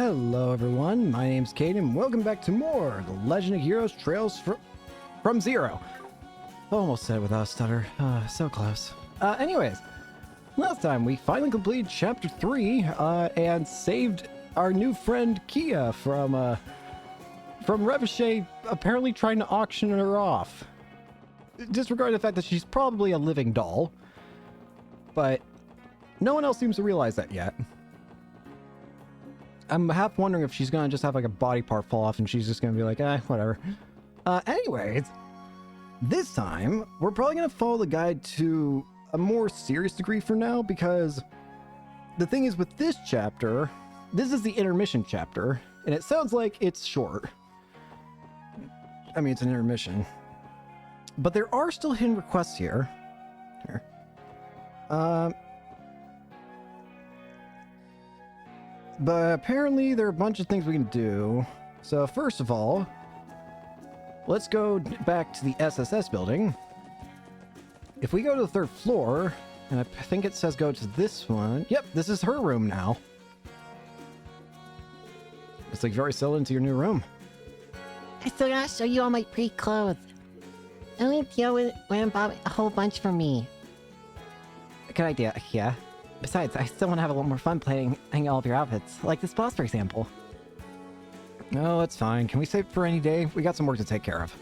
Hello everyone, my name's Kate and welcome back to more The Legend of Heroes Trails from Zero. Almost said it without a stutter. So close. Anyways, last time we finally completed Chapter 3 and saved our new friend Kia from Revachol apparently trying to auction her off. Disregard the fact that she's probably a living doll, but no one else seems to realize that yet. I'm half wondering if she's gonna just have like a body part fall off and she's just gonna be like, whatever. Anyways, this time we're probably gonna follow the guide to a more serious degree for now, because the thing is with this chapter, this is the intermission chapter, and it sounds like it's short. I mean, it's an intermission. But there are still hidden requests here. But apparently there are a bunch of things we can do. So first of all, let's go back to the SSS building. If we go to the 3rd floor, and I think it says go to this one. Yep, this is her room now. It's like very settled into your new room. I still gotta show you all my pretty clothes. Only Theo went and bought a whole bunch for me. Good idea, yeah. Besides, I still want to have a little more fun hanging all of your outfits, like this boss, for example. No, it's fine. Can we save it for any day? We got some work to take care of.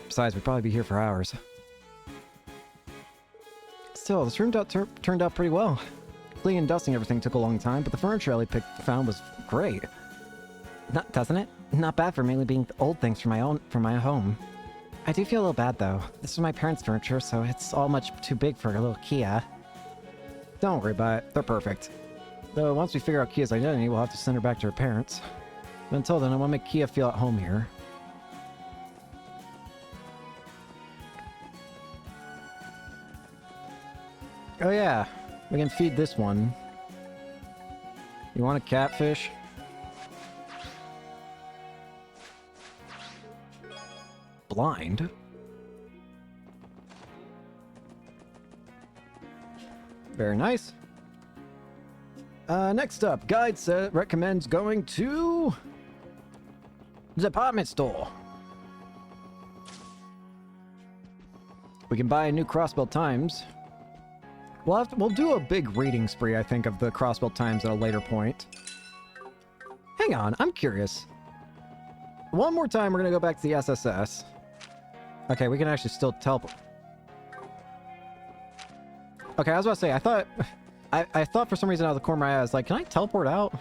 Besides, we'd probably be here for hours. Still, this room turned out pretty well. Cleaning and dusting everything took a long time, but the furniture Ellie found was great. Doesn't it? Not bad for mainly being old things from my home. I do feel a little bad though. This is my parents' furniture, so it's all much too big for a little Kia. Don't worry about it. They're perfect. Though once we figure out Kia's identity, we'll have to send her back to her parents. But until then, I want to make Kia feel at home here. Oh yeah, we can feed this one. You want a catfish? Blind? Very nice. Next up, guide recommends going to the department store. We can buy a new Crossbell Times. We'll do a big reading spree, I think, of the Crossbell Times at a later point. Hang on, I'm curious. One more time, we're gonna go back to the SSS. Okay, we can actually still teleport. Okay, I was about to say, I thought for some reason out of the corner of my eye, I was like, can I teleport out?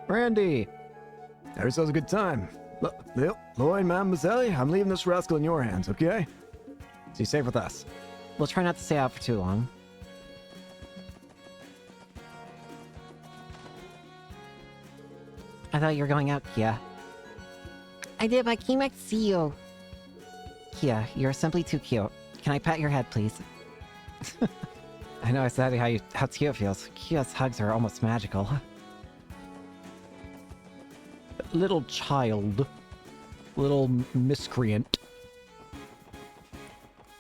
Randy! That sounds a good time. Lloyd, Mademoiselle, I'm leaving this rascal in your hands, okay? So you safe with us. We'll try not to stay out for too long. I thought you were going out, Kia. I did, but I came back to see you. Kia, you're simply too cute. Can I pat your head, please? I know exactly how Kia feels. Kia's hugs are almost magical. Little child. Little miscreant.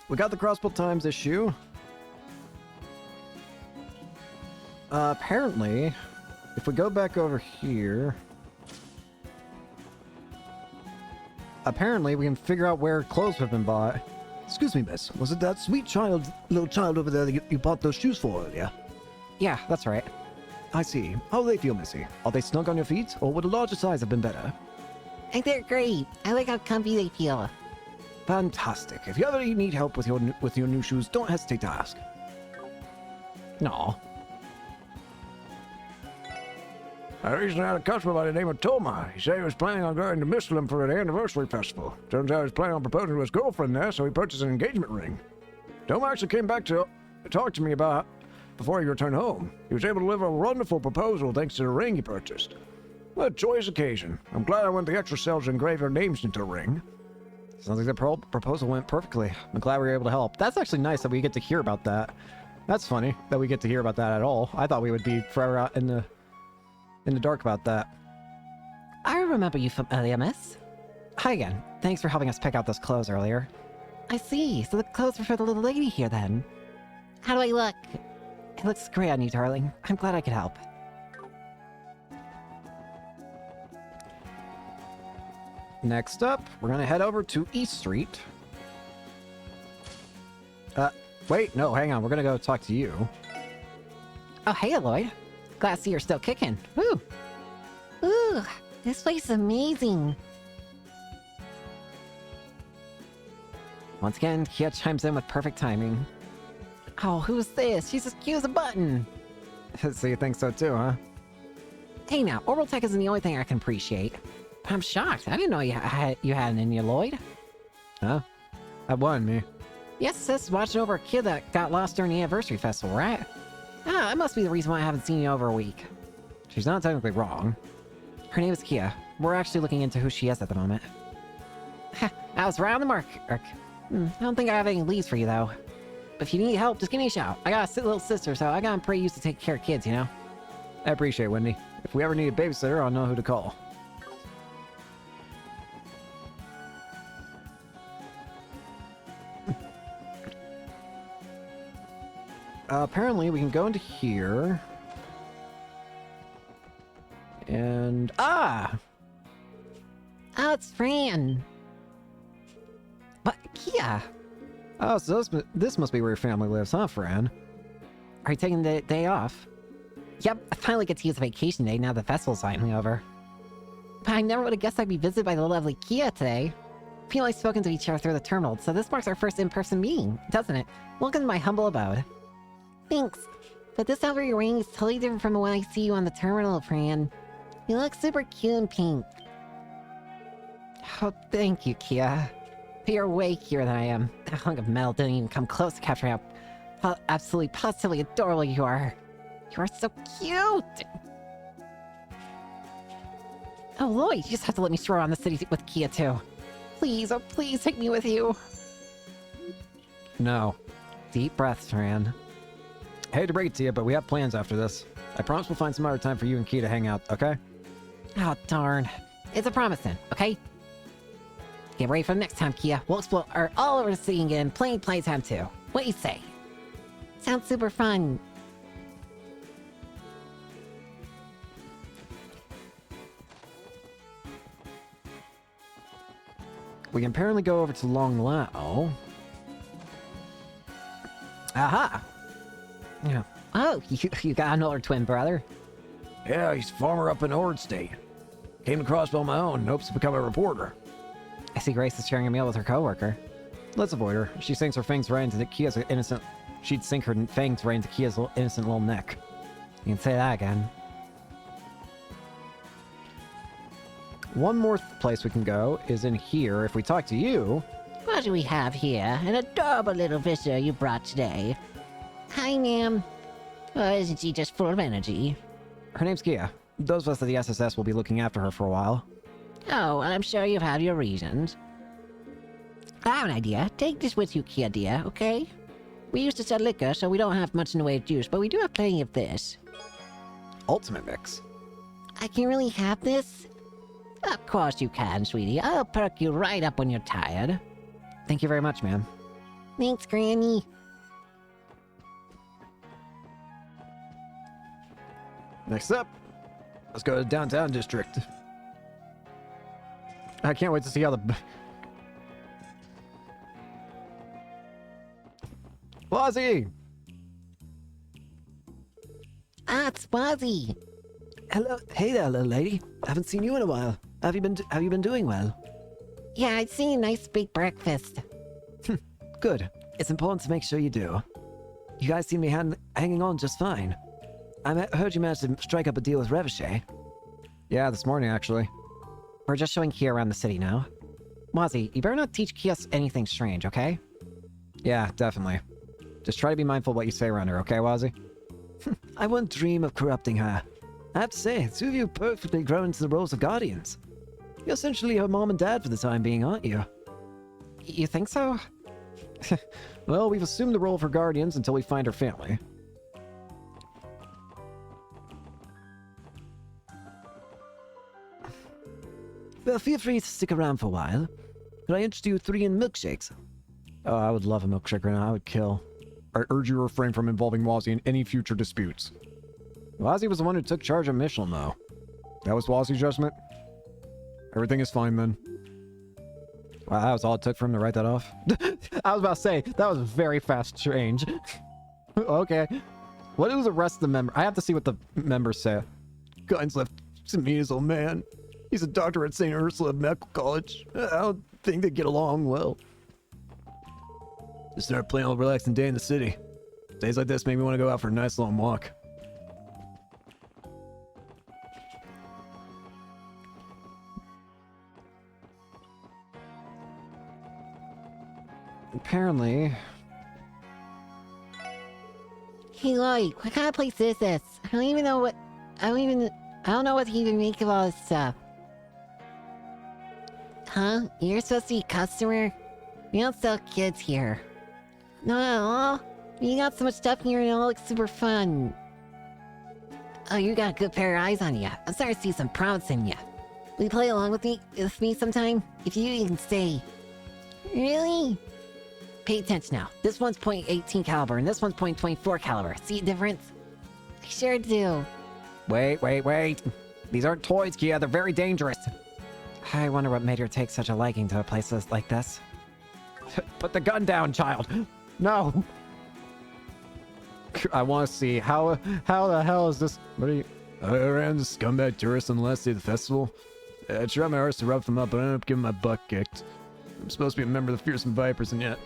We got the Crossbell Times issue. Apparently, if we go back over here... Apparently, we can figure out where clothes have been bought. Excuse me, miss. Was it that sweet little child over there that you bought those shoes for earlier? Yeah, that's right. I see. How do they feel, missy? Are they snug on your feet, or would a larger size have been better? And they're great. I like how comfy they feel. Fantastic. If you ever need help with your new shoes, don't hesitate to ask. No. I recently had a customer by the name of Toma. He said he was planning on going to Misthalin for an anniversary festival. Turns out he was planning on proposing to his girlfriend there, so he purchased an engagement ring. Toma actually came back to talk to me about before he returned home. He was able to deliver a wonderful proposal thanks to the ring he purchased. What a joyous occasion. I'm glad I went the extra sales to engrave their names into the ring. Sounds like the proposal went perfectly. I'm glad we were able to help. That's actually nice that we get to hear about that. That's funny that we get to hear about that at all. I thought we would be forever out in the dark about that. I remember you from earlier, miss. Hi again. Thanks for helping us pick out those clothes earlier. I see. So the clothes were for the little lady here then. How do I look? It looks great on you, darling. I'm glad I could help. Next up, we're gonna head over to East Street. Wait, no, hang on. We're gonna go talk to you. Oh, hey, Aloy. Glad to see you're still kicking. Woo! Ooh, this place is amazing. Once again, Kia chimes in with perfect timing. Oh, who's this? She's as cute as a button. So you think so too, huh? Hey now, oral tech isn't the only thing I can appreciate. But I'm shocked. I didn't know you had an in you, Lloyd. Huh? That one, me. Yes, sis, watching over a kid that got lost during the anniversary festival, right? Ah, that must be the reason why I haven't seen you over a week. She's not technically wrong. Her name is Kia. We're actually looking into who she is at the moment. I was right on the mark, Irk. I don't think I have any leads for you, though. But if you need help, just give me a shout. I got a little sister, so I got pretty used to taking care of kids, you know? I appreciate it, Wendy. If we ever need a babysitter, I'll know who to call. Apparently, we can go into here. And... Ah! Oh, it's Fran. But, Kia, Oh, so this must be where your family lives, huh, Fran? are you taking the day off? Yep, I finally get to use a vacation day now the festival's finally over. But I never would have guessed I'd be visited by the lovely Kia today. We've only spoken to each other through the terminal, so this marks our first in-person meeting, doesn't it? Welcome to my humble abode. Thanks. But this outfit you're wearing is totally different from when I see you on the terminal, Fran. You look super cute in pink. Oh, thank you, Kia. But you're way cuter than I am. That hunk of metal didn't even come close to capturing how absolutely positively adorable you are. You are so cute! Oh, Lloyd, you just have to let me stroll around the city with Kia, too. Please, oh please take me with you. No. Deep breaths, Fran. Hate to break it to you, but we have plans after this. I promise we'll find some other time for you and Key to hang out, okay? Oh, darn. It's a promise then, okay? Get ready for the next time, Kia. We'll explore all over the city again, playing playtime too. What do you say? Sounds super fun. We can apparently go over to Long Lao. Aha! Yeah. Oh, you got an older twin brother. Yeah, he's a farmer up in Ord State. Came across on my own and hopes to become a reporter. I see Grace is sharing a meal with her coworker. Let's avoid her. She sinks her fangs right into Kia's innocent... She'd sink her fangs right into Kia's innocent little neck. You can say that again. One more place we can go is in here. If we talk to you... What do we have here? An adorable little visitor you brought today. Hi, ma'am. Oh, isn't she just full of energy? Her name's Kia. Those of us at the SSS will be looking after her for a while. Oh, well, I'm sure you've had your reasons. I have an idea. Take this with you, Kia dear, okay? We used to sell liquor, so we don't have much in the way of juice, but we do have plenty of this. Ultimate Mix. I can really have this? Of course you can, sweetie. I'll perk you right up when you're tired. Thank you very much, ma'am. Thanks, Granny. Next up, let's go to Downtown District. I can't wait to see how the... Wazzy! Ah, it's Wazzy. Hello, hey there, little lady. Haven't seen you in a while. Have you been doing well? Yeah, I'd seen a nice big breakfast. Good. It's important to make sure you do. You guys seem to be hanging on just fine. I heard you managed to strike up a deal with Revichet. Yeah, this morning, actually. We're just showing Kia around the city now. Mozzie, you better not teach Kia anything strange, okay? Yeah, definitely. Just try to be mindful of what you say around her, okay, Wazzy? I wouldn't dream of corrupting her. I have to say, two of you perfectly grow into the roles of guardians. You're essentially her mom and dad for the time being, aren't you? You think so? Well, we've assumed the role of her guardians until we find her family. Well, feel free to stick around for a while. Could I interest you 3 in milkshakes? Oh, I would love a milkshake right now. I would kill. I urge you to refrain from involving Wazzy in any future disputes. Wazzy was the one who took charge of Michelin, though. That was Wazzy's judgment? Everything is fine, then. Wow, that was all it took for him to write that off. I was about to say, that was very fast change. Okay. What do the rest of the members... I have to see what the members say. Kynes left to meet his old man. He's a doctor at St. Ursula Medical College. I don't think they get along well. Just started playing a relaxing day in the city. Days like this make me want to go out for a nice long walk. Apparently... Hey Lloyd, what kind of place is this? I don't know what to even make of all this stuff. Huh? You're supposed to be a customer? We don't sell kids here. No, you got so much stuff here and it all looks super fun. Oh, you got a good pair of eyes on you. I'm starting to see some promise in you. Will you play along with me sometime? If you can stay. Really? Pay attention now. This one's .18 caliber and this one's .24 caliber. See the difference? I sure do. Wait. These aren't toys, Kia. They're very dangerous. I wonder what made her take such a liking to places like this. Put the gun down, child. No. I want to see how the hell is this? What are you? I ran the scumbag tourists on the last day of the festival. I tried my hardest to rough them up, but I ended up getting my butt kicked. I'm supposed to be a member of the Fearsome Vipers, and yet...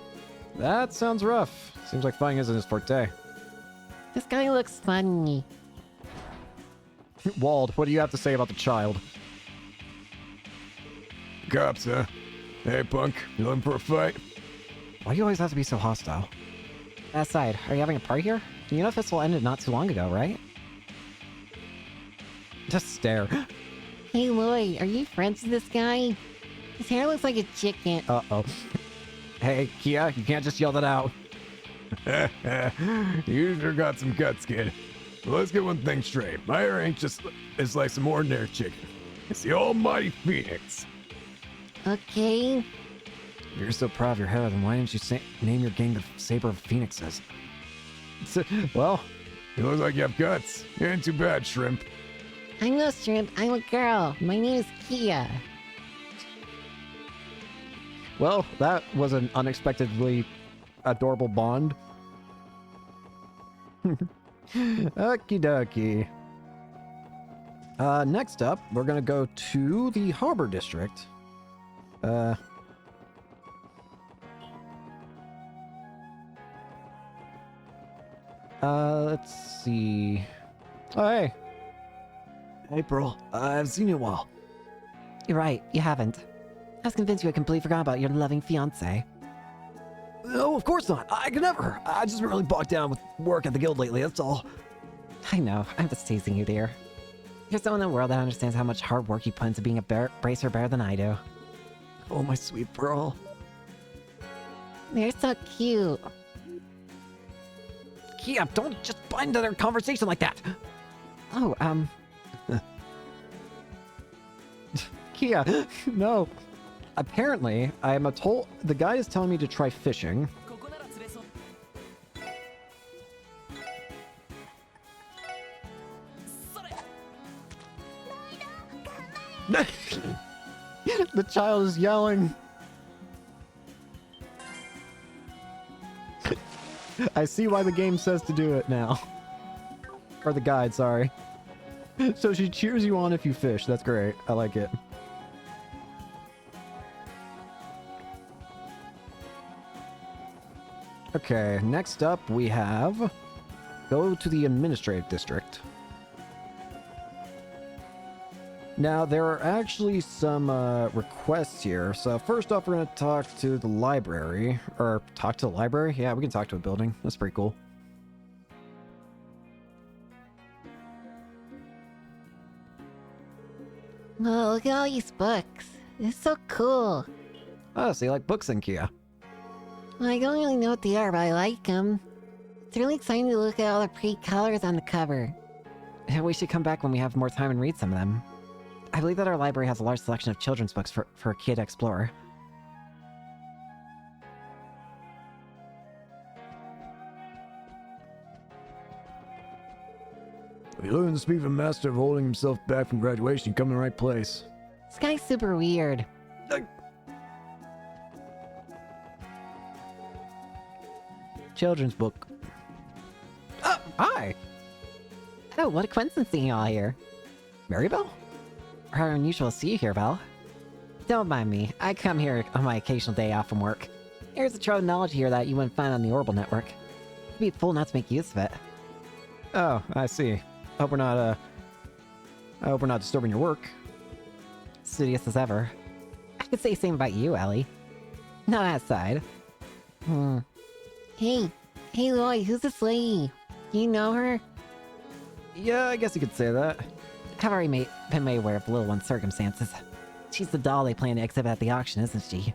That sounds rough. Seems like fighting isn't his forte. This guy looks funny. Wald, what do you have to say about the child? Cops, huh? Hey, punk, you looking for a fight? Why do you always have to be so hostile? Aside, are you having a party here? The Unifestival ended not too long ago, right? Just stare. Hey Lloyd, are you friends with this guy? His hair looks like a chicken. Uh-oh. Hey, Kia, you can't just yell that out. You sure got some guts, kid. Well, let's get one thing straight. My hair ain't just... It's like some ordinary chicken. It's the almighty Phoenix. Okay. If you're so proud of your hair, then why didn't you name your gang the Saber of Phoenixes? Well... You look like you have guts. You ain't too bad, shrimp. I'm no shrimp, I'm a girl. My name is Kia. Well, that was an unexpectedly adorable bond. Okie dokie. Next up, we're gonna go to the Harbor District. Let's see. Oh, hey. April, I haven't seen you in a while. You're right, you haven't. I was convinced you had completely forgotten about your loving fiancé. No, of course not. I could never. I just been really bogged down with work at the guild lately, that's all. I know, I'm just teasing you, dear. You're someone in the world that understands how much hard work you put into being a bracer better than I do. Oh, my sweet Pearl. They're so cute. Kia, don't just butt into their conversation like that! Oh, Kia, no. Apparently, the guy is telling me to try fishing. The child is yelling. I see why the game says to do it now. Or the guide, sorry. So she cheers you on if you fish. That's great. I like it. Okay, next up we have... Go to the Administrative District. Now, there are actually some requests here. So first off, we're going to talk to the library. Or talk to the library? Yeah, we can talk to a building. That's pretty cool. Oh, look at all these books. It's so cool. Oh, so you like books then, Kia? I don't really know what they are, but I like them. It's really exciting to look at all the pretty colors on the cover. we should come back when we have more time and read some of them. I believe that our library has a large selection of children's books for a kid to explore. You learn the speed of a master of holding himself back from graduation. You come in the right place. This guy's super weird. children's book. Oh, hi! Oh, what a coincidence seeing you all here. Maribel? Rather unusual to see you here, Belle. Don't mind me. I come here on my occasional day off from work. There's a trove of knowledge here that you wouldn't find on the Orbital Network. You'd be a fool not to make use of it. Oh, I see. I hope we're not disturbing your work. Studious as ever. I could say the same about you, Ellie. Not outside. Hey, Lloyd, who's this lady? Do you know her? Yeah, I guess you could say that. I've already been made aware of the little one's circumstances. She's the doll they plan to exhibit at the auction, isn't she?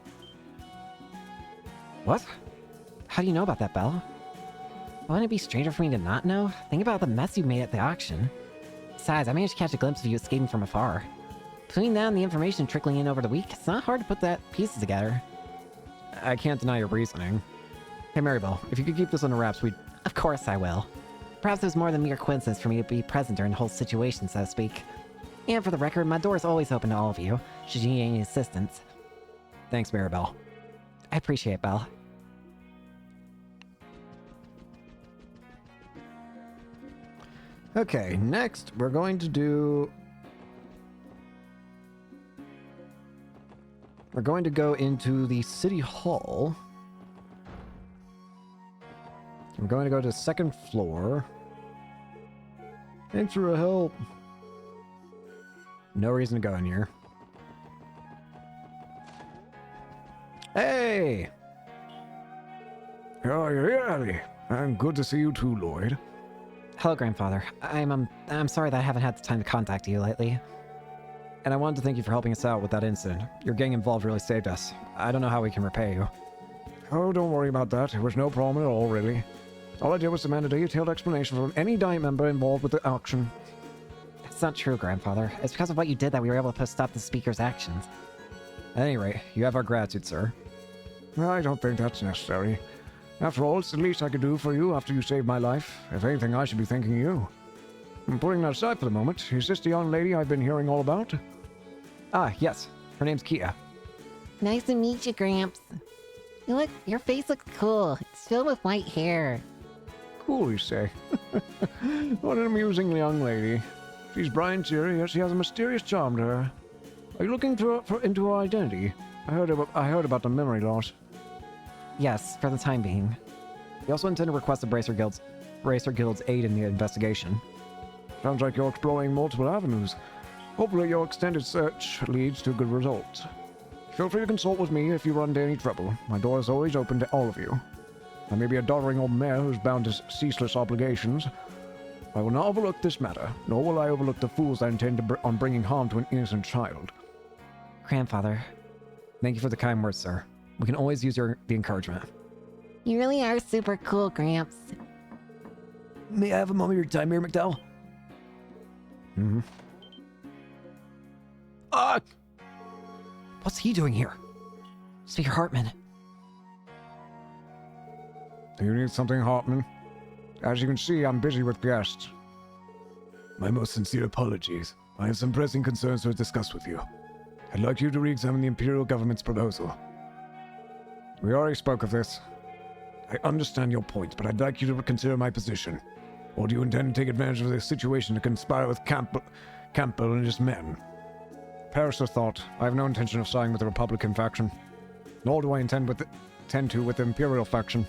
What? How do you know about that, Belle? Wouldn't it be stranger for me to not know? Think about the mess you made at the auction. Besides, I managed to catch a glimpse of you escaping from afar. Between that and the information trickling in over the week, it's not hard to put that pieces together. I can't deny your reasoning. Hey, Maribel, if you could keep this under wraps, we'd... Of course I will. Perhaps it was more than mere coincidence for me to be present during the whole situation, so to speak. And for the record, my door is always open to all of you, should you need any assistance. Thanks, Maribel. I appreciate it, Belle. Okay, next we're going to do... We're going to go into the City Hall. We're going to go to the second floor. Thanks for the help. No reason to go in here. Hey! Oh, you're here, Ellie. And good to see you too, Lloyd. Hello, Grandfather. I'm sorry that I haven't had the time to contact you lately. And I wanted to thank you for helping us out with that incident. Your gang involved really saved us. I don't know how we can repay you. Oh, don't worry about that. It was no problem at all, really. All I did was demand a detailed explanation from any Diet member involved with the auction. It's not true, Grandfather. It's because of what you did that we were able to stop the Speaker's actions. At any rate, you have our gratitude, sir. I don't think that's necessary. After all, it's the least I could do for you after you saved my life. If anything, I should be thanking you. And putting that aside for the moment, is this the young lady I've been hearing all about? Ah, yes. Her name's Kia. Nice to meet you, Gramps. Your face looks cool. It's filled with white hair. Cool, you say. What an amusing young lady. She's bright and cheery, yet she has a mysterious charm to her. Are you looking into her identity? I heard about the memory loss. Yes, for the time being. We also intend to request the Bracer Guild's aid in the investigation. Sounds like you're exploring multiple avenues. Hopefully your extended search leads to good results. Feel free to consult with me if you run into any trouble. My door is always open to all of you. I may be a doddering old mare who's bound to ceaseless obligations. I will not overlook this matter, nor will I overlook the fools that intend on bringing harm to an innocent child. Grandfather. Thank you for the kind words, sir. We can always use the encouragement. You really are super cool, Gramps. May I have a moment of your time here, McDowell? Mm-hmm. Ah! What's he doing here? Speaker Hartman. Do you need something, Hartman? As you can see, I'm busy with guests. My most sincere apologies. I have some pressing concerns to discuss with you. I'd like you to re-examine the Imperial government's proposal. We already spoke of this. I understand your point, but I'd like you to consider my position. Or do you intend to take advantage of this situation to conspire with Campbell and his men? Perish the thought. I have no intention of siding with the Republican faction. Nor do I intend to with the Imperial faction.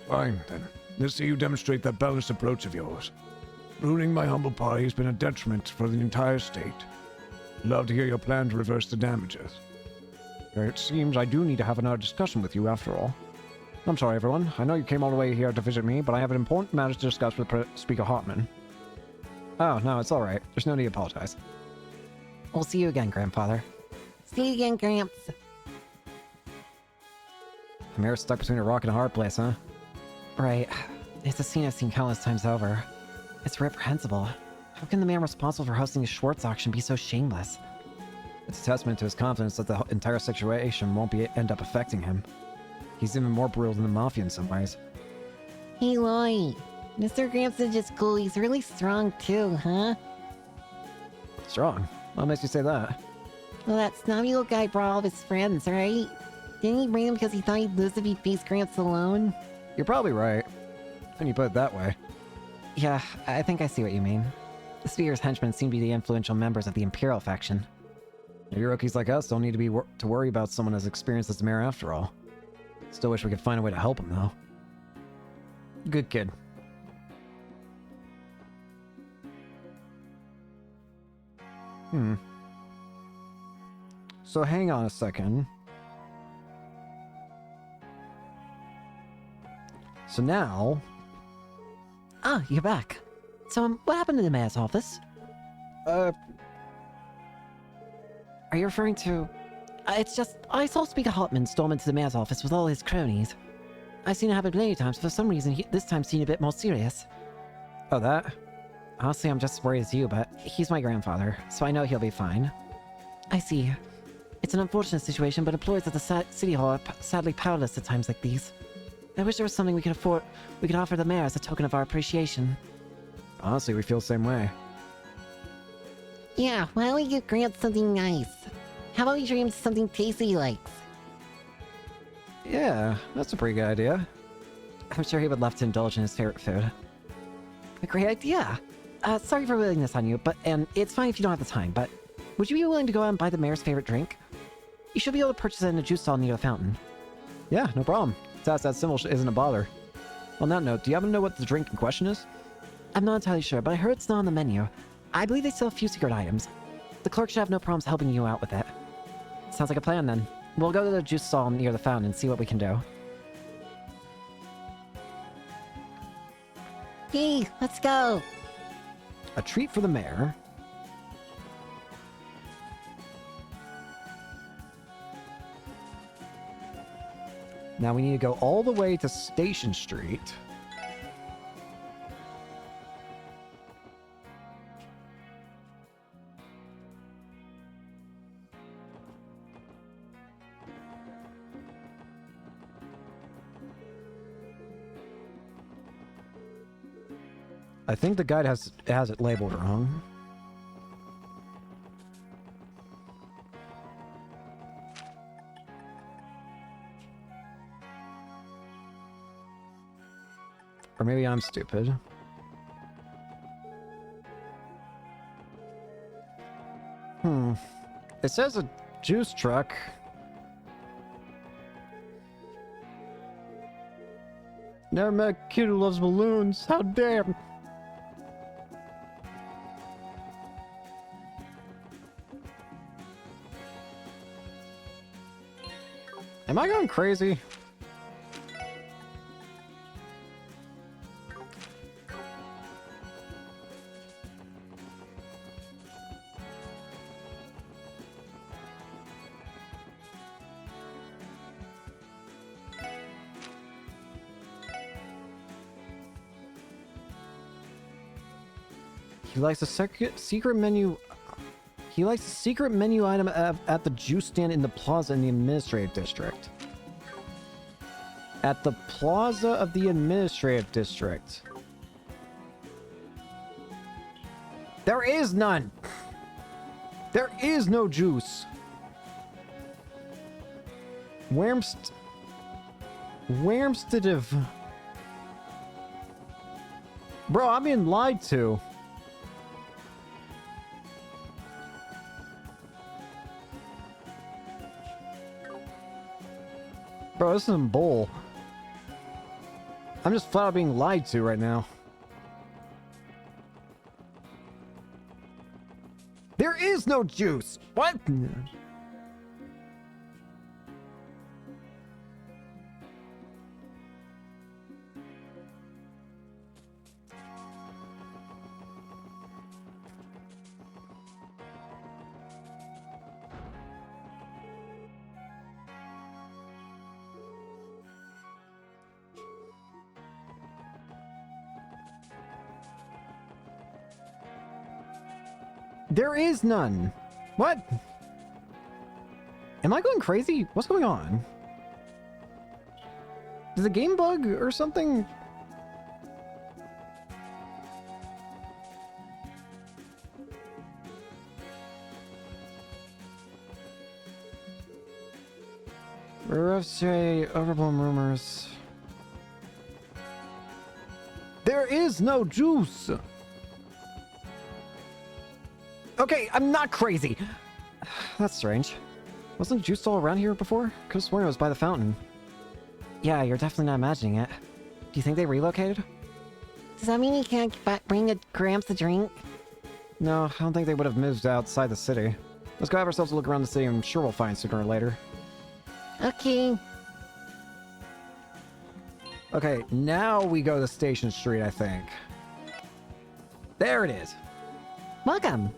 Fine, then. Let's see you demonstrate that balanced approach of yours. Ruining my humble party has been a detriment for the entire state. I'd love to hear your plan to reverse the damages. It seems I do need to have another discussion with you after all. I'm sorry, everyone. I know you came all the way here to visit me, but I have an important matter to discuss with Speaker Hartman. Oh, no, it's alright. There's no need to apologize. We'll see you again, Grandfather. See you again, Gramps. The mayor's stuck between a rock and a hard place, huh? Right. It's a scene I've seen countless times over. It's reprehensible. How can the man responsible for hosting the Schwartz auction be so shameless? It's a testament to his confidence that the entire situation won't end up affecting him. He's even more brutal than the Mafia in some ways. Hey, Lloyd. Mr. Gramps is just cool. He's really strong, too, huh? Strong? What makes you say that? Well, that snobby little guy brought all of his friends, right? Didn't he bring them because he thought he'd lose if he faced Gramps alone? You're probably right. When you put it that way. Yeah, I think I see what you mean. The Spear's henchmen seem to be the influential members of the Imperial faction. Maybe rookies like us don't need to be to worry about someone as experienced as the mayor after all. Still wish we could find a way to help him, though. Good kid. So hang on a second. So now... Ah, you're back. So, what happened to the mayor's office? Are you referring to... it's just, I saw Speaker Hartman storm into the mayor's office with all his cronies. I've seen it happen many times, for some reason this time seemed a bit more serious. Oh, that? Honestly, I'm just as worried as you, but he's my grandfather, so I know he'll be fine. I see. It's an unfortunate situation, but employees at the City Hall are sadly powerless at times like these. I wish there was something we could offer the mayor as a token of our appreciation. Honestly, we feel the same way. Yeah, why don't we give Grant something nice? How about we treat him to something tasty he likes? Yeah, that's a pretty good idea. I'm sure he would love to indulge in his favorite food. A great idea! Sorry for waiting this on you, and it's fine if you don't have the time, but would you be willing to go out and buy the mayor's favorite drink? You should be able to purchase it in a juice stall near the fountain. Yeah, no problem. That symbol isn't a bother. On that note, do you happen to know what the drink in question is? I'm not entirely sure, but I heard it's not on the menu. I believe they sell a few secret items. The clerk should have no problems helping you out with it. Sounds like a plan, then. We'll go to the juice stall near the fountain and see what we can do. Hey, let's go! A treat for the mayor. Now we need to go all the way to Station Street. I think the guide has it labeled wrong. Or maybe I'm stupid. It says a juice truck. Never met a kid who loves balloons. How dare. Am I going crazy? He likes a secret menu. He likes a secret menu item at the juice stand in the plaza in the administrative district. At the plaza of the administrative district. There is none. There is no juice. Wormstead. Bro, I'm being lied to. Bro, this isn't bull. I'm just flat out being lied to right now. There is no juice! What? There is none. What? Am I going crazy? What's going on? Is the game bug or something? Refs say overblown rumors. is no juice. Okay, I'm not crazy. That's strange. Wasn't juice all around here before? Could've sworn it was by the fountain. Yeah, you're definitely not imagining it. Do you think they relocated? Does that mean you can't bring a Gramps a drink? No, I don't think they would have moved outside the city. Let's go have ourselves a look around the city and I'm sure we'll find sooner or later. Okay. Okay, now we go to Station Street, I think. There it is. Welcome.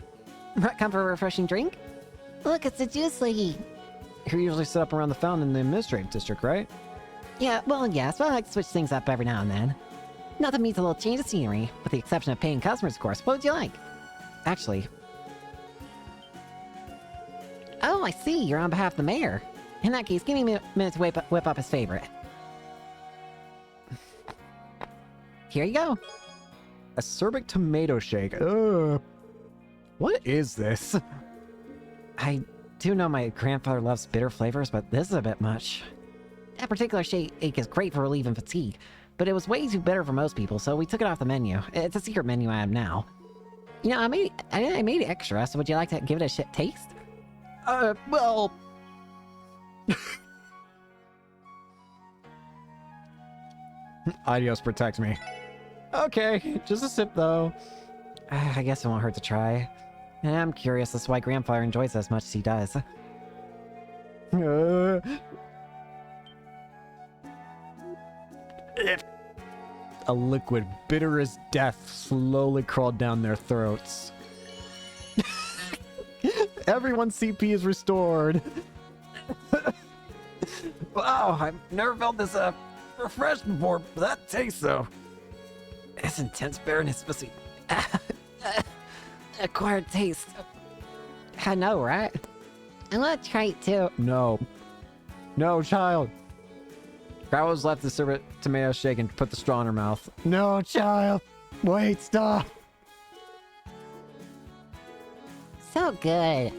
Come for a refreshing drink? Look, it's the juice lady. You usually set up around the fountain in the administrative district, right? Yeah, well, yes, but I like to switch things up every now and then. Nothing beats a little change of scenery, with the exception of paying customers, of course. What would you like? Actually... Oh, I see. You're on behalf of the mayor. In that case, give me a minute to whip up his favorite. Here you go. Acerbic tomato shake. What is this? I do know my grandfather loves bitter flavors, but this is a bit much. That particular shake is great for relieving fatigue, but it was way too bitter for most people, so we took it off the menu. It's a secret menu item now. You know, I made it extra, so would you like to give it a taste? Well... Adios protect me. Okay, just a sip though. I guess it won't hurt to try. And I'm curious as to why Grandfather enjoys it as much as he does. A liquid bitter as death slowly crawled down their throats. Everyone's CP is restored. Wow, I've never felt this refreshed before. That taste, though. This intense bitterness must be acquired taste. I know, right? I want to try it too. No. No, child. Growl's left the servant tomato shake and put the straw in her mouth. No, child. Wait, stop. So good.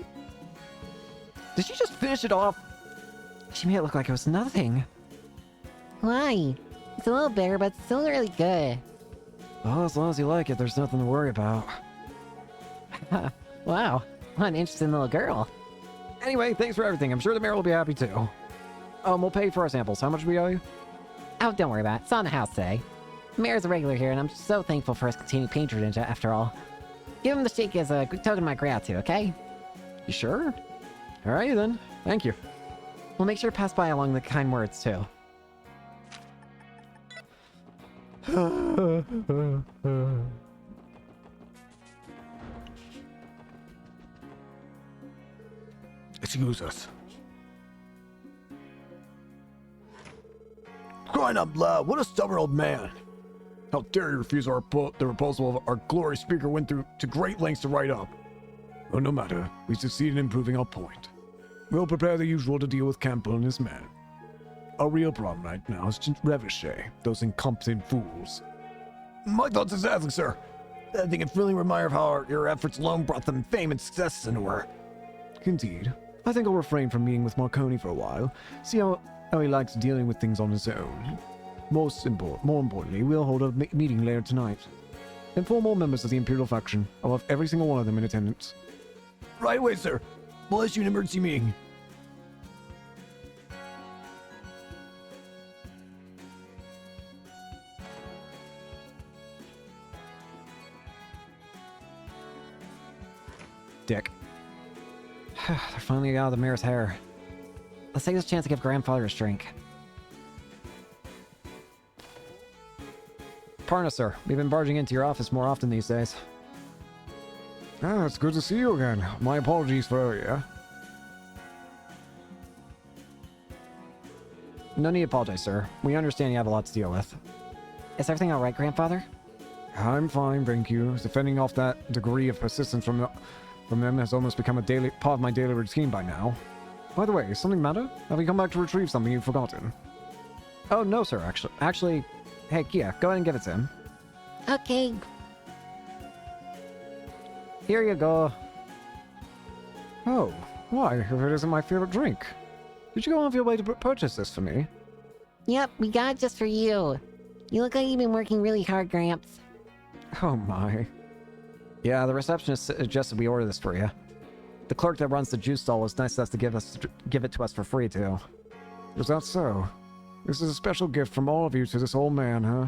Did she just finish it off? She made it look like it was nothing. Why? It's a little bitter, but it's still really good. Well, as long as you like it, there's nothing to worry about. Wow, what an interesting little girl. Anyway, thanks for everything. I'm sure the mayor will be happy too. We'll pay for our samples. How much do we owe you? Oh, don't worry about it. It's on the house today. Mayor's a regular here, and I'm so thankful for his continued patronage after all. Give him the shake as a token of my gratitude, okay? You sure? Alright then. Thank you. We'll make sure to pass by along the kind words, too. Excuse us. Crying up loud, what a stubborn old man. How dare you refuse the proposal of our glory speaker went through to great lengths to write up. Well, no matter, we succeeded in improving our point. We'll prepare the usual to deal with Campbell and his men. Our real problem right now is to Revichet, those incompetent fools. My thoughts exactly, sir. I think it's really a reminder of how your efforts alone brought them fame and success into her. Indeed. I think I'll refrain from meeting with Marconi for a while, see how he likes dealing with things on his own. More importantly, we'll hold a meeting later tonight. Inform all members of the Imperial faction. I'll have every single one of them in attendance. Right away, sir. We'll issue an emergency meeting. Dick. They're finally out of the mayor's hair. Let's take this chance to give Grandfather a drink. Pardon us, sir. We've been barging into your office more often these days. Ah, it's good to see you again. My apologies for earlier. No need to apologize, sir. We understand you have a lot to deal with. Is everything alright, Grandfather? I'm fine, thank you. Defending off that degree of persistence from them has almost become a part of my daily routine by now. By the way, is something matter? Have you come back to retrieve something you've forgotten? Oh, no, sir, actually... Hey, Kia, go ahead and give it to him. Okay. Here you go. Oh, why, if it isn't my favorite drink? Did you go on your way to purchase this for me? Yep, we got it just for you. You look like you've been working really hard, Gramps. Oh my. Yeah, the receptionist suggested we order this for you. The clerk that runs the juice stall was nice enough to give it to us for free too. Is that so? This is a special gift from all of you to this old man, huh?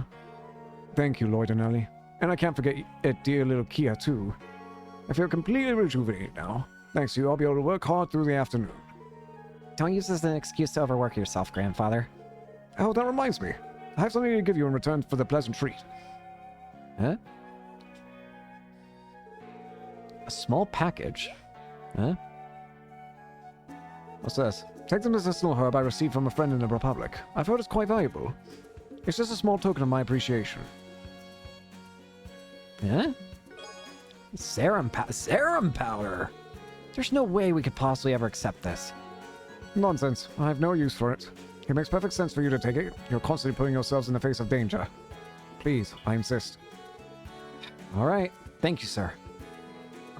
Thank you, Lloyd and Ellie. And I can't forget dear little Kia, too. I feel completely rejuvenated now. Thanks to you, I'll be able to work hard through the afternoon. Don't use this as an excuse to overwork yourself, grandfather. Oh, that reminds me. I have something to give you in return for the pleasant treat. Huh? A small package? Huh? What's this? Take the medicinal herb I received from a friend in the Republic. I've heard it's quite valuable. It's just a small token of my appreciation. Huh? Serum powder? There's no way we could possibly ever accept this. Nonsense. I have no use for it. It makes perfect sense for you to take it. You're constantly putting yourselves in the face of danger. Please, I insist. Alright. Thank you, sir.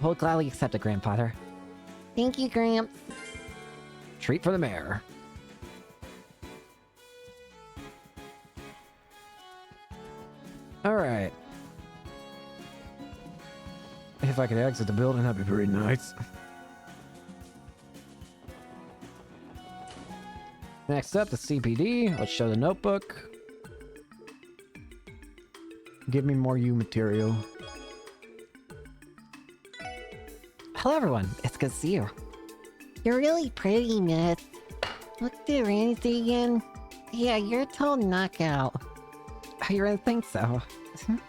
We'll gladly accept it, grandfather. Thank you, Gramps. Treat for the mayor. Alright. If I could exit the building, that'd be pretty nice. Next up, the CPD. Let's show the notebook. Give me more U material. Hello, everyone. It's good to see you. You're really pretty, miss. What did Randy say again? Yeah, you're a total knockout. You really think so?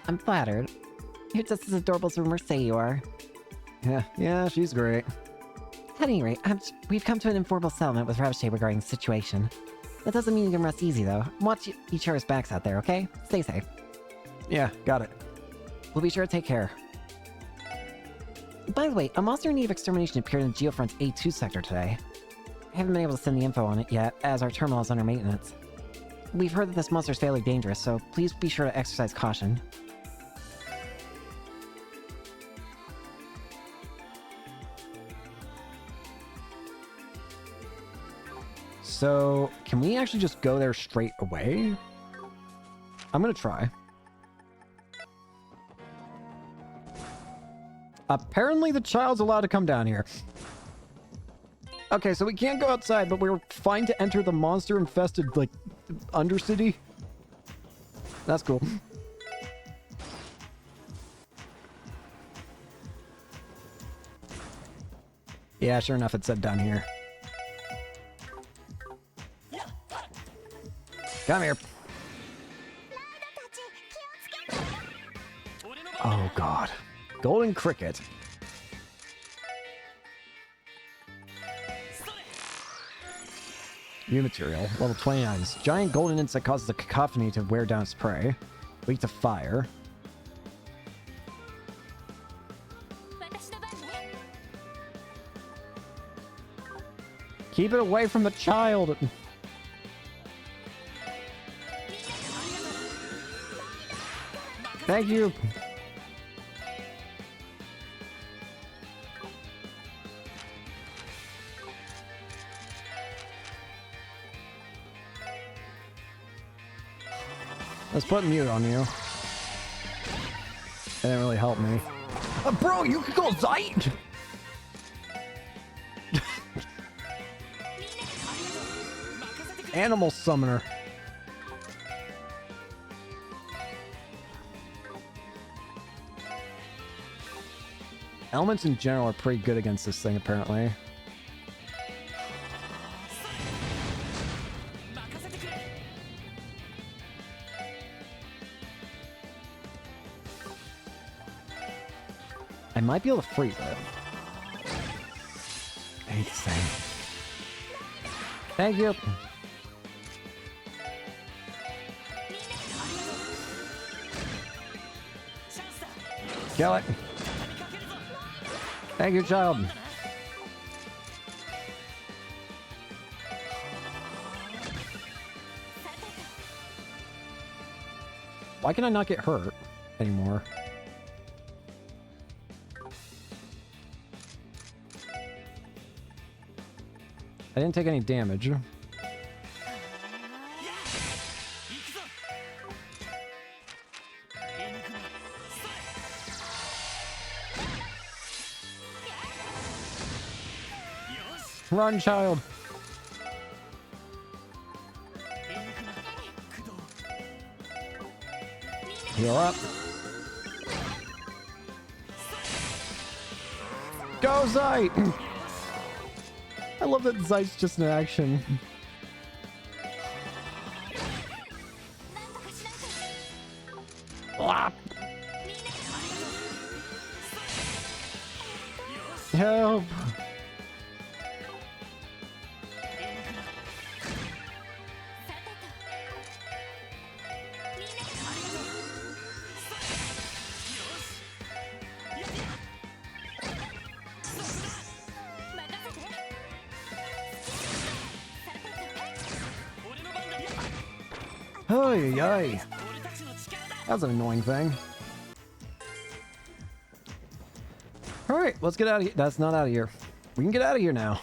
I'm flattered. You're just as adorable as rumors say you are. Yeah, she's great. At any rate, we've come to an informal settlement with Revshay regarding the situation. That doesn't mean you can rest easy, though. Watch each other's backs out there, okay? Stay safe. Yeah, got it. We'll be sure to take care. By the way, a monster in need of extermination appeared in Geofront's A2 sector today. I haven't been able to send the info on it yet, as our terminal is under maintenance. We've heard that this monster is fairly dangerous, so please be sure to exercise caution. So, can we actually just go there straight away? I'm gonna try. Apparently the child's allowed to come down here. Okay, so we can't go outside, but we're fine to enter the monster-infested, like, Undercity. That's cool. Yeah, sure enough, it said down here. Come here. Oh, God. Golden cricket. New material. Level 29. This giant golden insect causes a cacophony to wear down its prey. Weak to fire. Keep it away from the child. Thank you. Let's put mute on you. That didn't really help me. Bro, you could go Zeit! Animal summoner. Elements in general are pretty good against this thing, apparently. I might be able to freeze it. I hate this thing. Thank you. Kill it. Thank you, child. Why can I not get hurt anymore? I didn't take any damage. Run, child. Heal up. Go, Zeit! I love that Zeit's just in action. Ah. Help! Oh, yay. That's an annoying thing. Alright, let's get out of here. That's not out of here. We can get out of here now.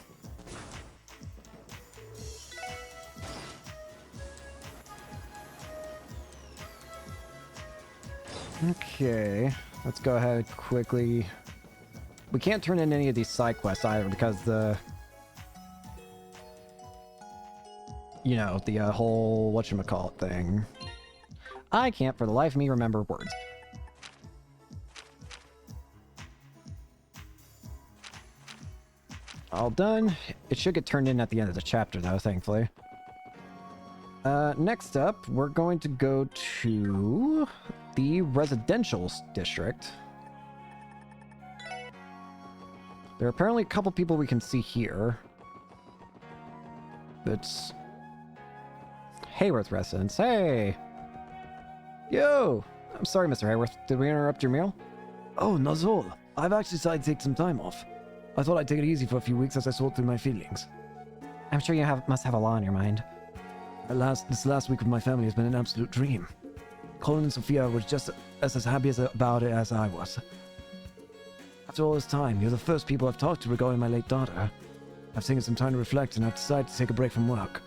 Okay, let's go ahead quickly. We can't turn in any of these side quests either because the... You know, the whole whatchamacallit thing. I can't for the life of me remember words. All done. It should get turned in at the end of the chapter though, thankfully. Next up, we're going to go to the residential district. There are apparently a couple people we can see here. That's Hayworth residents. Hey! Yo! I'm sorry, Mr. Hayworth. Did we interrupt your meal? Oh, not at all. I've actually decided to take some time off. I thought I'd take it easy for a few weeks as I sort through my feelings. I'm sure you must have a lot on your mind. This last week with my family has been an absolute dream. Colin and Sophia were just as happy about it as I was. After all this time, you're the first people I've talked to regarding my late daughter. I've taken some time to reflect and I've decided to take a break from work.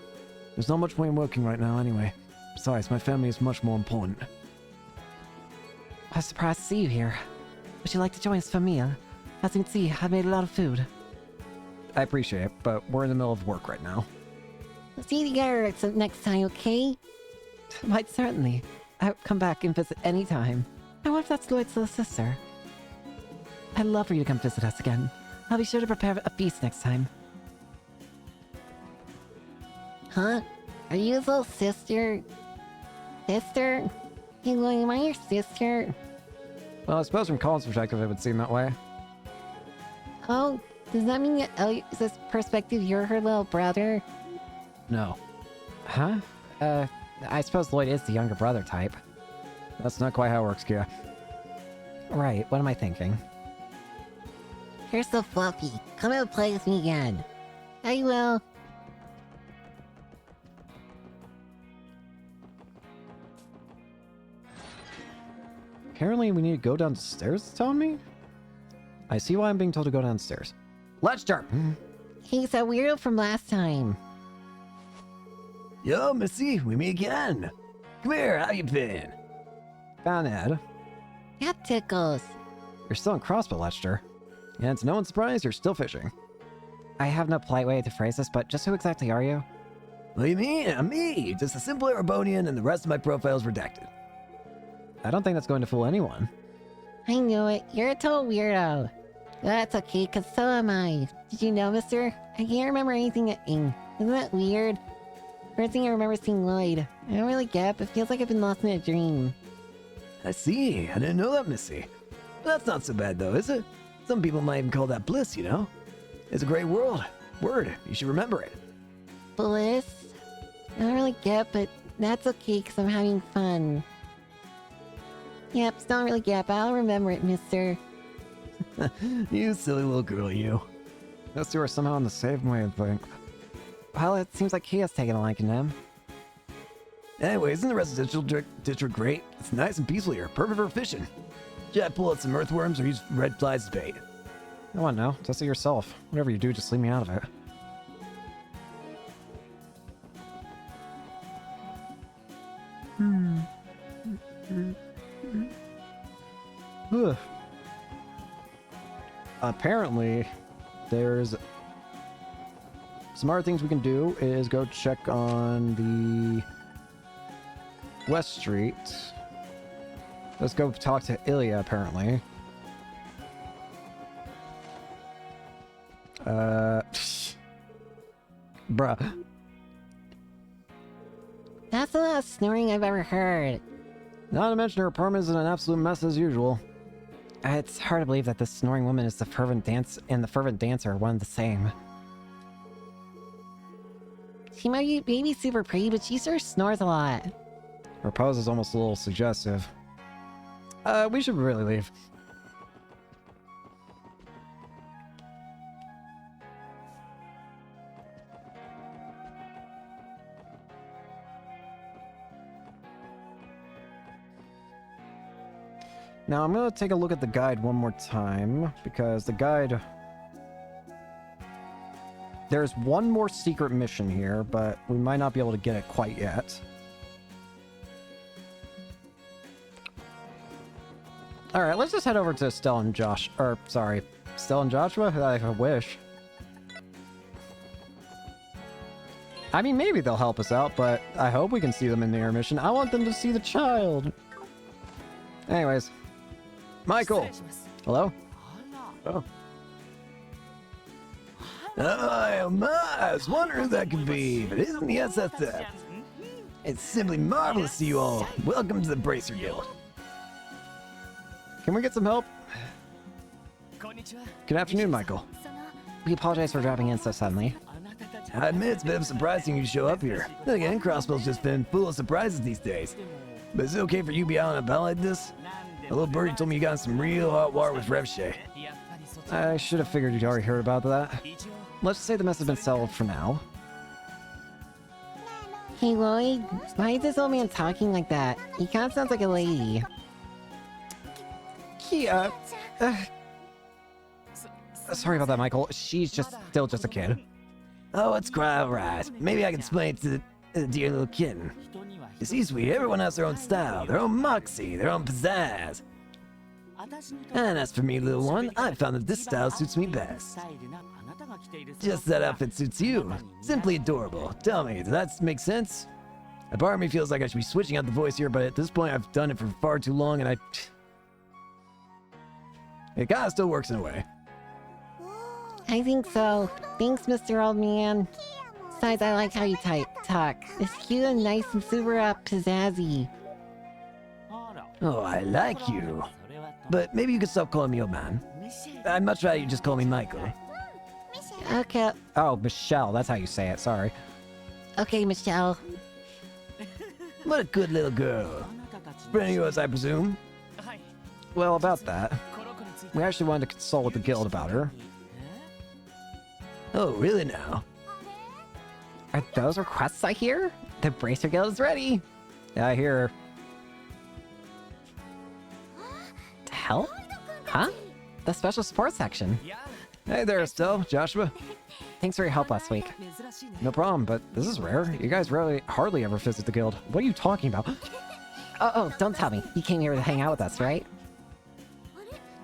There's not much point in working right now anyway. Besides, my family is much more important. I was surprised to see you here. Would you like to join us for a meal? As you can see, I've made a lot of food. I appreciate it, but we're in the middle of work right now. We'll see you together next time, okay? Quite certainly. I'll come back and visit any time. I wonder if that's Lloyd's little sister. I'd love for you to come visit us again. I'll be sure to prepare a feast next time. Huh? Are you his little sister? Sister? Hey, Lloyd, am I your sister? Well, I suppose from Colin's perspective it would seem that way. Oh, does that mean that Elisa's perspective you're her little brother? No. Huh? I suppose Lloyd is the younger brother type. That's not quite how it works, Kia. Right, what am I thinking? You're so fluffy. Come out and play with me again. I will. Apparently we need to go downstairs, it's telling me? I see why I'm being told to go downstairs. Let's jump! He's that weirdo from last time. Yo, Missy, we meet again. Come here, how you been? Found Ed. That tickles. You're still in Crossbow, Lester. And it's no one's surprise you're still fishing. I have no polite way to phrase this, but just who exactly are you? What do you mean? I'm me, just a simple Erebonian, and the rest of my profile's redacted. I don't think that's going to fool anyone. I knew it. You're a total weirdo. That's okay, cause so am I. Did you know, mister? I can't remember anything at Ing. Isn't that weird? First thing I remember seeing Lloyd. I don't really get it, but it feels like I've been lost in a dream. I see. I didn't know that, Missy. But that's not so bad, though, is it? Some people might even call that bliss, you know? It's a great world. Word. You should remember it. Bliss? I don't really get it, but that's okay, cause I'm having fun. Yep, don't really get it, but I'll remember it, mister. You silly little girl, you. Those two are somehow in the same wavelength. Well, it seems like he has taken a liking to him. Anyway, isn't the residential district great? It's nice and peaceful here. Perfect for fishing. Should I pull out some earthworms or use red flies as bait? I want to know. Test it yourself. Whatever you do, just leave me out of it. Ugh. Apparently, there's some other things we can do is go check on the West Street. Let's go talk to Ilya, apparently. Bruh. That's the last snoring I've ever heard. Not to mention her apartment is an absolute mess as usual. It's hard to believe that the snoring woman is the fervent dance and the fervent dancer are one and the same. She might be maybe super pretty, but she sure snores a lot. Her pose is almost a little suggestive. We should really leave. Now I'm gonna take a look at the guide one more time, because the guide... There's one more secret mission here, but we might not be able to get it quite yet. Alright, let's just head over to Stella and Josh... Or, sorry, Stella and Joshua? I wish. I mean, maybe they'll help us out, but I hope we can see them in the intermission. I want them to see the child! Anyways. Michael! Hello? Oh. I was wondering who that could be, but it isn't the SSF. It's simply marvelous to see you all. Welcome to the Bracer Guild. Can we get some help? Good afternoon, Michael. We apologize for dropping in so suddenly. I admit it's a bit of a surprise seeing you show up here. Then again, Crossbell's just been full of surprises these days. But is it okay for you to be out and about like this? A little birdie told me you got in some real hot water with Revshay. I should have figured you'd already heard about that. Let's say the mess has been settled for now. Hey Lloyd, why is this old man talking like that? He kind of sounds like a lady. Kia... sorry about that, Michael. She's still just a kid. Oh, it's quite alright. Maybe I can explain it to the dear little kitten. You see, sweet, everyone has their own style, their own moxie, their own pizzazz. And as for me, little one, I found that this style suits me best. Just that outfit suits you. Simply adorable. Tell me, does that make sense? A part of me feels like I should be switching out the voice here, but at this point I've done it for far too long and it kinda still works in a way. I think so. Thanks, Mr. Old Man. Besides, I like how you talk. It's cute and nice and super pizzazzy. Oh, I like you. But maybe you could stop calling me old man. I'd much rather you just call me Michael. Okay, Oh, Michelle, that's how you say it, sorry. okay, Michelle. What a good little girl. Friend of yours, I presume? Well, about that. We actually wanted to consult with the guild about her. Oh, really now? Are those requests I hear? The Bracer Guild is ready! Yeah, I hear her. To help? Huh? The special support section. Hey there, Estelle, Joshua. Thanks for your help last week. No problem, but this is rare. You guys hardly ever visit the guild. What are you talking about? Oh, don't tell me. You came here to hang out with us, right?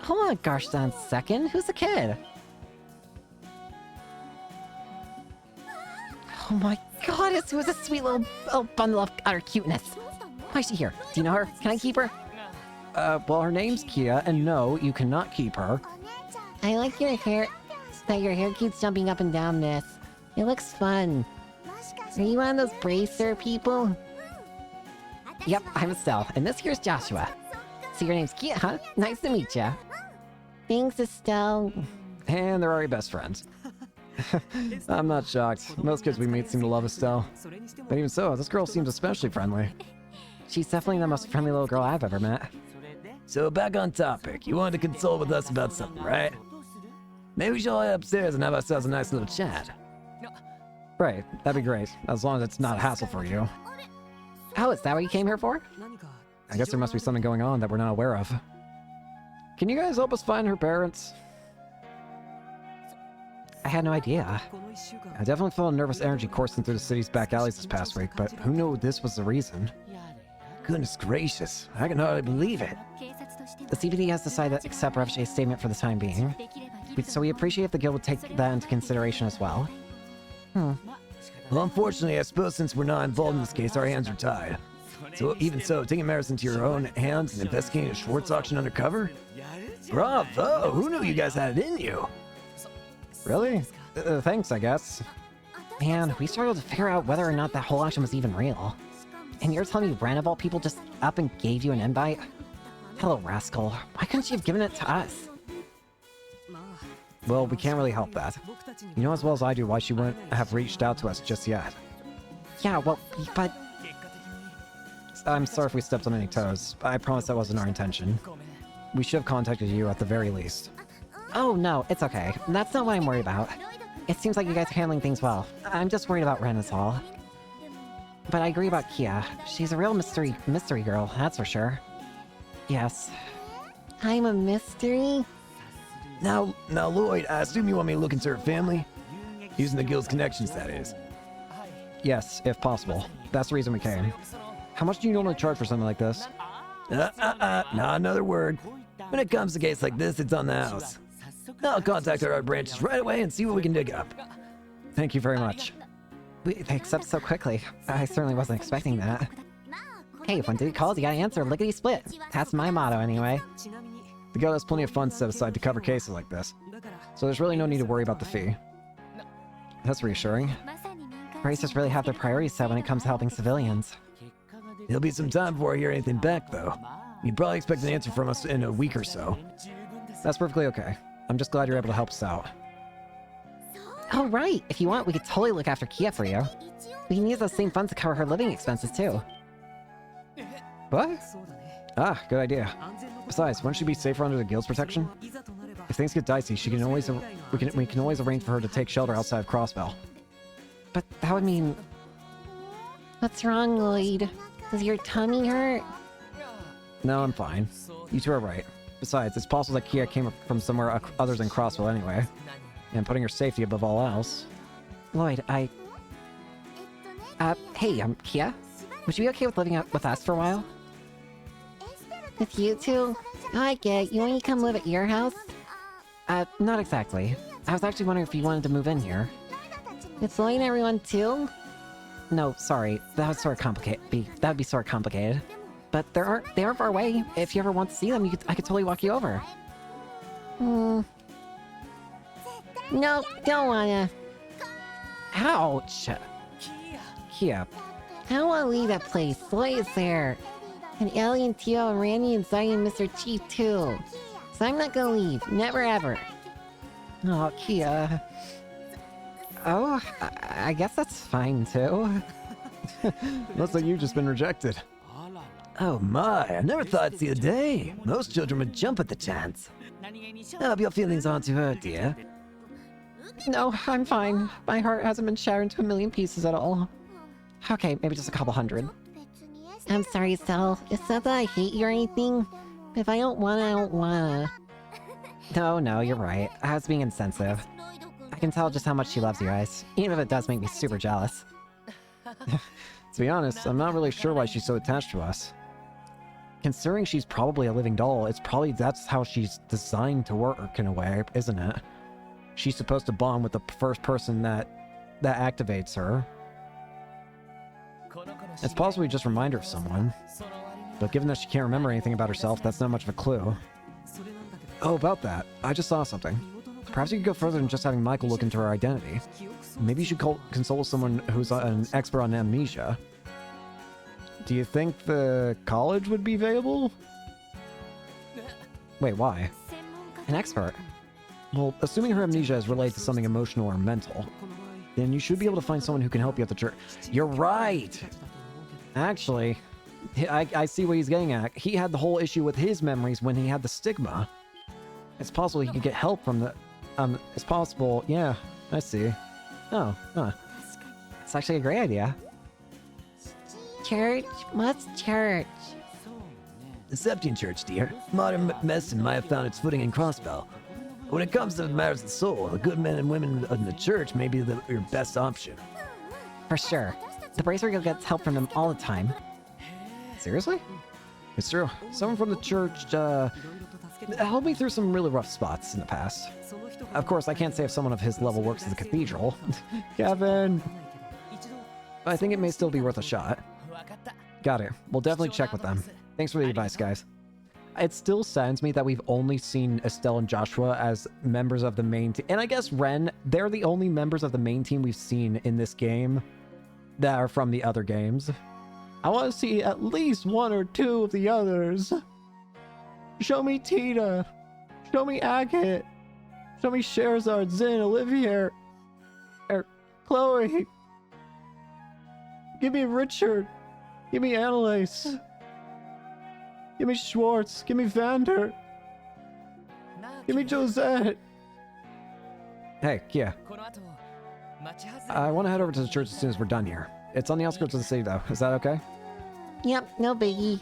Hold on, Garstan, second. Who's the kid? Oh my god, it was a sweet little bundle of utter cuteness. Why is she here? Do you know her? Can I keep her? Well, her name's Kia, and no, you cannot keep her. I like your hair. That your hair keeps jumping up and down, miss. It looks fun. Are you one of those bracer people? Yep, I'm Estelle, and this here's Joshua. So your name's Kia, huh? Nice to meet ya. Thanks, Estelle. And they're already best friends. I'm not shocked. Most kids we meet seem to love Estelle. But even so, this girl seems especially friendly. She's definitely the most friendly little girl I've ever met. So back on topic. You wanted to consult with us about something, right? Maybe we should all head upstairs and have ourselves a nice little chat. Right, that'd be great. As long as it's not a hassle for you. Oh, is that what you came here for? I guess there must be something going on that we're not aware of. Can you guys help us find her parents? I had no idea. I definitely felt a nervous energy coursing through the city's back alleys this past week, but who knew this was the reason? Goodness gracious. I can hardly believe it. The CPD has decided to accept Revshay's statement for the time being. So we appreciate if the guild would take that into consideration as well. Well, unfortunately, I suppose since we're not involved in this case, our hands are tied. So even so, taking matters into your own hands and investigating a Schwartz auction undercover? Bravo! Who knew you guys had it in you? Really? Thanks, I guess. Man, we struggled to figure out whether or not that whole auction was even real. And you're telling me Ren of all people just up and gave you an invite? Hello, rascal. Why couldn't you have given it to us? Well, we can't really help that. You know as well as I do why she wouldn't have reached out to us just yet. Yeah, well, but... I'm sorry if we stepped on any toes. I promise that wasn't our intention. We should have contacted you at the very least. Oh, no, it's okay. That's not what I'm worried about. It seems like you guys are handling things well. I'm just worried about Ren is all. But I agree about Kia. She's a real mystery girl, that's for sure. Yes. I'm a mystery? Now, Lloyd, I assume you want me to look into her family? Using the guild's connections, that is. Yes, if possible. That's the reason we came. How much do you normally charge for something like this? Not another word. When it comes to a case like this, it's on the house. I'll contact our branches right away and see what we can dig up. Thank you very much. They accept so quickly. I certainly wasn't expecting that. Hey, when dude calls, you gotta answer lickety-split. That's my motto, anyway. The guild has plenty of funds set aside to cover cases like this, so there's really no need to worry about the fee. That's reassuring. Racers really have their priorities set when it comes to helping civilians. It'll be some time before I hear anything back, though. You'd probably expect an answer from us in a week or so. That's perfectly okay. I'm just glad you're able to help us out. Oh, right! If you want, we could totally look after Kia for you. We can use those same funds to cover her living expenses, too. What? Ah, good idea. Besides, wouldn't she be safer under the guild's protection? If things get dicey, we can always arrange for her to take shelter outside of Crossbell. But that would mean... What's wrong, Lloyd? Does your tummy hurt? No, I'm fine. You two are right. Besides, it's possible that Kia came from somewhere other than Crossville anyway. And putting her safety above all else. Lloyd, hey, Kia? Would you be okay with living out with us for a while? With you two? I get you want me to come live at your house? Not exactly. I was actually wondering if you wanted to move in here. With Lloyd and everyone too? No, sorry. That would be sort of complicated. But they aren't far away. If you ever want to see them, I could totally walk you over. No, don't wanna. Ouch! Kia. I don't wanna leave that place. Lloyd is there. And Ellie and Tio and Randy and Zion and Mr. Chief too. So I'm not gonna leave. Never ever. Oh, Kia. Oh, I guess that's fine too. Looks like you've just been rejected. Oh my, I never thought I'd see a day. Most children would jump at the chance. I hope your feelings aren't too hurt, dear. No, I'm fine. My heart hasn't been shattered into a million pieces at all. Okay, maybe just a couple hundred. I'm sorry, Sal. It's not that I hate you or anything. If I don't wanna, I don't wanna. No, you're right. I was being insensitive. I can tell just how much she loves you guys, even if it does make me super jealous. To be honest, I'm not really sure why she's so attached to us. Considering she's probably a living doll, that's how she's designed to work in a way, isn't it? She's supposed to bond with the first person that activates her. It's possible we just remind her of someone. But given that she can't remember anything about herself, that's not much of a clue. Oh, about that, I just saw something. Perhaps you could go further than just having Michael look into her identity. Maybe you should consult with someone who's an expert on amnesia. Do you think the college would be available? Wait, why? An expert. Well, assuming her amnesia is related to something emotional or mental, then you should be able to find someone who can help you at the church. You're right! Actually, I see what he's getting at. He had the whole issue with his memories when he had the stigma. It's possible he could get help from the... it's possible... Yeah, I see. Oh, huh. It's actually a great idea. Church? What's church? The Septian Church, dear. Modern medicine might have found its footing in Crossbell. When it comes to matters of the soul, the good men and women in the church may be your best option. For sure. The Bracer Guild gets help from them all the time. Seriously? It's true. Someone from the church, helped me through some really rough spots in the past. Of course, I can't say if someone of his level works at the cathedral. Kevin! But I think it may still be worth a shot. Got it. We'll definitely check with them. Thanks for the advice, guys. It still saddens me that we've only seen Estelle and Joshua as members of the main team. And I guess Ren, they're the only members of the main team we've seen in this game that are from the other games. I want to see at least one or two of the others. Show me Tina. Show me Agate. Show me Sherazard, Zin, Olivier. Chloe. Give me Richard. Give me Annalise. Give me Schwartz. Give me Vander. Give me Josette. Hey, Kia. I want to head over to the church as soon as we're done here. It's on the outskirts of the city, though. Is that okay? Yep, no biggie.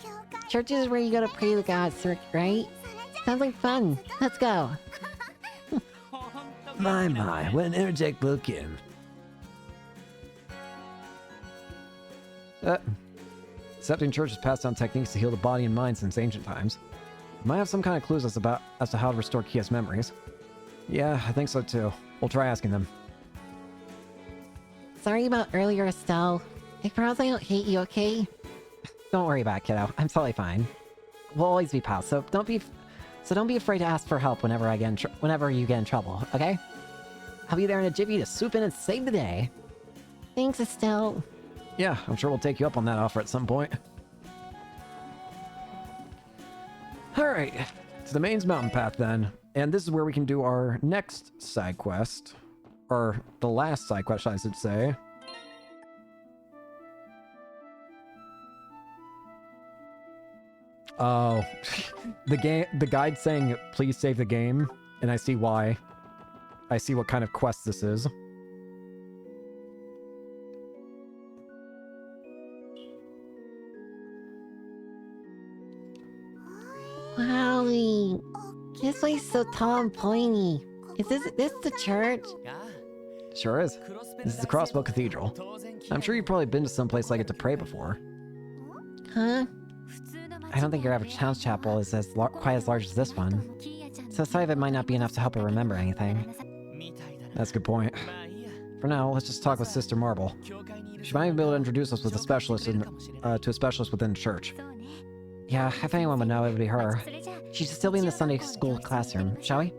Church is where you go to pray to the gods, right? Sounds like fun. Let's go. My, what an energetic Kim. Accepting Church has passed down techniques to heal the body and mind since ancient times. It might have some kind of clues as to how to restore Kia's memories. Yeah, I think so too. We'll try asking them. Sorry about earlier, Estelle. I promise I don't hate you, okay? Don't worry about it, kiddo. I'm totally fine. We'll always be pals, so don't be afraid to ask for help whenever you get in trouble, okay? I'll be there in a jiffy to swoop in and save the day. Thanks, Estelle. Yeah, I'm sure we'll take you up on that offer at some point. Alright, to the Main's Mountain Path then. And this is where we can do our next side quest. Or the last side quest, I should say. Oh, the guide saying, please save the game, and I see why. I see what kind of quest this is. Wowie. This place is so tall and pointy. Is this the church? Sure is. This is the Crossbow Cathedral. I'm sure you've probably been to some place like it to pray before. Huh? I don't think your average town's chapel is quite as large as this one. So some of it might not be enough to help her remember anything. That's a good point. For now, let's just talk with Sister Marble. She might even be able to introduce us with a specialist to a specialist within the church. Yeah, if anyone would know, it would be her. She should still be in the Sunday school classroom, shall we?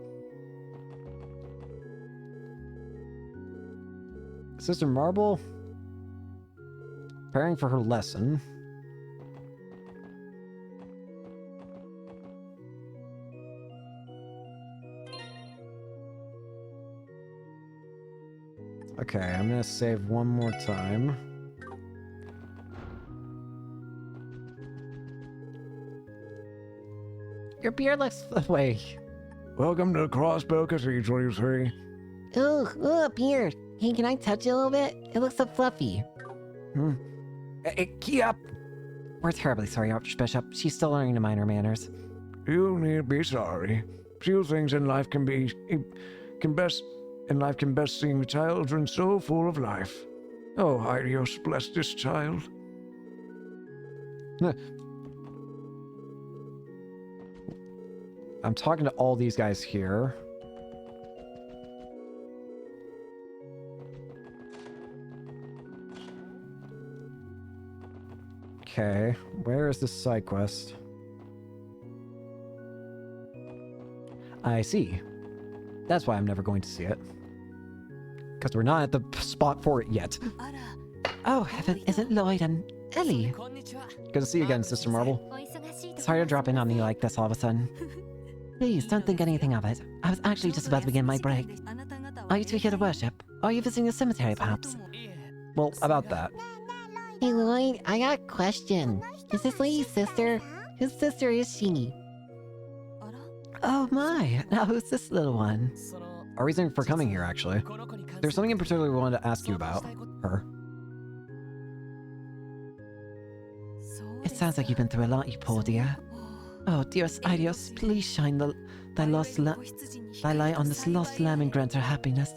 Sister Marble? Preparing for her lesson. Okay, I'm gonna save one more time. Your beard looks away. Welcome to the Crossbow Cathedral, you three. Ooh, a beard. Hey, can I touch it a little bit? It looks so fluffy. Hey, Kia! We're terribly sorry, Archbishop. She's still learning to mind her manners. You need be sorry. Few things in life can best seem children so full of life. Oh, Idios, bless this child. I'm talking to all these guys here. Okay, where is this side quest? I see. That's why I'm never going to see it. Because we're not at the spot for it yet. Oh, heaven, is it Lloyd and Ellie? Good to see you again, Sister Marble. Sorry to drop in on you like this all of a sudden. Please, don't think anything of it. I was actually just about to begin my break. Are you two here to worship? Or are you visiting the cemetery, perhaps? Well, about that. Hey, Lloyd, I got a question. Is this lady's sister? Whose sister is she? Oh my, now who's this little one? Our reason for coming here, actually. There's something in particular we wanted to ask you about. Her. It sounds like you've been through a lot, you poor dear. Oh, dearest Idios, please shine thy light on this lost lamb and grant her happiness.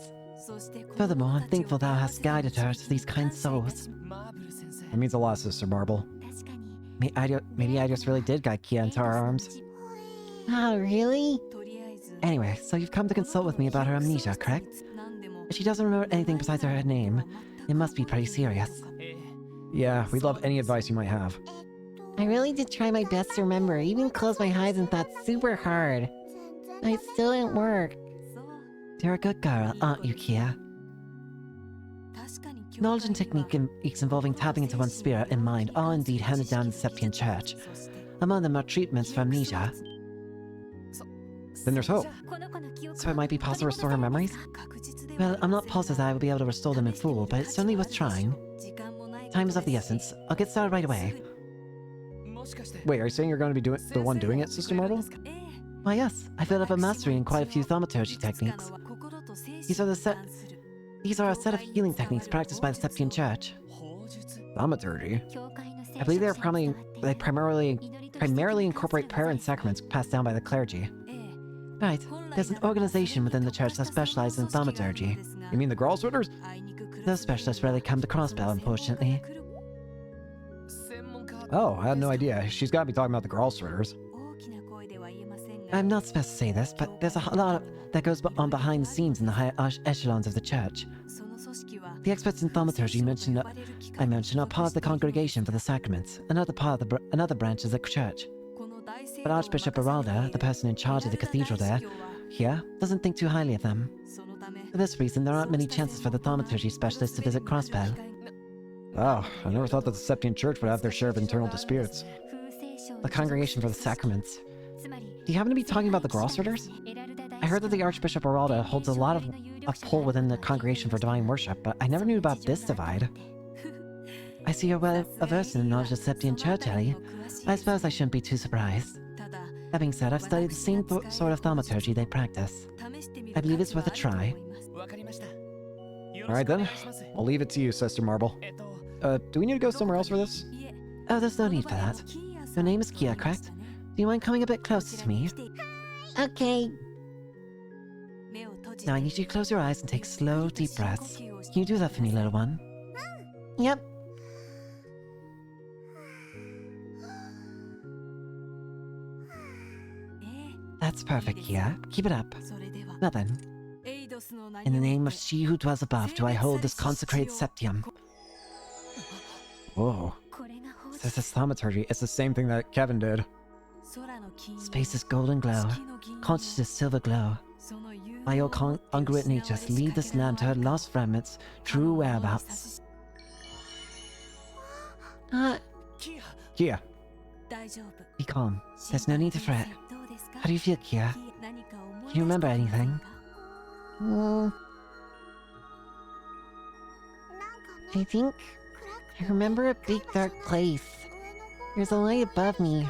Furthermore, I'm thankful thou hast guided her to these kind souls. It means a lot, Sister Marble. Maybe Idios really did guide Kia into our arms. Oh, really? Anyway, so you've come to consult with me about her amnesia, correct? If she doesn't remember anything besides her name, it must be pretty serious. Yeah, we'd love any advice you might have. I really did try my best to remember. I even closed my eyes and thought super hard. It still didn't work. You're a good girl, aren't you, Kia? Knowledge and techniques involving tapping into one's spirit and mind are indeed handed down in the Septian Church. Among them are treatments for amnesia. Then there's hope. So it might be possible to restore her memories? Well, I'm not positive that I will be able to restore them in full, but it's certainly worth trying. Time is of the essence. I'll get started right away. Wait, are you saying you're going to be the one doing it, Sister Marble? Why yes, I built up a mastery in quite a few thaumaturgy techniques. These are a set of healing techniques practiced by the Septian Church. Thaumaturgy? I believe they primarily incorporate prayer and sacraments passed down by the clergy. Right, there's an organization within the church that specializes in thaumaturgy. You mean the Gralswitters? Those specialists rarely come to Crossbell, unfortunately. Oh, I had no idea. She's got to be talking about the Gralswitters. I'm not supposed to say this, but there's a lot that goes on behind the scenes in the higher echelons of the church. The experts in thaumaturgy I mentioned are part of the Congregation for the Sacraments, another branch of the church. But Archbishop Aralda, the person in charge of the cathedral here, doesn't think too highly of them. For this reason, there aren't many chances for the thaumaturgy specialists to visit Crossbell. Oh, I never thought that the Septian Church would have their share of internal disputes. The Congregation for the Sacraments. Do you happen to be talking about the Gralswitters? I heard that the Archbishop Aralda holds a lot of pull within the Congregation for Divine Worship, but I never knew about this divide. I see you're well versed in the knowledge of the Septian Church, Ellie. I suppose I shouldn't be too surprised. That being said, I've studied the same sort of thaumaturgy they practice. I believe it's worth a try. Alright then, I'll leave it to you, Sister Marble. Do we need to go somewhere else for this? Oh, there's no need for that. Your name is Kia, correct? Do you mind coming a bit closer to me? Okay. Now I need you to close your eyes and take slow, deep breaths. Can you do that for me, little one? Yep. That's perfect, Kia. Keep it up. Now then, in the name of she who dwells above, do I hold this consecrated septium. Whoa. This is thaumaturgy. It's the same thing that Kevin did. Space's golden glow, consciousness silver glow. By your congruent natures, lead this lamp to her lost fragments, true whereabouts. Kia. Be calm. There's no need to fret. How do you feel, Kia? Can you remember anything? I think I remember a big dark place. There's a light above me.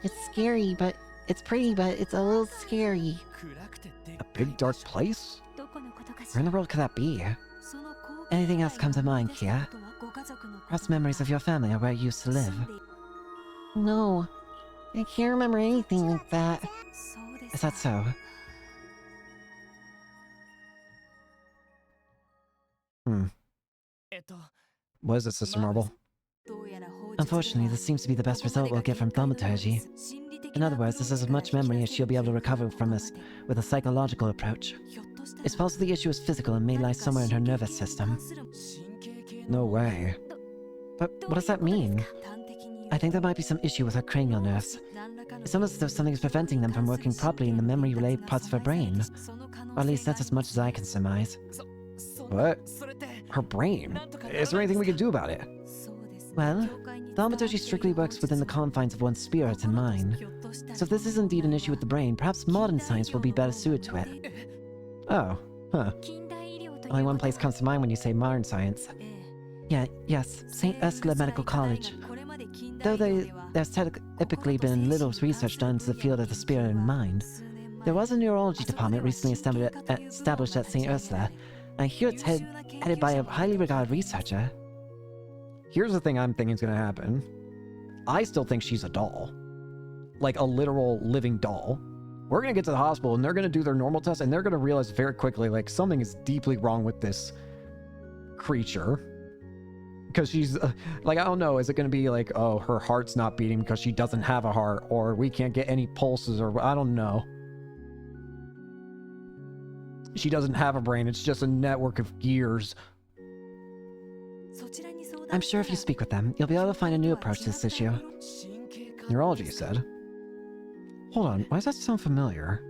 It's scary, but it's pretty, but it's a little scary. A big dark place? Where in the world could that be? Anything else come to mind, Kia? Perhaps memories of your family or where you used to live? No, I can't remember anything like that. Is that so? What is it, Sister Marble? Unfortunately, this seems to be the best result we'll get from thaumaturgy. In other words, this is as much memory as she'll be able to recover from us with a psychological approach. It's possible the issue is physical and may lie somewhere in her nervous system. No way. But what does that mean? I think there might be some issue with her cranial nerves. It's almost as though something's preventing them from working properly in the memory-related parts of her brain. Or at least that's as much as I can surmise. What? Her brain? Is there anything we can do about it? Well, thaumaturgy strictly works within the confines of one's spirit and mind. So if this is indeed an issue with the brain, perhaps modern science will be better suited to it. Oh, huh. Only one place comes to mind when you say modern science. Yes, St. Ursula Medical College. Though there's typically been little research done into the field of the spirit and mind, there was a neurology department recently established at St. Ursula, and I hear it's headed by a highly regarded researcher. Here's the thing I'm thinking is gonna happen. I still think she's a doll. Like a literal living doll. We're gonna get to the hospital and they're gonna do their normal test and they're gonna realize very quickly like something is deeply wrong with this creature. because she's like, I don't know, is it going to be like, oh, her heart's not beating because she doesn't have a heart, or we can't get any pulses, or I don't know. She doesn't have a brain, it's just a network of gears. I'm sure if you speak with them, you'll be able to find a new approach to this issue. Neurology, you said? Hold on, why does that sound familiar?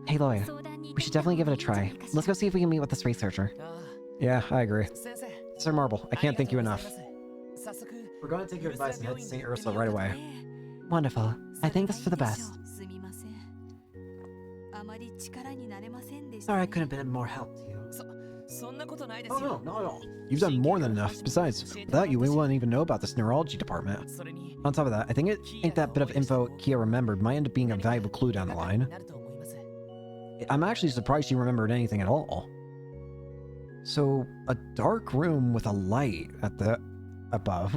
Hey, Lloyd, we should definitely give it a try. Let's go see if we can meet with this researcher. Yeah, I agree. Sir Marble, I can't thank you enough. We're going to take your advice and head to St. Ursula right away. Wonderful. I think that's for the best. Sorry I couldn't have been more help to you. Oh no, not at all. You've done more than enough. Besides, without you, we wouldn't even know about this neurology department. On top of that, I think that bit of info Kia remembered might end up being a valuable clue down the line. I'm actually surprised she remembered anything at all. So, a dark room with a light at the above.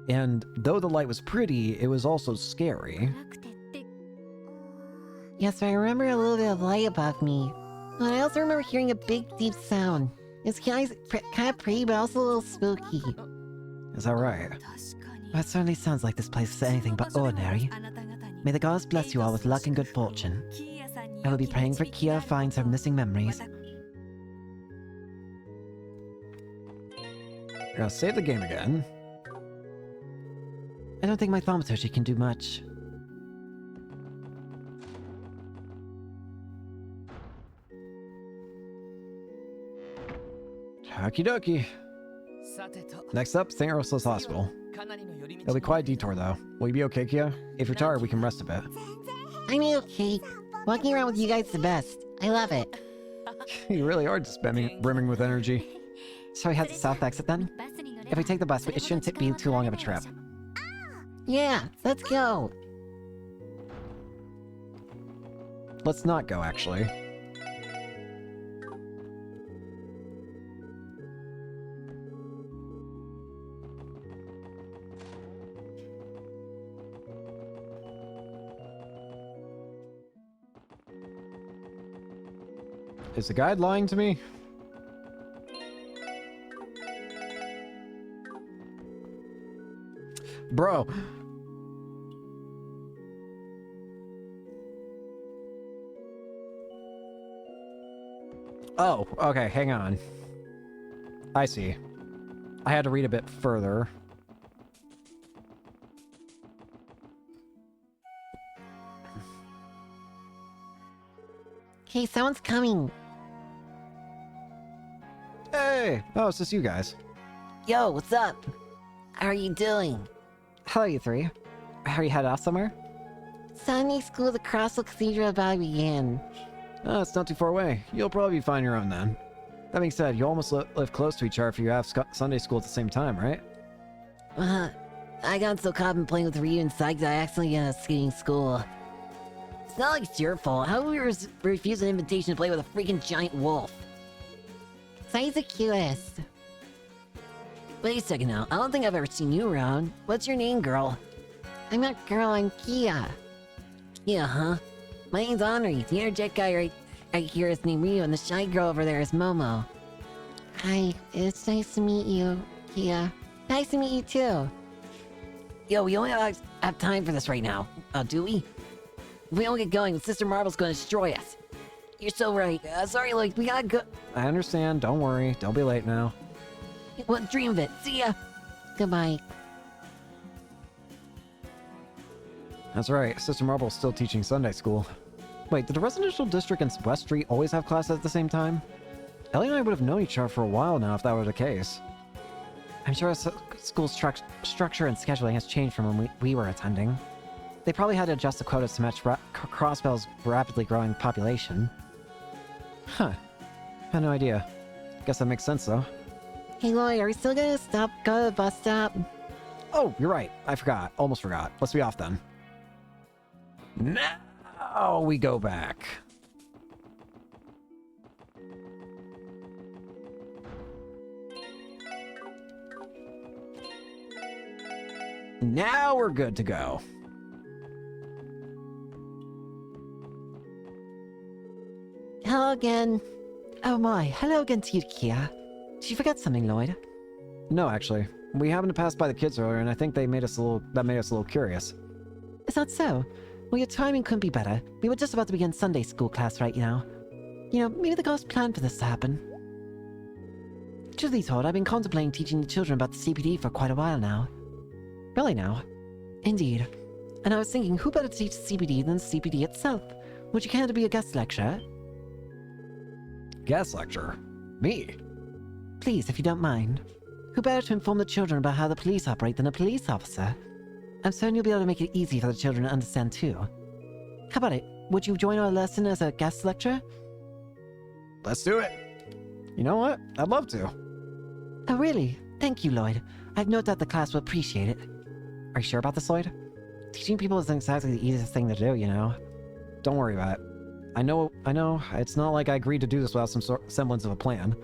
And though the light was pretty, it was also scary. Yes, I remember a little bit of light above me. But I also remember hearing a big, deep sound. It's kind of pretty, but also a little spooky. Is that right? That certainly sounds like this place is anything but ordinary. May the gods bless you all with luck and good fortune. I will be praying for Kia finds her missing memories. We're gonna save the game again. I don't think my thaumaturgy can do much. Okie dokie. Next up, St. Ursula's Hospital. It'll be quite a detour though. Will you be okay, Kia? If you're tired, we can rest a bit. I'm okay. Walking around with you guys is the best. I love it. You really are just brimming with energy. Shall we head to South Exit then? If we take the bus, it shouldn't be too long of a trip. Yeah, let's go. Let's not go, actually. Is the guide lying to me? Bro. Oh, okay, hang on. I see. I had to read a bit further. Okay, someone's coming. Hey! Oh, it's just you guys. Yo, what's up? How are you doing? Hello, you three. Are you headed off somewhere? Sunday school across the cathedral about to begin. Oh, it's not too far away. You'll probably find your own then. That being said, you almost live close to each other if you have Sunday school at the same time, right? I got so caught up playing with Ryu and Sykes I accidentally got a skiing school. It's not like it's your fault. How would we refuse an invitation to play with a freaking giant wolf? Sykes the cutest. Wait a second now. I don't think I've ever seen you around. What's your name, girl? I'm not girl, I'm Kia. Kia, huh? My name's Henri. The energetic guy right here is named Ryu, and the shy girl over there is Momo. Hi, it's nice to meet you, Kia. Nice to meet you too. Yo, we only have time for this right now. Do we? If we don't get going, Sister Marble's gonna destroy us. You're so right. Sorry, Lloyd, we gotta go. I understand. Don't worry. Don't be late now. Well, dream of it. See ya. Goodbye. That's right. Sister Marble's still teaching Sunday school. Wait, did the residential district and West Street always have classes at the same time? Ellie and I would have known each other for a while now if that were the case. I'm sure school's structure and scheduling has changed from when we were attending. They probably had to adjust the quotas to match Crossbell's rapidly growing population. Huh. Had no idea. Guess that makes sense though. Hey, Lloyd, are we still gonna go to the bus stop? Oh, you're right. I forgot. Almost forgot. Let's be off then. Now we go back. Now we're good to go. Hello again. Oh my, hello again to you, Kia. Did you forget something, Lloyd? No, actually. We happened to pass by the kids earlier, and I think that made us a little curious. Is that so? Well, your timing couldn't be better. We were just about to begin Sunday school class right now. You know, maybe the ghost planned for this to happen. Truth be told, I've been contemplating teaching the children about the CPD for quite a while now. Really now? Indeed. And I was thinking, who better to teach the CPD than the CPD itself? Would you care to be a guest lecturer? Guest lecture? Me? Please, if you don't mind. Who better to inform the children about how the police operate than a police officer? I'm certain you'll be able to make it easy for the children to understand too. How about it? Would you join our lesson as a guest lecturer? Let's do it. You know what? I'd love to. Oh, really? Thank you, Lloyd. I've no doubt the class will appreciate it. Are you sure about this, Lloyd? Teaching people isn't exactly the easiest thing to do, you know. Don't worry about it. I know, it's not like I agreed to do this without some semblance of a plan.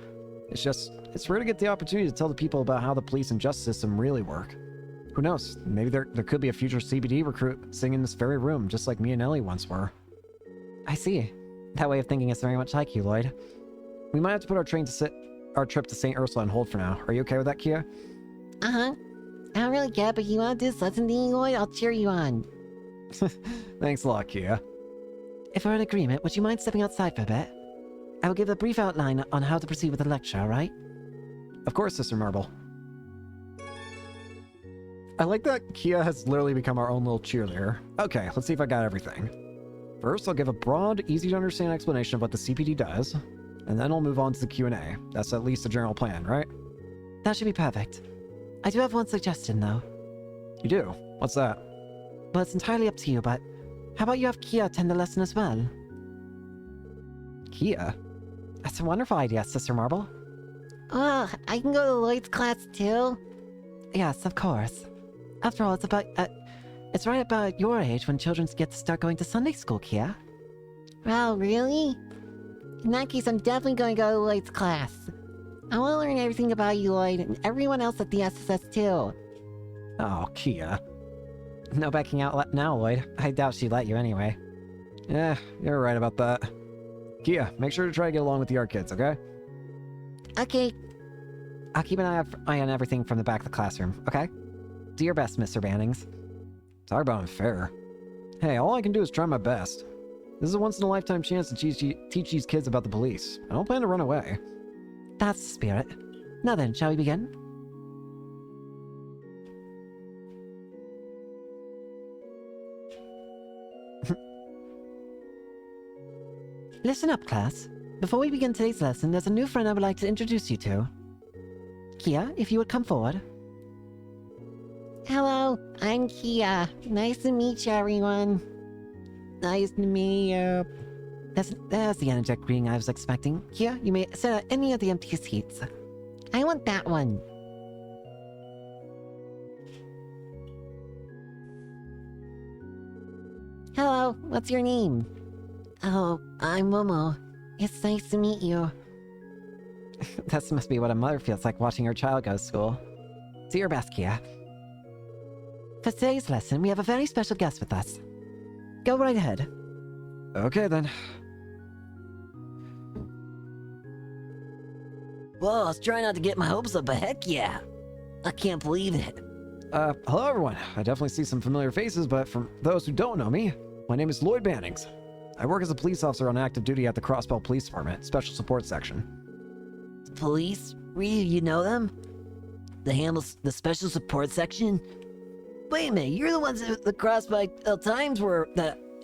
It's rare to get the opportunity to tell the people about how the police and justice system really work. Who knows, maybe there could be a future CBD recruit sitting in this very room, just like me and Ellie once were. I see. That way of thinking is very much like you, Lloyd. We might have to put our trip to St. Ursula on hold for now. Are you okay with that, Kia? Uh-huh. I don't really get it, but you want to do this lesson thing, Lloyd? I'll cheer you on. Thanks a lot, Kia. If we're in agreement, would you mind stepping outside for a bit? I will give a brief outline on how to proceed with the lecture, alright? Of course, Sister Marble. I like that Kia has literally become our own little cheerleader. Okay, let's see if I got everything. First, I'll give a broad, easy-to-understand explanation of what the CPD does, and then I'll move on to the Q&A. That's at least the general plan, right? That should be perfect. I do have one suggestion, though. You do? What's that? Well, it's entirely up to you, but how about you have Kia attend the lesson as well? Kia? That's a wonderful idea, Sister Marble. Oh, I can go to Lloyd's class too? Yes, of course. After all, it's right about your age when children get to start going to Sunday school, Kia. Wow, really? In that case, I'm definitely going to go to Lloyd's class. I want to learn everything about you, Lloyd, and everyone else at the SSS too. Oh, Kia. No backing out now, Lloyd. I doubt she'd let you anyway. Yeah, you're right about that. Kia, make sure to try to get along with the art kids, okay? Okay. I'll keep an eye on everything from the back of the classroom, okay? Do your best, Mr. Bannings. Talk about unfair. Hey, all I can do is try my best. This is a once-in-a-lifetime chance to teach these kids about the police. I don't plan to run away. That's the spirit. Now then, shall we begin? Listen up, class. Before we begin today's lesson, there's a new friend I would like to introduce you to. Kia, if you would come forward. Hello, I'm Kia. Nice to meet you, everyone. Nice to meet you. There's the energetic greeting I was expecting. Kia, you may sit at any of the empty seats. I want that one. Hello, what's your name? Oh, I'm Momo. It's nice to meet you. That must be what a mother feels like watching her child go to school. Do your best, Kia. For today's lesson, we have a very special guest with us. Go right ahead. Okay, then. Whoa, I was trying not to get my hopes up, but heck yeah. I can't believe it. Hello everyone. I definitely see some familiar faces, but for those who don't know me, my name is Lloyd Bannings. I work as a police officer on active duty at the Crossbell Police Department, Special Support Section. Police? Really, you know them? The Special Support Section? Wait a minute, you're the ones that the Crossbell Times were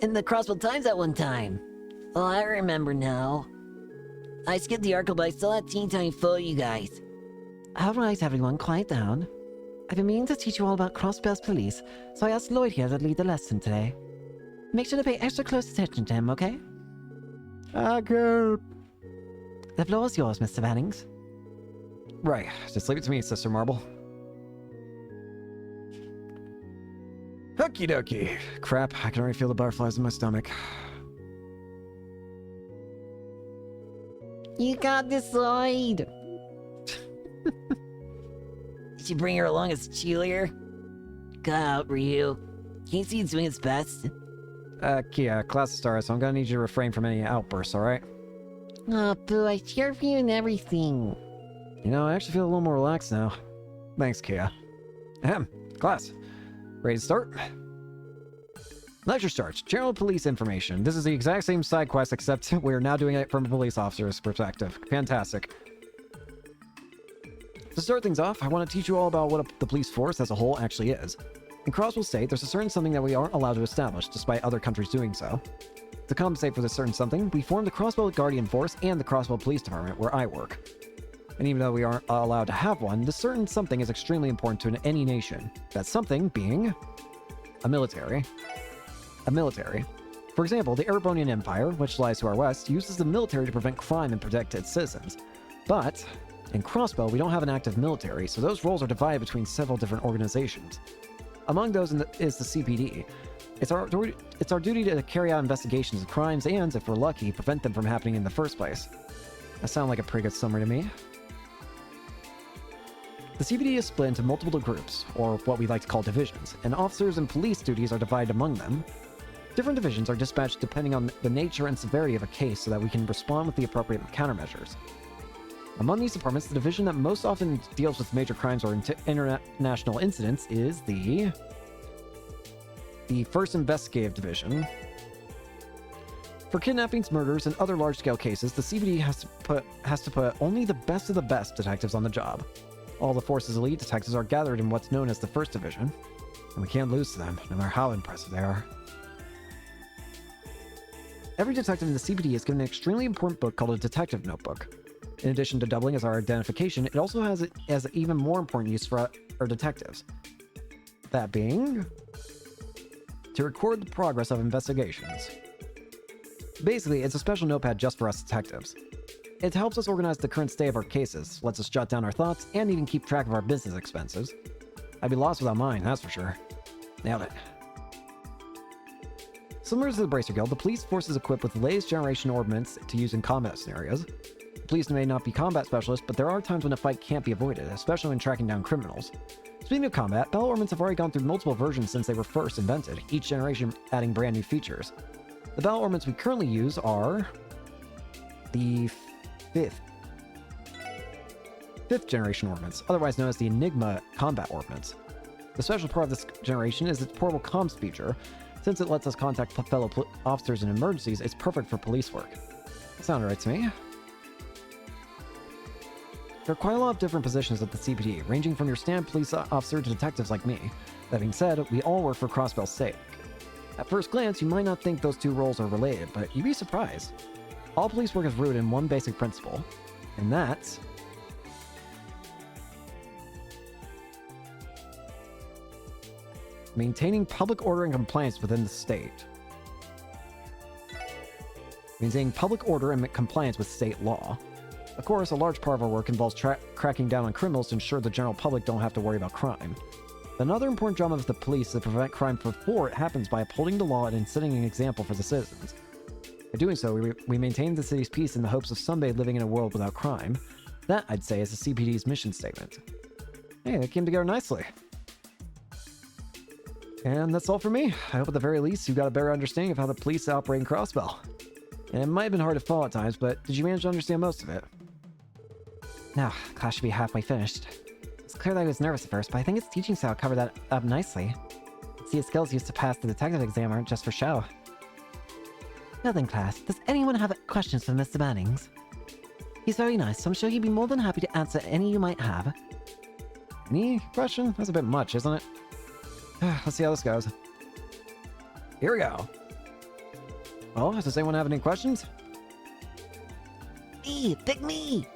in the Crossbell Times at one time. Oh, I remember now. I skipped the article, but I still had a teeny tiny photo of you guys. Alright, everyone, quiet down. I've been meaning to teach you all about Crossbell's police, so I asked Lloyd here to lead the lesson today. Make sure to pay extra close attention to him, okay? Okay. The floor is yours, Mr. Bannings. Right, just leave it to me, Sister Marble. Okie dokie. Crap, I can already feel the butterflies in my stomach. You got this, Lloyd. Did you bring her along as a cheerleader? Cut out, Ryu. Can't you see he's doing his best? Kia, class starts, so I'm gonna need you to refrain from any outbursts, alright? Oh, boo, I cheer for you and everything. You know, I actually feel a little more relaxed now. Thanks, Kia. Ahem. Class. Ready to start? Lecture starts. General police information. This is the exact same side quest, except we're now doing it from a police officer's perspective. Fantastic. To start things off, I want to teach you all about what the police force as a whole actually is. In Crosswell State, there's a certain something that we aren't allowed to establish, despite other countries doing so. To compensate for this certain something, we formed the Crosswell Guardian Force and the Crosswell Police Department, where I work. And even though we aren't allowed to have one, this certain something is extremely important to any nation. That something being a military. A military. For example, the Erebonian Empire, which lies to our west, uses the military to prevent crime and protect its citizens. But in Crossbow, we don't have an active military, so those roles are divided between several different organizations. Among those is the CPD. It's our duty to carry out investigations of crimes and, if we're lucky, prevent them from happening in the first place. That sounds like a pretty good summary to me. The CPD is split into multiple groups, or what we like to call divisions, and officers and police duties are divided among them. Different divisions are dispatched depending on the nature and severity of a case so that we can respond with the appropriate countermeasures. Among these departments, the division that most often deals with major crimes or international incidents is the First Investigative Division. For kidnappings, murders, and other large-scale cases, the CPD has to put only the best of the best detectives on the job. All the force's elite detectives are gathered in what's known as the First Division, and we can't lose to them, no matter how impressive they are. Every detective in the CPD is given an extremely important book called a detective notebook. In addition to doubling as our identification, it also has an even more important use for our detectives. That being, to record the progress of investigations. Basically, it's a special notepad just for us detectives. It helps us organize the current state of our cases, lets us jot down our thoughts, and even keep track of our business expenses. I'd be lost without mine, that's for sure. Nailed it. Similar to the Bracer Guild, the police force is equipped with the latest generation ordnance to use in combat scenarios. The police may not be combat specialists, but there are times when a fight can't be avoided, especially when tracking down criminals. Speaking of combat, battle ordnance have already gone through multiple versions since they were first invented, each generation adding brand new features. The battle ordnance we currently use are the fifth generation ordnance, otherwise known as the Enigma Combat Ordnance. The special part of this generation is its portable comms feature. Since it lets us contact fellow officers in emergencies, it's perfect for police work. That sounded right to me. There are quite a lot of different positions at the CPD, ranging from your standard police officer to detectives like me. That being said, we all work for Crossbell's sake. At first glance, you might not think those two roles are related, but you'd be surprised. All police work is rooted in one basic principle, and that's maintaining public order and compliance within the state. Maintaining public order and compliance with state law. Of course, a large part of our work involves cracking down on criminals to ensure the general public don't have to worry about crime. Another important job of the police is to prevent crime before it happens by upholding the law and setting an example for the citizens. By doing so, we maintain the city's peace in the hopes of someday living in a world without crime. That, I'd say, is the CPD's mission statement. Hey, that came together nicely. And that's all for me. I hope at the very least you got a better understanding of how the police operate in Crossbell. And it might have been hard to follow at times, but did you manage to understand most of it? No, class should be halfway finished. It's clear that I was nervous at first, but I think its teaching style covered that up nicely. See, his skills used to pass the detective exam aren't just for show. Now then, class, does anyone have questions for Mr. Bannings? He's very nice, so I'm sure he'd be more than happy to answer any you might have. Any question? That's a bit much, isn't it? Let's see how this goes. Here we go. Well, does anyone have any questions? Me, pick me!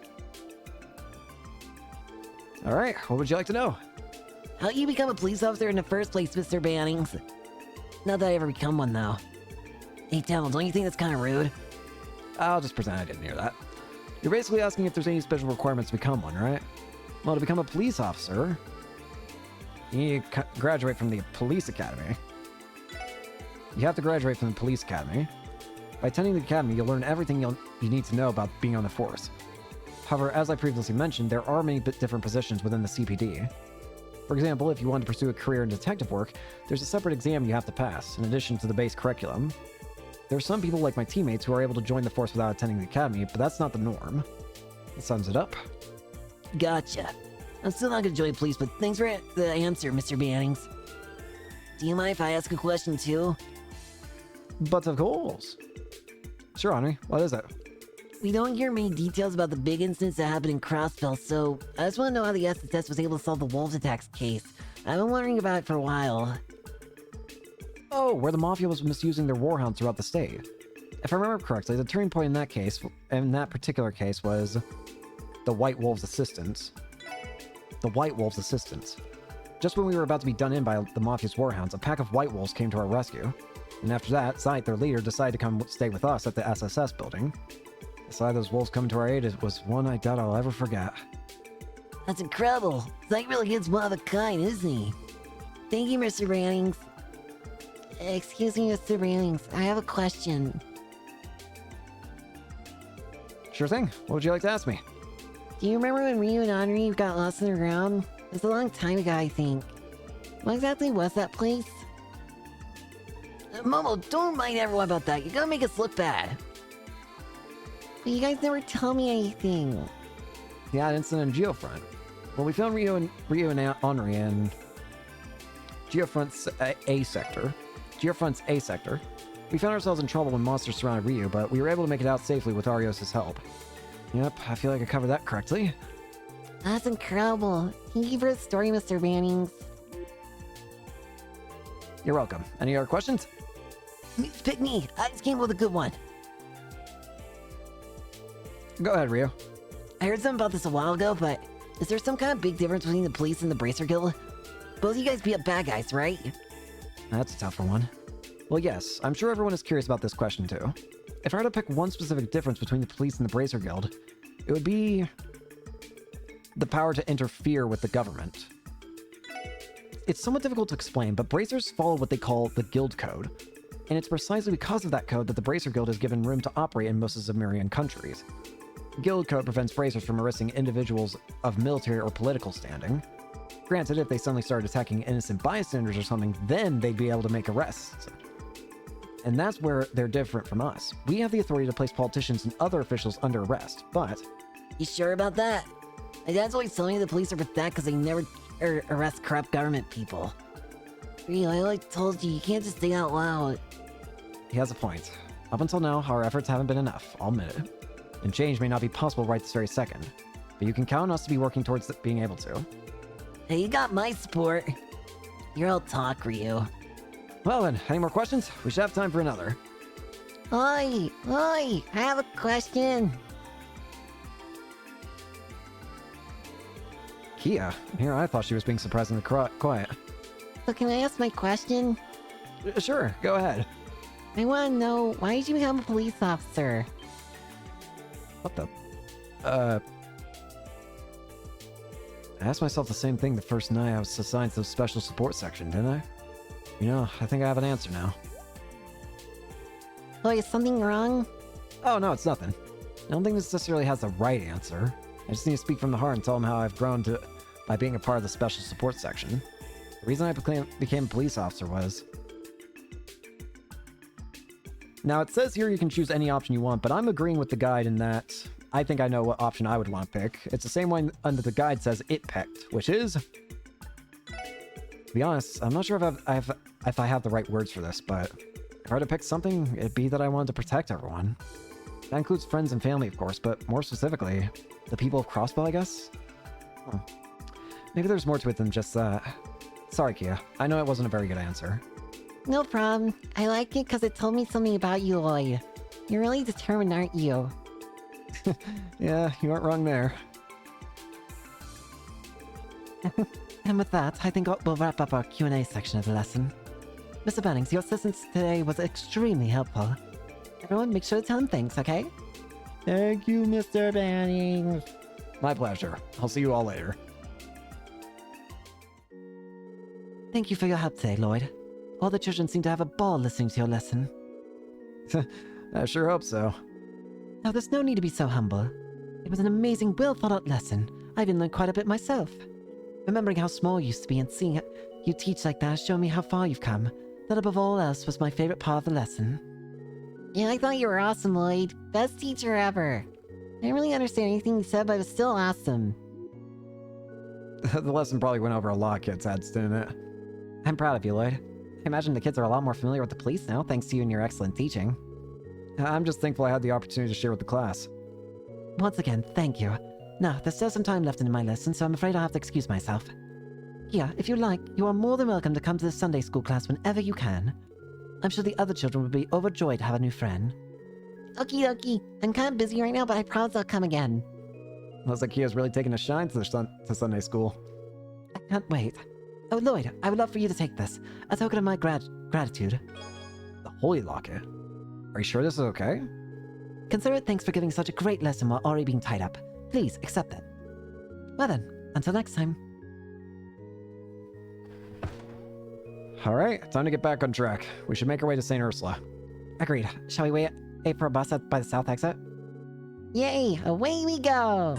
Alright, what would you like to know? How'd you become a police officer in the first place, Mr. Bannings? Not that I ever become one, though. Hey, Tal, don't you think that's kind of rude? I'll just pretend I didn't hear that. You're basically asking if there's any special requirements to become one, right? Well, to become a police officer, you graduate from the police academy. You have to graduate from the police academy. By attending the academy, you'll learn everything you need to know about being on the force. However, as I previously mentioned, there are many different positions within the CPD. For example, if you want to pursue a career in detective work, there's a separate exam you have to pass, in addition to the base curriculum. There are some people like my teammates who are able to join the force without attending the academy, but that's not the norm. That sums it up. Gotcha. I'm still not gonna join police, but thanks for the answer, Mr. Bannings. Do you mind if I ask a question too? But of course. Sure, Henry. What is it? We don't hear many details about the big incidents that happened in Crossville, so I just want to know how the SSS was able to solve the Wolves attacks case. I've been wondering about it for a while. Oh, where the Mafia was misusing their warhounds throughout the state. If I remember correctly, the turning point in that case, in that particular case, was the White Wolves' assistance. The White Wolves' assistance. Just when we were about to be done in by the Mafia's warhounds, a pack of White Wolves came to our rescue. And after that, Sight, their leader, decided to come stay with us at the SSS building. The sight of those wolves coming to our aid was one I doubt I'll ever forget. That's incredible. Sight really is one of a kind, isn't he? Thank you, Mr. Bannings. Excuse me, Mr. Bannings. I have a question. Sure thing. What would you like to ask me? Do you remember when Ryu and Henri got lost in the ground? It was a long time ago, I think. What exactly was that place? Momo, don't remind everyone about that. You're gonna make us look bad. But you guys never tell me anything. Yeah, an incident in Geofront. Well, we found Ryu and Henri in Geofront's A sector. Geofront's A sector. We found ourselves in trouble when monsters surrounded Ryu, but we were able to make it out safely with Arios' help. Yep, I feel like I covered that correctly. That's incredible. Thank you for the story, Mr. Bannings. You're welcome. Any other questions? Pick me. I just came with a good one. Go ahead, Ryu. I heard something about this a while ago, but is there some kind of big difference between the police and the Bracer Guild? Both of you guys beat up bad guys, right? That's a tougher one. Well, yes, I'm sure everyone is curious about this question too. If I were to pick one specific difference between the police and the Bracer Guild, it would be the power to interfere with the government. It's somewhat difficult to explain, but Bracers follow what they call the Guild Code, and it's precisely because of that code that the Bracer Guild is given room to operate in most of Zemurian countries. The Guild Code prevents Bracers from arresting individuals of military or political standing. Granted, if they suddenly started attacking innocent bystanders or something, then they'd be able to make arrests. And that's where they're different from us. We have the authority to place politicians and other officials under arrest, but... You sure about that? My dad's always telling me the police are pathetic because they never arrest corrupt government people. Ryu, I like told you, you can't just say out loud. He has a point. Up until now, our efforts haven't been enough, I'll admit it. And change may not be possible right this very second. But you can count on us to be working towards being able to. Hey, you got my support. You're all talk, Ryu. Well then, any more questions? We should have time for another. Oi, I have a question. Kia, here I thought she was being surprisingly quiet. So can I ask my question? Sure, go ahead. I want to know, why did you become a police officer? What the... I asked myself the same thing the first night I was assigned to the special support section, didn't I? You know, I think I have an answer now. Oh, is something wrong? Oh, no, it's nothing. I don't think this necessarily has the right answer. I just need to speak from the heart and tell them how I've grown by being a part of the special support section. The reason I became a police officer was... Now, it says here you can choose any option you want, but I'm agreeing with the guide in that I think I know what option I would want to pick. It's the same one under the guide says it picked, which is... To be honest, I'm not sure if I have the right words for this, but if I were to pick something, it'd be that I wanted to protect everyone. That includes friends and family, of course, but more specifically, the people of Crossbow, I guess? Maybe there's more to it than just that. Sorry, Kia. I know it wasn't a very good answer. No problem. I like it because it told me something about you, Lloyd. You're really determined, aren't you? Yeah, you aren't wrong there. And with that, I think we'll wrap up our Q&A section of the lesson. Mr. Bannings, your assistance today was extremely helpful. Everyone, make sure to tell him thanks, okay? Thank you, Mr. Bannings. My pleasure. I'll see you all later. Thank you for your help today, Lloyd. All the children seem to have a ball listening to your lesson. I sure hope so. Now, there's no need to be so humble. It was an amazing, well-thought-out lesson. I even learned quite a bit myself. Remembering how small you used to be and seeing you teach like that has shown me how far you've come. That above all else was my favorite part of the lesson. Yeah, I thought you were awesome, Lloyd. Best teacher ever. I didn't really understand anything you said, but it was still awesome. The lesson probably went over a lot of kids' heads, didn't it? I'm proud of you, Lloyd. I imagine the kids are a lot more familiar with the police now, thanks to you and your excellent teaching. I'm just thankful I had the opportunity to share with the class. Once again, thank you. Now, there's still some time left in my lesson, so I'm afraid I'll have to excuse myself. Yeah, if you like, you are more than welcome to come to the Sunday school class whenever you can. I'm sure the other children would be overjoyed to have a new friend. Okie dokie. I'm kind of busy right now, but I promise I'll come again. Looks like Kia's really taking a shine to Sunday school. I can't wait. Oh, Lloyd, I would love for you to take this, a token of my gratitude. The Holy Locket? Are you sure this is okay? Consider it thanks for giving such a great lesson while already being tied up. Please, accept it. Well then, until next time. Alright, time to get back on track. We should make our way to St. Ursula. Agreed. Shall we wait for a bus by the south exit? Yay, away we go!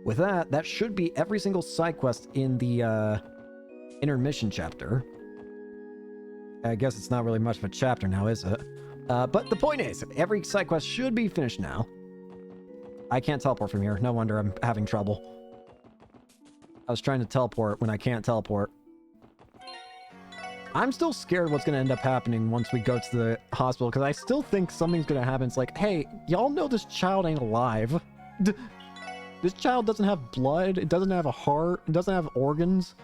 With that, that should be every single side quest in the intermission chapter. I guess it's not really much of a chapter now, is it? But the point is, every side quest should be finished now. I can't teleport from here. No wonder I'm having trouble. I was trying to teleport when I can't teleport. I'm still scared what's going to end up happening once we go to the hospital, because I still think something's going to happen. It's like, hey, y'all know this child ain't alive. This child doesn't have blood. It doesn't have a heart. It doesn't have organs.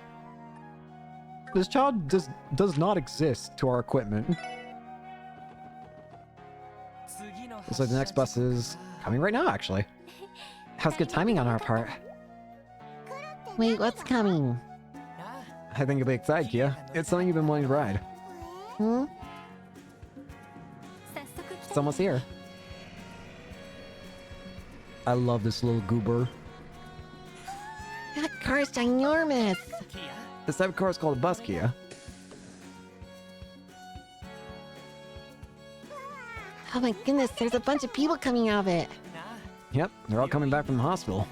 This child does not exist to our equipment. Looks like the next bus is coming right now, actually. How's good timing on our part? Wait, what's coming? I think you'll be excited, Kia. It's something you've been wanting to ride. Hmm? It's almost here. I love this little goober. That car's ginormous! This type of car is called a bus, Kia. Oh my goodness, there's a bunch of people coming out of it! Yep, they're all coming back from the hospital.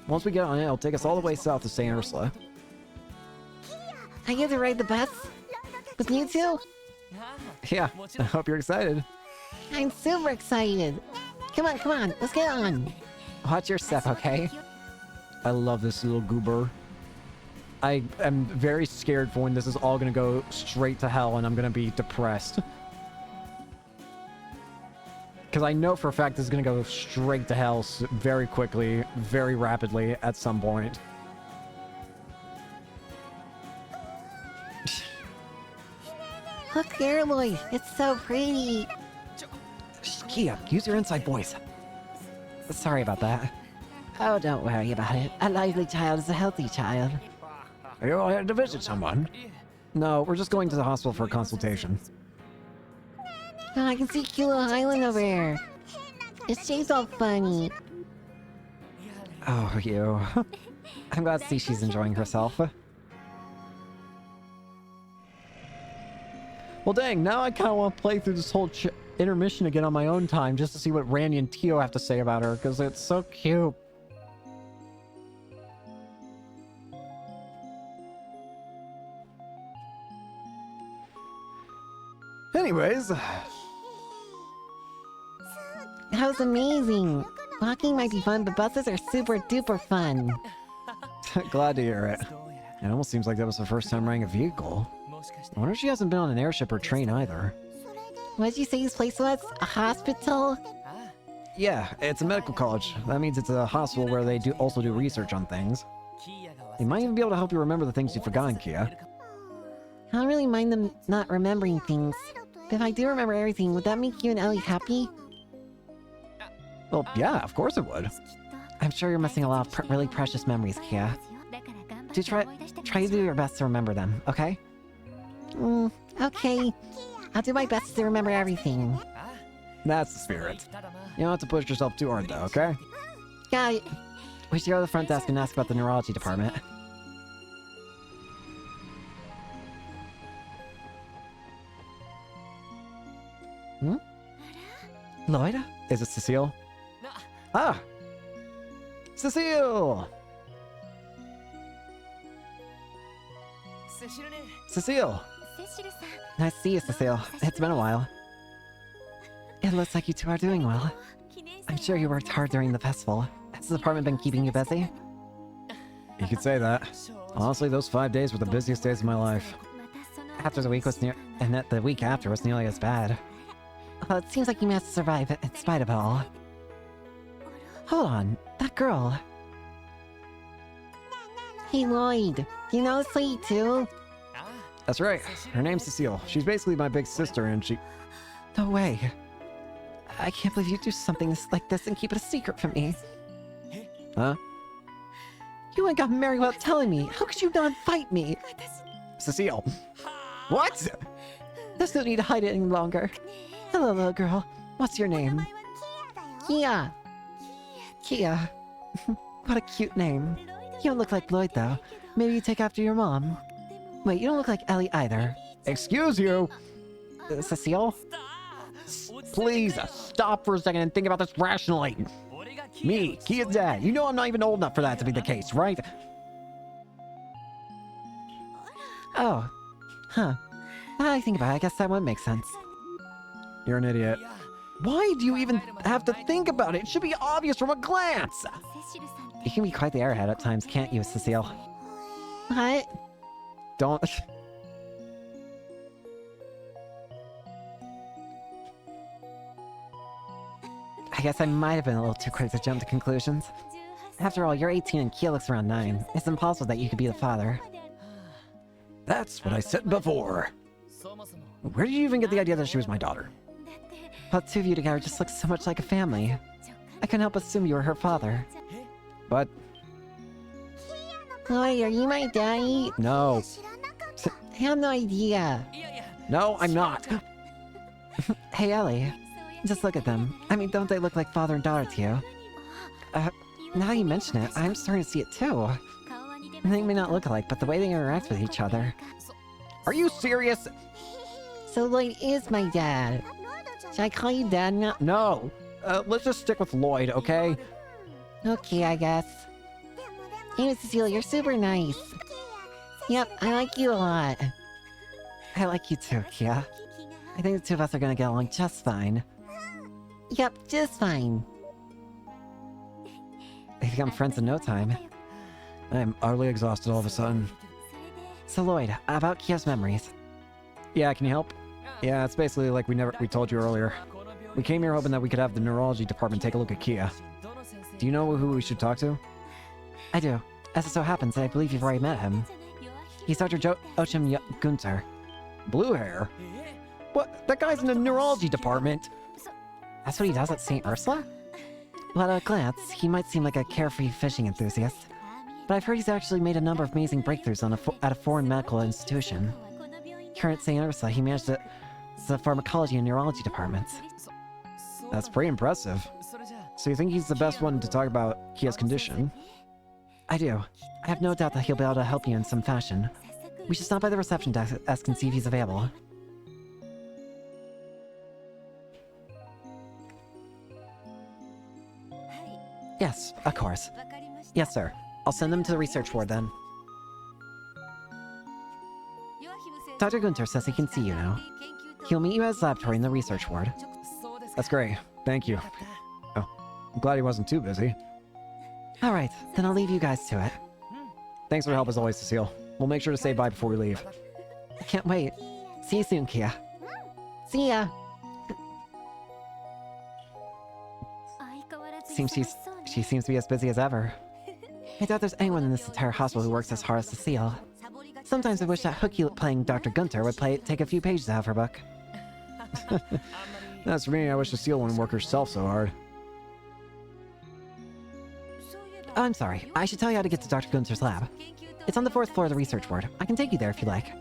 Once we get on it, it'll take us all the way south to St. Ursula. I get to ride the bus? With you two? Yeah, I hope you're excited. I'm super excited! Come on, let's get on! Watch your step, okay? I love this little goober. I am very scared for when this is all gonna go straight to hell and I'm gonna be depressed. Because I know for a fact this is gonna go straight to hell very quickly, very rapidly at some point. Look there, Lloyd! It's so pretty! Shh, Kia, use your inside voice. Sorry about that. Oh, don't worry about it. A lively child is a healthy child. Are you all headed to visit someone? No, we're just going to the hospital for a consultation. Oh, I can see Kilo Island over there. Its shape's all funny. Oh, you. I'm glad to see she's enjoying herself. Well, dang, now I kind of want to play through this whole intermission again on my own time just to see what Randy and Tio have to say about her, because it's so cute. Anyways, That was amazing! Walking might be fun, but buses are super duper fun. glad to hear it. It almost seems like that was the first time riding a vehicle. I wonder if she hasn't been on an airship or train either. What did you say this place was? A hospital? Yeah, it's a medical college. That means it's a hospital where they also do research on things. They might even be able to help you remember the things you've forgotten, Kia. I don't really mind them not remembering things. But if I do remember everything, would that make you and Ellie happy? Well, yeah, of course it would. I'm sure you're missing a lot of really precious memories, Kia. Do try to do your best to remember them, okay? Okay. I'll do my best to remember everything. That's the spirit. You don't have to push yourself too hard, though, okay? Got it. We should go to the front desk and ask about the neurology department. Lloyd? Is it Cecile? Ah! Cecile! Cecile! Nice to see you, Cecile. It's been a while. It looks like you two are doing well. I'm sure you worked hard during the festival. Has the department been keeping you busy? You could say that. Honestly, those 5 days were the busiest days of my life. After the week was the week after was nearly as bad. Well, it seems like you managed to survive in spite of it all. Hold on, that girl. Hey Lloyd, you know Sweet too? That's right. Her name's Cecile. She's basically my big sister, and she... No way. I can't believe you do something like this and keep it a secret from me. Huh? You ain't got married without telling me. How could you not invite me? Cecile. What? There's no need to hide it any longer. Hello, little girl. What's your name? Kia. Kia. What a cute name. You don't look like Lloyd, though. Maybe you take after your mom. Wait, you don't look like Ellie either. Excuse you. Cecile? Please stop for a second and think about this rationally. Me, Kia's dad. You know I'm not even old enough for that to be the case, right? Oh. Huh. Now I think about it, I guess that would make sense. You're an idiot. Why do you even have to think about it? It should be obvious from a glance. You can be quite the airhead at times, can't you, Cecile? What? Don't... I guess I might have been a little too quick to jump to conclusions. After all, you're 18 and Kia looks around 9. It's impossible that you could be the father. That's what I said before. Where did you even get the idea that she was my daughter? Well, the two of you together just look so much like a family. I couldn't help assume you were her father. But... Lloyd, are you my daddy? no. I have no idea. No, I'm not. Hey, Ellie. Just look at them. I mean, don't they look like father and daughter to you? Now you mention it, I'm starting to see it too. They may not look alike, but the way they interact with each other. Are you serious? So Lloyd is my dad. Should I call you dad now? No. Let's just stick with Lloyd, okay? Okay, I guess. Hey, Cecile, you're super nice. Yep, I like you a lot. I like you too, Kia. I think the two of us are gonna get along just fine. Yep, just fine. They become friends in no time. I'm utterly exhausted all of a sudden. So Lloyd, about Kia's memories. Yeah, can you help? Yeah, it's basically like we told you earlier. We came here hoping that we could have the neurology department take a look at Kia. Do you know who we should talk to? I do. As it so happens, I believe you've already met him. He's Dr. Ochim Gunter. Blue hair? What? That guy's in the neurology department. That's what he does at St. Ursula? Well, at a glance, he might seem like a carefree fishing enthusiast. But I've heard he's actually made a number of amazing breakthroughs at a foreign medical institution. Here at St. Ursula, he managed the pharmacology and neurology departments. That's pretty impressive. So you think he's the best one to talk about Kia's condition? I do. I have no doubt that he'll be able to help you in some fashion. We should stop by the reception desk and see if he's available. Yes, of course. Yes, sir. I'll send them to the research ward then. Dr. Gunter says he can see you now. He'll meet you at his laboratory in the research ward. That's great. Thank you. Oh, I'm glad he wasn't too busy. Alright, then I'll leave you guys to it. Thanks for your help as always, Cecile. We'll make sure to say bye before we leave. I can't wait. See you soon, Kia. See ya. She seems to be as busy as ever. I doubt there's anyone in this entire hospital who works as hard as Cecile. Sometimes I wish that Hooky playing Dr. Gunter would take a few pages out of her book. As for me, I wish Cecile wouldn't work herself so hard. Oh, I'm sorry. I should tell you how to get to Dr. Gunter's lab. It's on the 4th floor of the research ward. I can take you there if you like.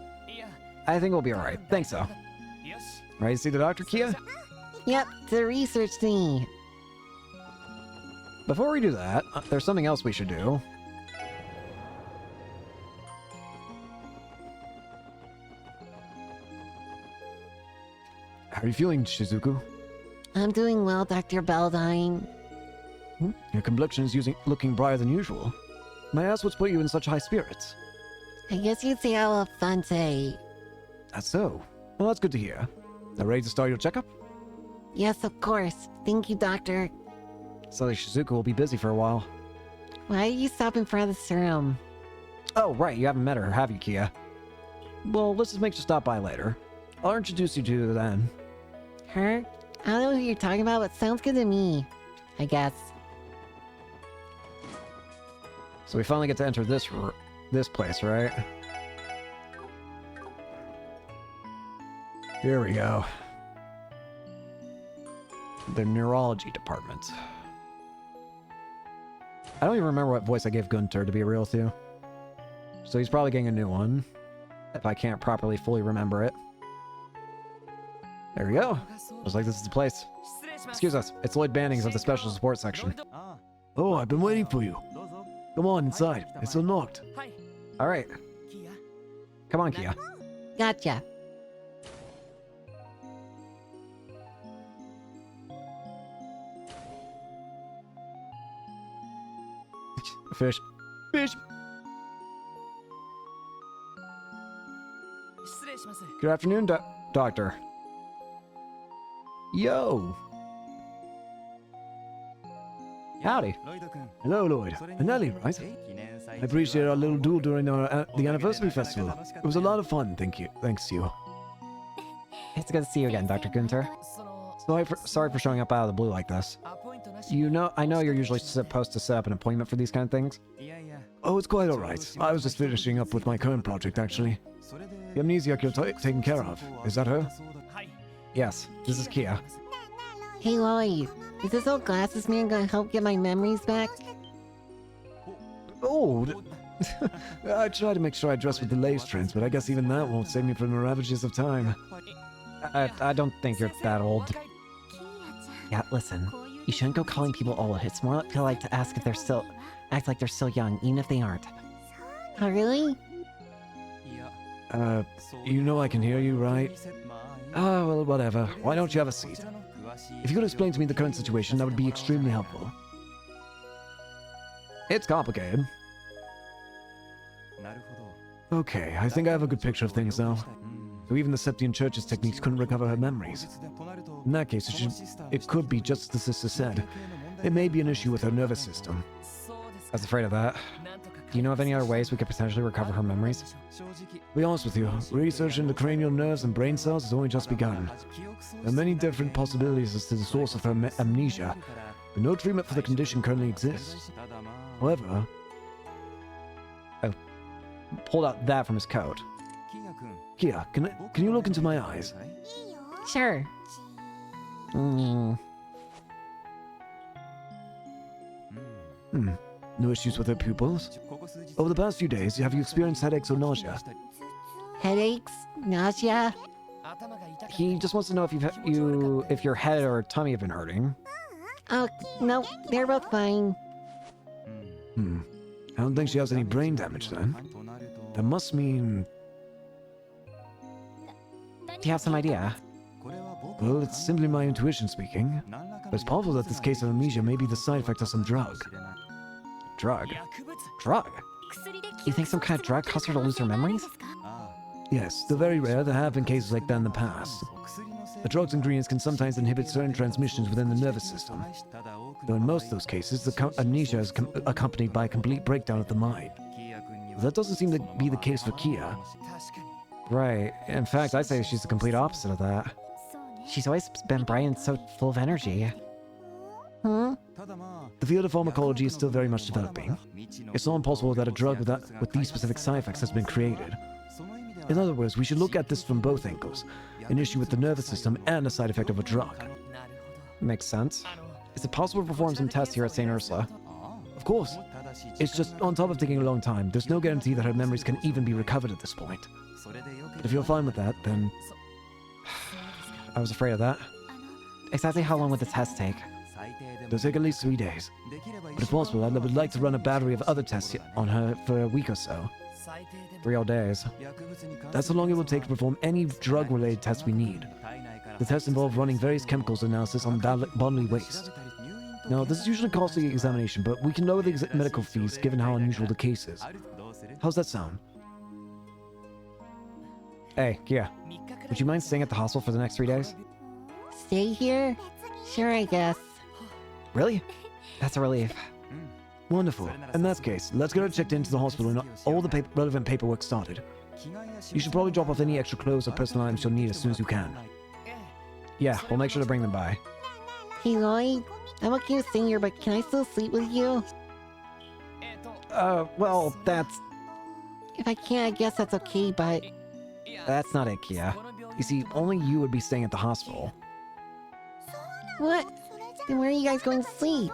I think we'll be alright. Thanks, so. Ready to see the doctor, Kia? Yep, the research thingy. Before we do that, there's something else we should do. How are you feeling, Shizuku? I'm doing well, Dr. Beldine. Your complexion is looking brighter than usual. May I ask what's put you in such high spirits? I guess you'd say I love Fante. That's so. Well, that's good to hear. Now ready to start your checkup? Yes, of course. Thank you, Doctor. Sadly, Shizuku will be busy for a while. Why did you stop in front of this room? Oh, right, you haven't met her, have you, Kia? Well, let's just make sure to stop by later. I'll introduce you to her then. Her? I don't know who you're talking about, but sounds good to me. I guess. So we finally get to enter this place, right? Here we go. The neurology department. I don't even remember what voice I gave Gunter, to be real with you. So he's probably getting a new one, if I can't properly fully remember it. There we go. Looks like this is the place. Excuse us, it's Lloyd Bannings of the Special Support Section. Oh, I've been waiting for you. Come on inside. It's unlocked. Alright. Come on, Kia. Gotcha. Fish. Fish! Good afternoon, Doctor. Yo! Howdy. Hello, Lloyd. And Ellie, right? I appreciate our little duel during the anniversary festival. It was a lot of fun, thanks to you. It's good to see you again, Dr. Gunter. Sorry for showing up out of the blue like this. I know you're usually supposed to set up an appointment for these kind of things. Oh, it's quite alright. I was just finishing up with my current project, actually. The amnesiac you're taking care of. Is that her? Yes, this is Kia. Hey Lloyd, is this old glasses man gonna help get my memories back? Oh, I try to make sure I dress with the latest trends, but I guess even that won't save me from the ravages of time. I don't think you're that old. Yeah, listen. You shouldn't go calling people old. It's more like to ask if they're still... act like they're still young, even if they aren't. Oh really? You know I can hear you, right? Ah, well, whatever. Why don't you have a seat? If you could explain to me the current situation, that would be extremely helpful. It's complicated. Okay, I think I have a good picture of things now. So even the Septian Church's techniques couldn't recover her memories. In that case, it could be just as the sister said. It may be an issue with her nervous system. I was afraid of that. Do you know of any other ways we could potentially recover her memories? To be honest with you, research into cranial nerves and brain cells has only just begun. There are many different possibilities as to the source of her amnesia, but no treatment for the condition currently exists. However, Pulled out that from his coat. Kia, can you look into my eyes? Sure. No issues with her pupils? Over the past few days, have you experienced headaches or nausea? Headaches? Nausea? He just wants to know if your head or tummy have been hurting. Oh, no, they're both fine. I don't think she has any brain damage then. That must mean... Do you have some idea? Well, it's simply my intuition speaking. But it's possible that this case of amnesia may be the side effect of some drug. Drug? Drug? You think some kind of drug caused her to lose her memories? Yes, they're very rare. There have been cases like that in the past. The drug's ingredients can sometimes inhibit certain transmissions within the nervous system. Though in most of those cases, the amnesia is accompanied by a complete breakdown of the mind. That doesn't seem to be the case for Kia. Right. In fact, I'd say she's the complete opposite of that. She's always been bright and so full of energy. Huh? The field of pharmacology is still very much developing. It's not impossible that a drug with these specific side effects has been created. In other words, we should look at this from both angles. An issue with the nervous system and a side effect of a drug. Makes sense. Is it possible to perform some tests here at St. Ursula? Of course. It's just on top of taking a long time, there's no guarantee that her memories can even be recovered at this point. But if you're fine with that, then... I was afraid of that. Exactly how long would the test take? It'll take at least 3 days. But if possible, I would like to run a battery of other tests on her for a week or so. 3 whole days. That's how long it will take to perform any drug-related tests we need. The tests involve running various chemicals analysis on bodily waste. Now, this is usually a costly examination, but we can lower the medical fees given how unusual the case is. How's that sound? Hey, Kia. Would you mind staying at the hospital for the next 3 days? Stay here? Sure, I guess. Really? That's a relief. Wonderful. In that case, let's get her checked into the hospital and all the relevant paperwork started. You should probably drop off any extra clothes or personal items you'll need as soon as you can. Yeah, we'll make sure to bring them by. Hey Lloyd, I'm okay with staying here, but can I still sleep with you? Well, that's If I can't, I guess that's okay, but... not it, Kia. You see, only you would be staying at the hospital. What? Then where are you guys going to sleep?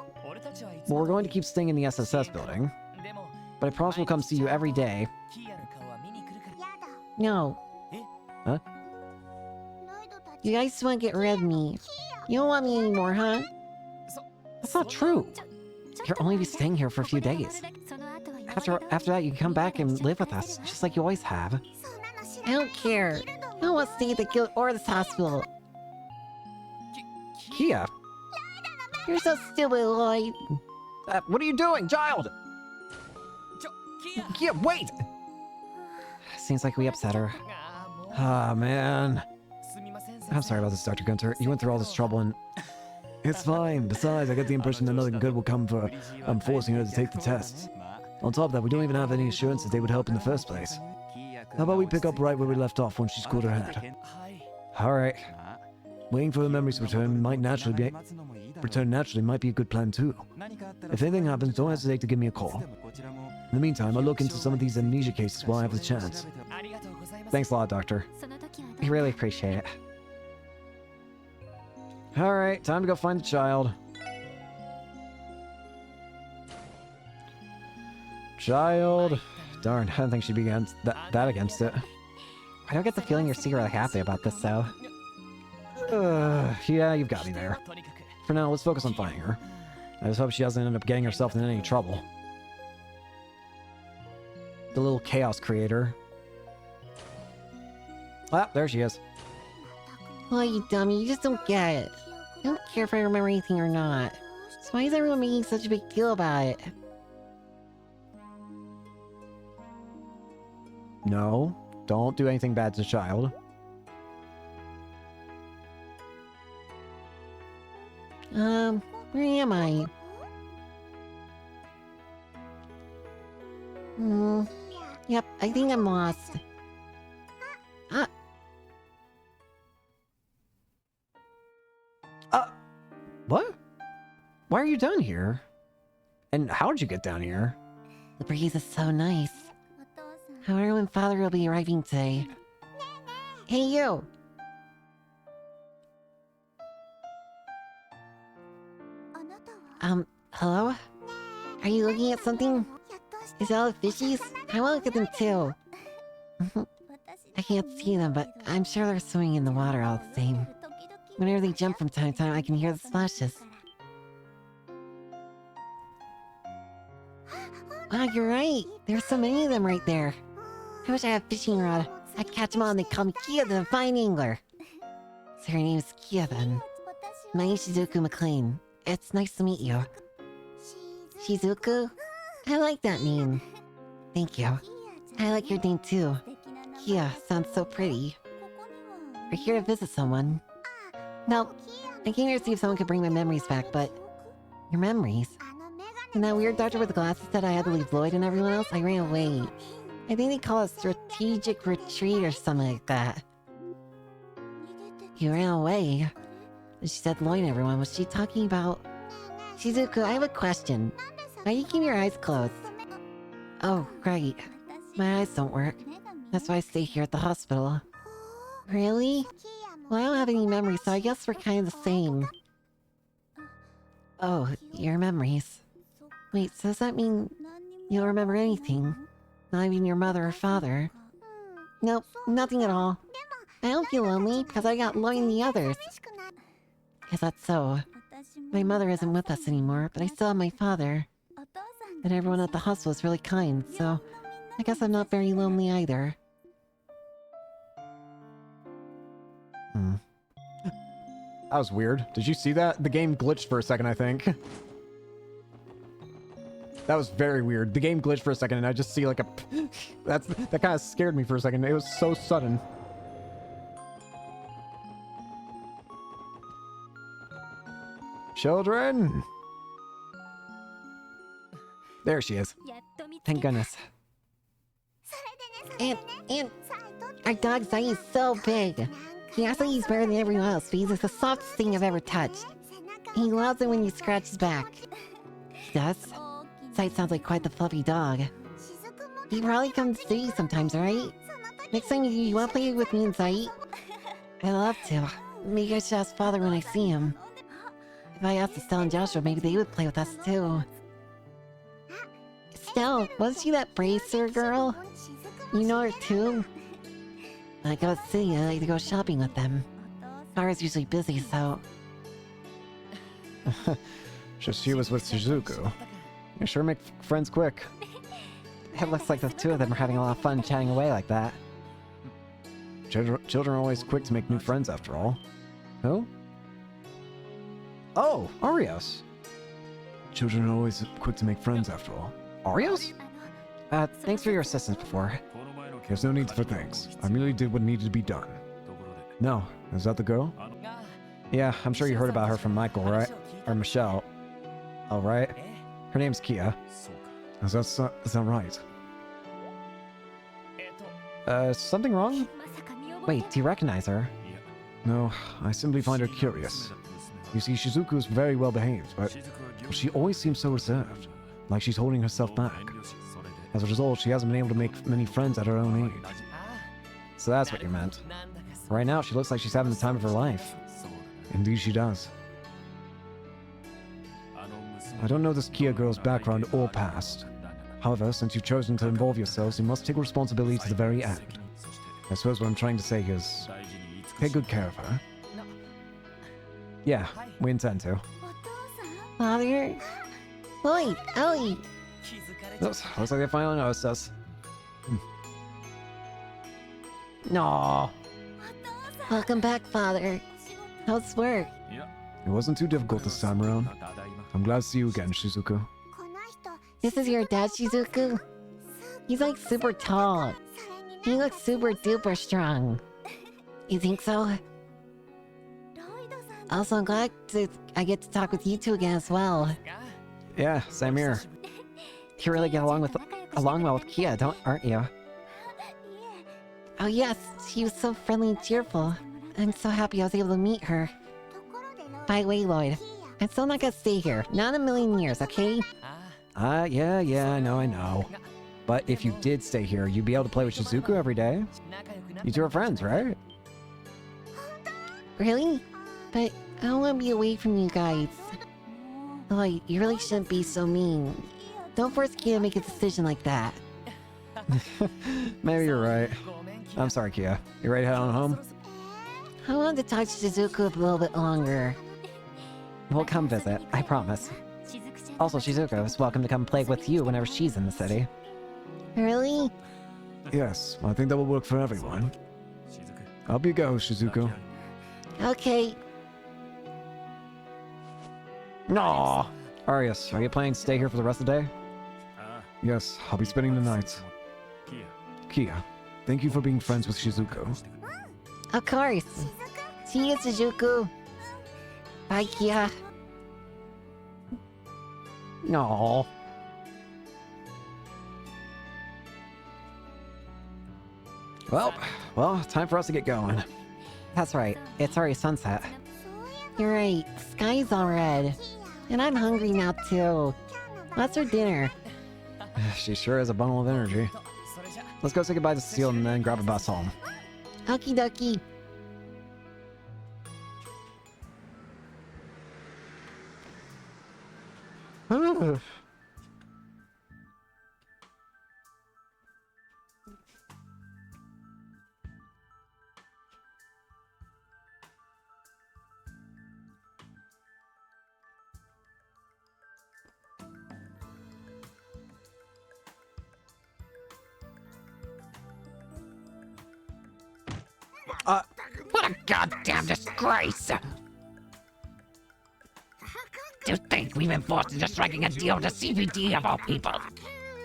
Well, we're going to keep staying in the SSS building, but I promise we'll come see you every day. No. Huh? You guys just want to get rid of me. You don't want me anymore, huh? That's not true. You'll only be staying here for a few days. After that, you can come back and live with us, just like you always have. I don't care. I don't want to stay at the guild or this hospital. Kia, You're so stupid, Lloyd. what are you doing, child? Kia, wait! Seems like we upset her. Ah, man. I'm sorry about this, Dr. Gunter. You went through all this trouble and... It's fine. Besides, I get the impression that nothing good will come for forcing her to take the tests. On top of that, we don't even have any assurance that they would help in the first place. How about we pick up right where we left off once she's cooled her head? Alright. Waiting for her memories to return might naturally might be a good plan too. If anything happens, don't hesitate to give me a call. In the meantime, I'll look into some of these amnesia cases while I have the chance. Thanks a lot, Doctor. We really appreciate it. Alright, time to go find the child. Child. Darn, I don't think she'd be against that against it. I don't get the feeling you're secretly happy about this, though. Yeah, you've got me there. For now, let's focus on finding her. I just hope she doesn't end up getting herself in any trouble. The little chaos creator. Ah, there she is. Oh, you dummy, you just don't get it. I don't care if I remember anything or not. So why is everyone making such a big deal about it? No, don't do anything bad to the child. Where am I? Yep, I think I'm lost. What? Why are you down here? And how did you get down here? The breeze is so nice. I wonder when Father will be arriving today. Hey, you! Hello? Are you looking at something? Is that all the fishies? I want to look at them too. I can't see them, but I'm sure they're swimming in the water all the same. Whenever they jump from time to time, I can hear the splashes. Wow, you're right. There's so many of them right there. I wish I had a fishing rod. I'd catch them all and they'd call me Kia the Fine Angler. So her name's Kia then. My name's Shizuku McLean. It's nice to meet you. Shizuku? I like that name. Thank you. I like your name too. Kia sounds so pretty. We're here to visit someone. No, I came here to see if someone could bring my memories back, but... Your memories? When that weird doctor with the glasses said I had to leave Lloyd and everyone else, I ran away. I think they call it strategic retreat or something like that. You ran away? She said Lloyd and everyone. Was she talking about... Shizuku, I have a question. Why do you keep your eyes closed? Oh, right. My eyes don't work. That's why I stay here at the hospital. Really? Well, I don't have any memories, so I guess we're kind of the same. Oh, your memories. Wait, so does that mean you don't remember anything? Not even your mother or father? Nope, nothing at all. I don't feel lonely, because I got Lloyd and the others. Is that so? My mother isn't with us anymore, but I still have my father. And everyone at the hospital is really kind, so I guess I'm not very lonely either. That was weird. Did you see that? The game glitched for a second, I think. That was very weird. The game glitched for a second and I just see like a... that kind of scared me for a second. It was so sudden. Children! There she is. Thank goodness. And our dog Zai is so big. He acts like he's better than everyone else, but he's like the softest thing I've ever touched. He loves it when you scratch his back. He does? Zai sounds like quite the fluffy dog. He probably comes to see you sometimes, right? Next time you want to play with me and Zai? I'd love to. Maybe I should ask Father when I see him. If I asked Estelle and Joshua, maybe they would play with us too. Estelle, wasn't she that bracer girl? You know her too? When I go to the city, I like to go shopping with them. Kara's usually busy, so... Just she was with Shizuku. You sure make friends quick. It looks like the two of them are having a lot of fun chatting away like that. Children are always quick to make new friends, after all. Who? Oh, Arios. Children are always quick to make friends, after all. Arios? Thanks for your assistance before. There's no need for thanks. I merely did what needed to be done. No, is that the girl? Yeah, I'm sure you heard about her from Michael, right? Or Michelle. Oh, right? Her name's Kia. Is that right? Something wrong? Wait, do you recognize her? No, I simply find her curious. You see, Shizuku is very well behaved, but she always seems so reserved, like she's holding herself back. As a result, she hasn't been able to make many friends at her own age. So that's what you meant. Right now, she looks like she's having the time of her life. Indeed she does. I don't know this Kia girl's background or past. However, since you've chosen to involve yourselves, you must take responsibility to the very end. I suppose what I'm trying to say is, take good care of her. Yeah, we intend to. Father? Wait, Ellie! Looks like they finally noticed us. No. Welcome back, Father. How's work? It wasn't too difficult this time around. I'm glad to see you again, Shizuku. This is your dad, Shizuku? He's like super tall. He looks super duper strong. You think so? Also, I'm glad I get to talk with you two again as well. Yeah, same here. You really get along well with Kia, aren't you? Oh yes, she was so friendly and cheerful. I'm so happy I was able to meet her. By the way, Lloyd, I'm still not gonna stay here. Not in a million years, okay? Yeah, I know. But if you did stay here, you'd be able to play with Shizuku every day. You two are friends, right? Really? But I don't want to be away from you guys. Lloyd, you really shouldn't be so mean. Don't force Kia to make a decision like that. Maybe you're right. I'm sorry, Kia. You ready to head on home? I want to talk to Shizuku a little bit longer. We'll come visit, I promise. Also, Shizuku is welcome to come play with you whenever she's in the city. Really? Yes, I think that will work for everyone. Up you go, Shizuku. Okay. No. Arius, are you planning to stay here for the rest of the day? Yes, I'll be spending the night. Kia, thank you for being friends with Shizuku. Of course. See you, Shizuku. Bye, Kia. No. Well, time for us to get going. That's right, it's already sunset. You're right. Sky's all red. And I'm hungry now, too. What's for dinner? She sure is a bundle of energy. Let's go say goodbye to Cecile and then grab a bus home. Okie dokie. What a goddamn disgrace! To think we've been forced into striking a deal with the CPD of all people!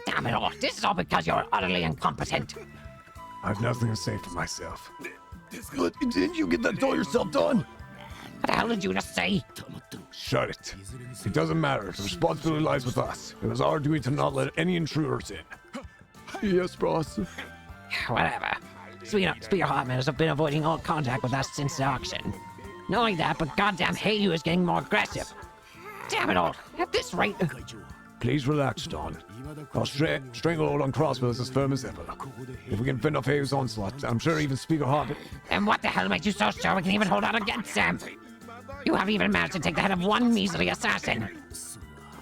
Damn it all, this is all because you're utterly incompetent! I've nothing to say for myself. But didn't you get that all yourself done? What the hell did you just say? Shut it. It doesn't matter. The responsibility lies with us. It was our duty to not let any intruders in. Yes, boss. Whatever. Spear Hartman has been avoiding all contact with us since the auction. Not only that, but goddamn Heiyu is getting more aggressive. Damn it all. At this rate... Please relax, Don. Our stranglehold on Crossbow is as firm as ever. If we can fend off Hayes' onslaught, I'm sure even Speaker Hartman... And what the hell makes you so sure we can even hold out against them? You haven't even managed to take the head of one measly assassin.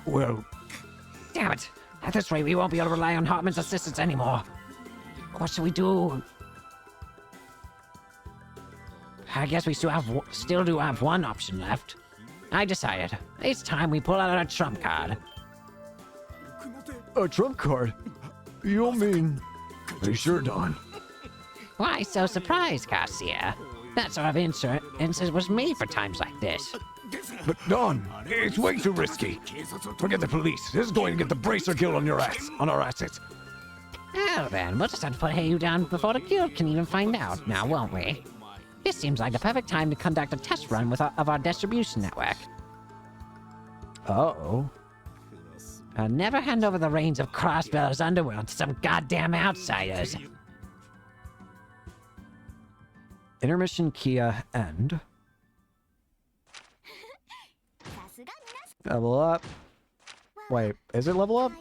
Well, Damn it. At this rate, we won't be able to rely on Hartman's assistance anymore. What should we do? I guess we still do have one option left. I decided. It's time we pull out our trump card. a trump card? You mean... Are you sure, Don? Why so surprised, Garcia? That sort of insurance was made for times like this. But Don, it's way too risky. Forget the police. This is going to get the Bracer Guild on your ass, on our assets. Well then, we'll just have to put Heiyu down before the guild can even find out now, won't we? This seems like the perfect time to conduct a test run of our distribution network. Uh-oh. Never hand over the reins of Crossbell's underworld to some goddamn outsiders. Intermission Kia end. Level up. Wait, is it level up?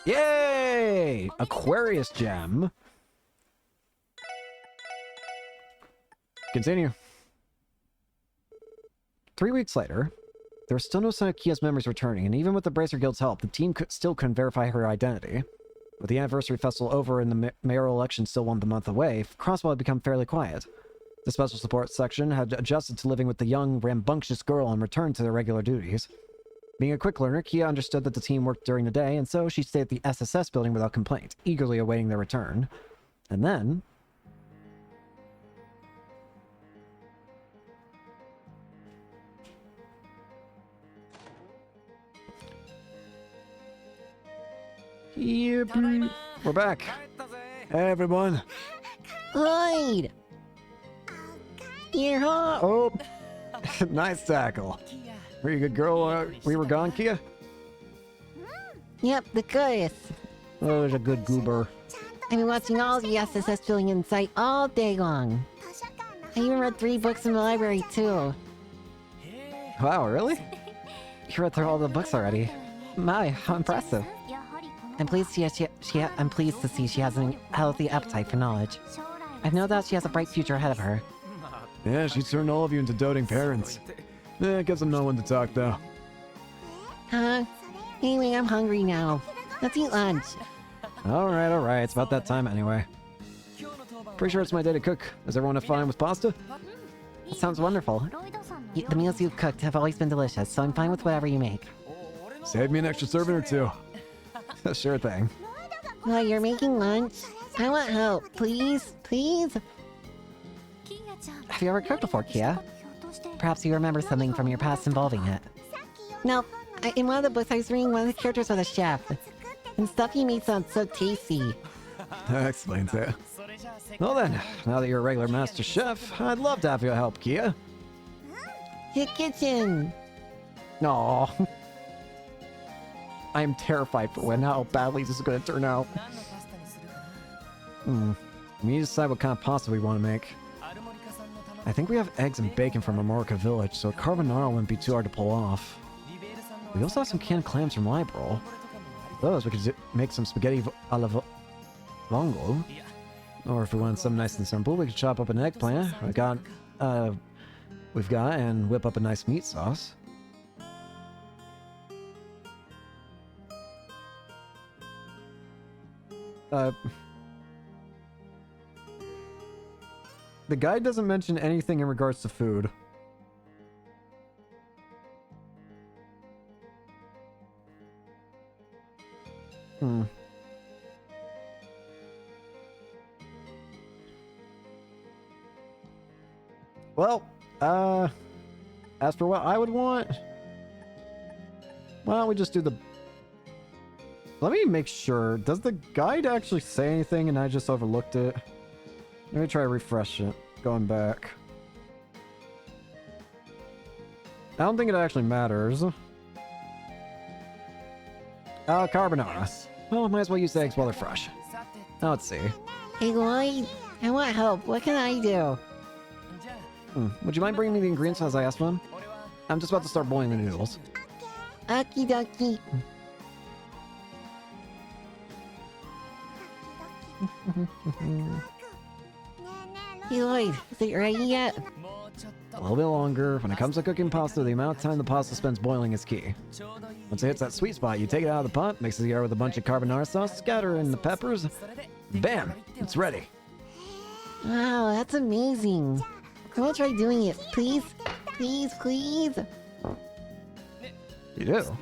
Yay! Aquarius gem. Continue. 3 weeks later, there was still no sign of Kia's memories returning, and even with the Bracer Guild's help, the team still couldn't verify her identity. With the anniversary festival over and the mayoral election still 1 month away, Crossbow had become fairly quiet. The special support section had adjusted to living with the young, rambunctious girl and returned to their regular duties. Being a quick learner, Kia understood that the team worked during the day, and so she stayed at the SSS building without complaint, eagerly awaiting their return. And then... Yep, we're back. Hey, everyone. Lloyd! You're home! Oh, nice tackle. Were you a good girl while we were gone, Kia? Yep, the goodest. Oh, there's a good goober. I've been watching all the SSS building in sight all day long. I even read 3 books in the library, too. Wow, really? You read through all the books already. My, how impressive. I'm pleased I'm pleased to see she has a healthy appetite for knowledge. I've no doubt she has a bright future ahead of her. Yeah, she's turned all of you into doting parents. I guess I'm not one to talk, though. Huh? Anyway, I'm hungry now. Let's eat lunch. Alright, it's about that time anyway. Pretty sure it's my day to cook. Is everyone fine with pasta? That sounds wonderful. The meals you've cooked have always been delicious, so I'm fine with whatever you make. Save me an extra serving or two. Sure thing. While you're making lunch, I want help. Please? Please? Have you ever cooked before, Kia? Perhaps you remember something from your past involving it. No. In one of the books I was reading, one of the characters was a chef. And stuff he made sounds so tasty. That explains it. Well then, now that you're a regular master chef, I'd love to have your help, Kia. The kitchen! Aw. I am terrified for how badly this is going to turn out. We need to decide what kind of pasta we want to make. I think we have eggs and bacon from Amorica Village, so carbonara wouldn't be too hard to pull off. We also have some canned clams from Liberal. Those we could make some spaghetti alla vongo. Or if we wanted something nice and simple, we could chop up an eggplant. We've got and whip up a nice meat sauce. The guide doesn't mention anything in regards to food. Well, as for what I would want, why don't we just do the... Let me make sure. Does the guide actually say anything and I just overlooked it? Let me try to refresh it. Going back. I don't think it actually matters. Carbonara. Well, might as well use the eggs while they're fresh. Now, let's see. Hey Lloyd, I want help. What can I do? Would you mind bringing me the ingredients as I asked for them? I'm just about to start boiling the noodles. Okie dokie. Hey Lloyd, is it ready yet? A little bit longer. When it comes to cooking pasta, the amount of time the pasta spends boiling is key. Once it hits that sweet spot, you take it out of the pot, mix it together with a bunch of carbonara sauce, scatter in the peppers. Bam! It's ready. Wow, that's amazing. I want to try doing it. Please? Please, please? You do?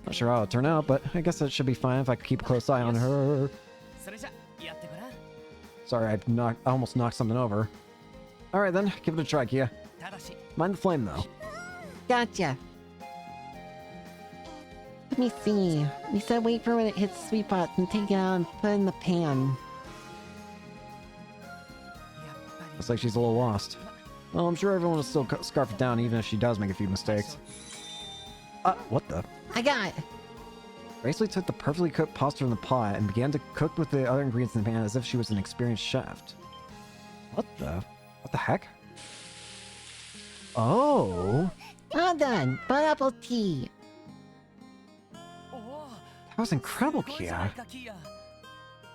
Not sure how it'll turn out, but I guess it should be fine if I keep a close eye on her. Sorry, I almost knocked something over. Alright then, give it a try, Kia. Mind the flame, though. Gotcha. Let me see. We said wait for when it hits sweet spot and take it out and put it in the pan. Looks like she's a little lost. Well, I'm sure everyone will still scarf it down even if she does make a few mistakes. What the? I got it. Gracely took the perfectly cooked pasta from the pot and began to cook with the other ingredients in the pan as if she was an experienced chef. What the heck? Oh! Well done. Pineapple tea. That was incredible, Kia.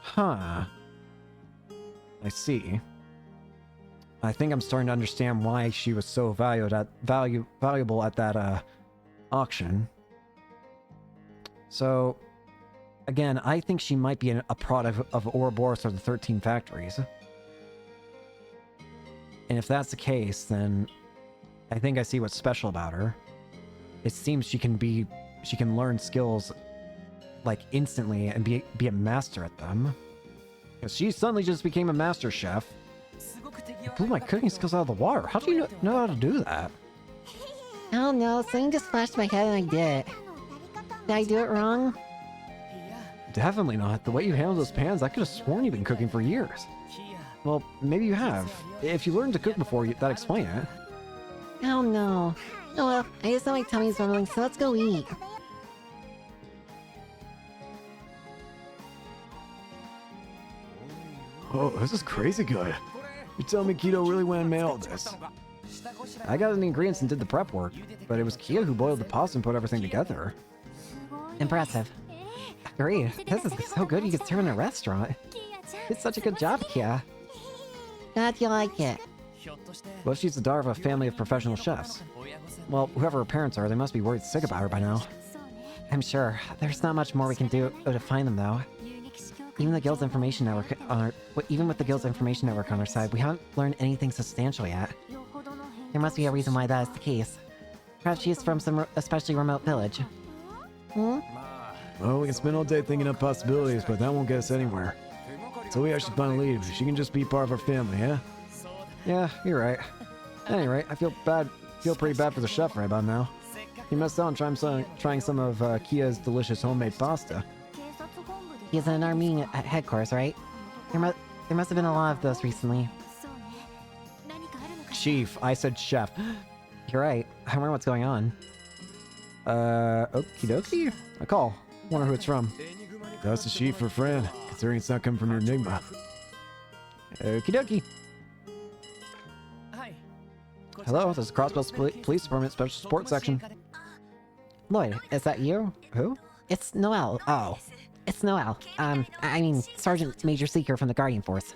Huh. I see. I think I'm starting to understand why she was so valuable at that auction. So, again, I think she might be a product of Ouroboros or the 13 Factories. And if that's the case, then I think I see what's special about her. It seems she can learn skills like instantly and be a master at them. Because she suddenly just became a master chef. Blew my cooking skills out of the water. How do you know how to do that? I don't know. Something just flashed my head and I did it. Did I do it wrong? Definitely not. The way you handle those pans, I could have sworn you've been cooking for years. Well, maybe you have. If you learned to cook before, that'd explain it. I don't know. Oh well, I just know my tummy's rumbling, so let's go eat. Oh, this is crazy good. You're telling me Keto really went and made all this? I got the ingredients and did the prep work, but it was Kia who boiled the pasta and put everything together. Impressive. Agreed. This is so good you could serve in a restaurant. It's such a good job, Kia. Glad you like it. Well, she's the daughter of a family of professional chefs. Well, whoever her parents are, they must be worried sick about her by now. I'm sure. There's not much more we can do to find them, though. Even the Guild's information network even with the Guild's information network on our side, we haven't learned anything substantial yet. There must be a reason why that is the case. Perhaps she is from some especially remote village. Hmm? Well, we can spend all day thinking up possibilities, but that won't get us anywhere. So we actually find a lead. She can just be part of our family, yeah? Yeah, you're right. At any rate, I feel pretty bad for the chef right about now. He messed out on trying some of Kia's delicious homemade pasta. He's in our meeting at headquarters, right? There must have been a lot of those recently. Chief, I said chef. You're right. I wonder what's going on. Okie dokie? A call. Wonder who it's from. That's the chief for friend, considering it's not coming from your Enigma. Okie dokie. Hello, this is Crossbell Police Department Special Support Section. Lloyd, is that you? Who? It's Noel. Oh. It's Noel. I mean, Sergeant Major Seeker from the Guardian Force.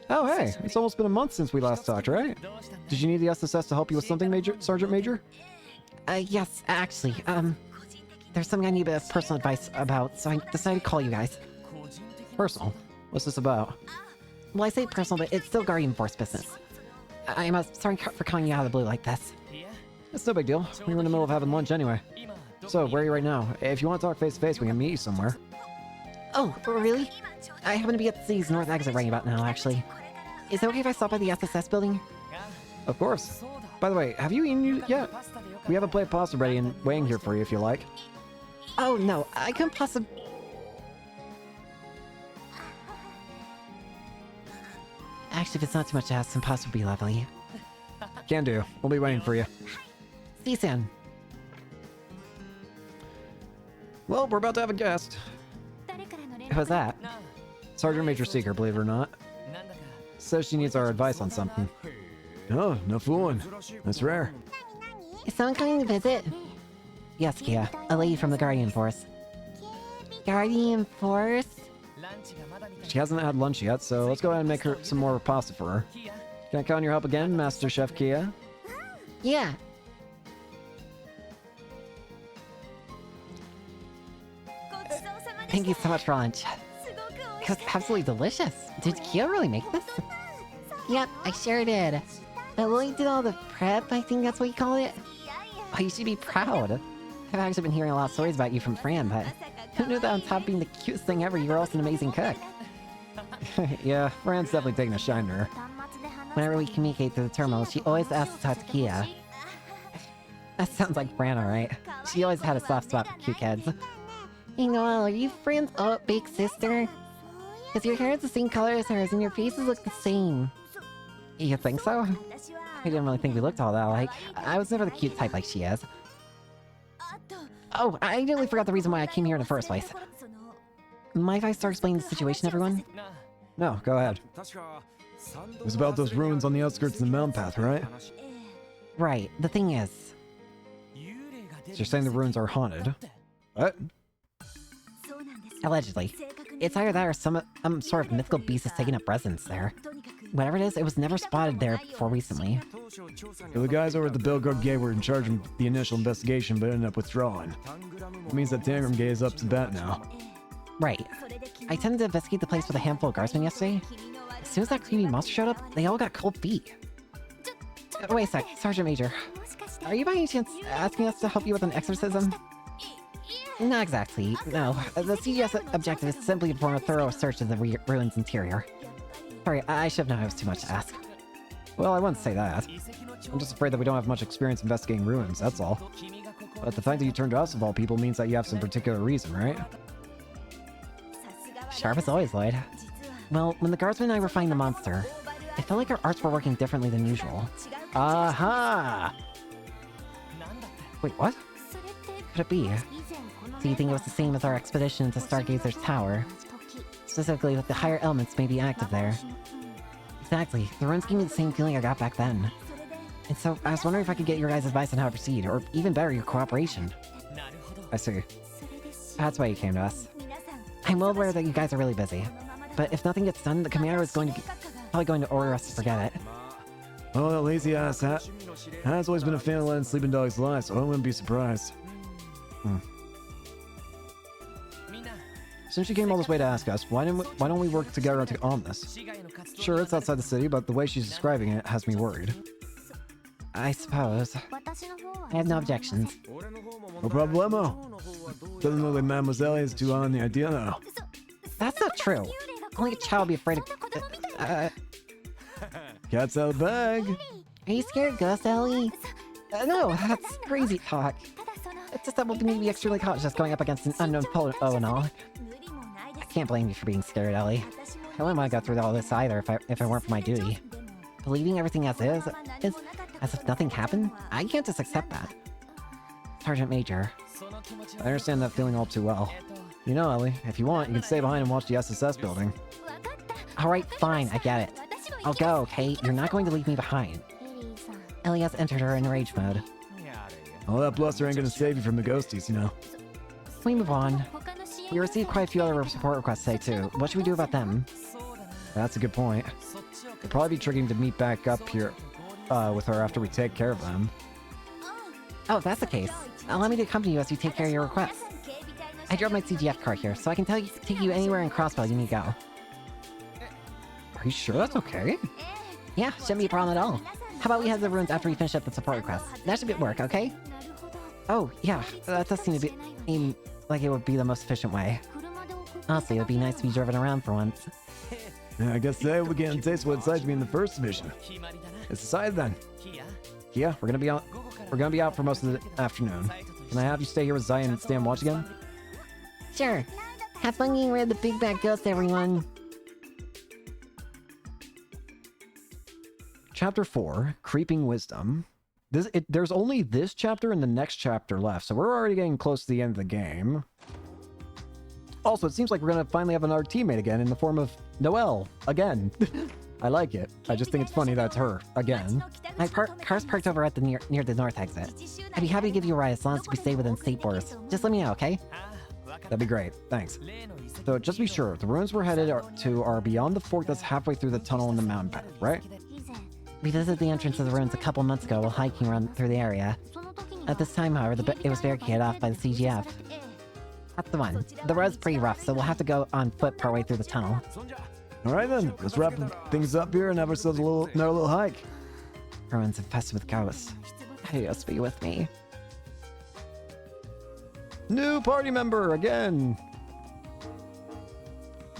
Oh, hey. It's almost been a month since we last talked, right? Did you need the SSS to help you with something, Sergeant Major? Yes, actually, there's something I need a bit of personal advice about, so I decided to call you guys. Personal? What's this about? Well, I say personal, but it's still Guardian Force business. I'm sorry for calling you out of the blue like this. It's no big deal. We were in the middle of having lunch anyway. So, where are you right now? If you want to talk face to face, we can meet you somewhere. Oh, really? I happen to be at the city's north exit right about now, actually. Is it okay if I stop by the SSS building? Of course. By the way, have you eaten yet? We have a plate of pasta ready and waiting here for you if you like. Oh, no, I couldn't possibly... Actually, if it's not too much to ask, some pasta would be lovely. Can do. We'll be waiting for you. See you soon. Well, we're about to have a guest. Who's that? Sergeant Major Seeker, believe it or not. Says she needs our advice on something. Oh, no fooling. That's rare. Is someone coming to visit? Yes, Kia. A lady from the Guardian Force. Guardian Force? She hasn't had lunch yet, so let's go ahead and make her some more pasta for her. Can I count on your help again, Master Chef Kia? Yeah. Thank you so much for lunch. It was absolutely delicious. Did Kia really make this? Yep, I sure did. Lily did all the prep, I think that's what you call it. Oh, you should be proud. I've actually been hearing a lot of stories about you from Fran, but who knew that on top of being the cutest thing ever, you were also an amazing cook? Yeah, Fran's definitely taking a shine to her. Whenever we communicate through the terminal, she always asks to talk to Kia. That sounds like Fran, alright. She always had a soft spot for cute kids. Hey Noelle, are you Fran's big sister? Cause your hair is the same color as hers and your faces look the same. You think so? I didn't really think we looked all that alike. I was never the cute type like she is. Oh, I nearly forgot the reason why I came here in the first place. Mind if I start explaining the situation, everyone? No, go ahead. It was about those ruins on the outskirts of the mountain path, right? Right, the thing is... So you're saying the ruins are haunted? What? Allegedly. It's either that or some sort of mythical beast is taking up residence there. Whatever it is, it was never spotted there before recently. The guys over at the Belgrade Gate were in charge of the initial investigation, but ended up withdrawing. It means that Tangram Gate is up to bat now. Right. I tended to investigate the place with a handful of guardsmen yesterday. As soon as that creepy monster showed up, they all got cold feet. Wait a sec, Sergeant Major. Are you by any chance asking us to help you with an exorcism? Not exactly, no. The CGS objective is simply to perform a thorough search of the ruins interior. Sorry, I should have known it was too much to ask. Well, I wouldn't say that. I'm just afraid that we don't have much experience investigating ruins, that's all. But the fact that you turned to us of all people means that you have some particular reason, right? Sharp as always, Lloyd. Well, when the guardsmen and I were fighting the monster, it felt like our arts were working differently than usual. Aha! Wait, what? Could it be? Do you think it was the same as our expedition into Stargazer's tower? Specifically, that the higher elements may be active there. Exactly. The ruins gave me the same feeling I got back then. And so, I was wondering if I could get your guys' advice on how to proceed, or even better, your cooperation. I see. That's why you came to us. I'm well aware that you guys are really busy. But if nothing gets done, the commander is probably going to order us to forget it. Oh, that lazy ass has always been a fan of letting sleeping dogs lie, so I wouldn't be surprised. Since you came all this way to ask us, why don't we work together on this? Sure, it's outside the city, but the way she's describing it has me worried. I suppose. I have no objections. No problemo. Doesn't look like Mademoiselle is too on the idea now. That's not true. Only a child would be afraid of... Cat's out of the bag. Are you scared, Gus, Ellie? No, that's crazy talk. It's just that we'll need to be extremely cautious going up against an unknown foe and all. I can't blame you for being scared, Ellie. I wouldn't want to go through all this either if it weren't for my duty. Believing everything as is as if nothing happened? I can't just accept that. Sergeant Major. I understand that feeling all too well. You know, Ellie, if you want, you can stay behind and watch the SSS building. Alright, fine, I get it. I'll go, okay? You're not going to leave me behind. Ellie has entered her enraged mode. All that bluster ain't gonna save you from the ghosties, you know. We move on. We received quite a few other support requests today too. What should we do about them? That's a good point. It'd probably be tricky to meet back up here with her after we take care of them. Oh, if that's the case, allow me to accompany you as you take care of your requests. I drove my CGF car here, so I can take you anywhere in Crossbell you need to go. Are you sure that's okay? Yeah, shouldn't be a problem at all. How about we head to the ruins after we finish up the support requests? That should work, okay? Oh, yeah, that does seem like it would be the most efficient way. Honestly, it would be nice to be driven around for once. Yeah, I guess today we're getting a taste of what it's like to be in the first mission. It's decided then. Yeah, we're gonna be out for most of the afternoon. Can I have you stay here with Zion and stand watch again? Sure. Have fun getting rid of the big bad ghost, everyone. Chapter 4, Creeping Wisdom. There's only this chapter and the next chapter left, so we're already getting close to the end of the game. Also, it seems like we're gonna finally have another teammate again in the form of Noelle again. I like it. I just think it's funny that it's her again. My car's parked over at the near the north exit. I'd be happy to give you a ride as long as we stay within state borders. Just let me know, okay? That'd be great. Thanks. So just to be sure, the ruins we're headed to are beyond the fork that's halfway through the tunnel in the mountain path, right? We visited the entrance of the ruins a couple months ago while hiking around through the area. At this time, however, it was barricaded off by the CGF. That's the one. The road's pretty rough, so we'll have to go on foot partway through the tunnel. All right then, let's wrap things up here and have ourselves another little hike. Ruins infested with ghosts. Adios, be with me. New party member again.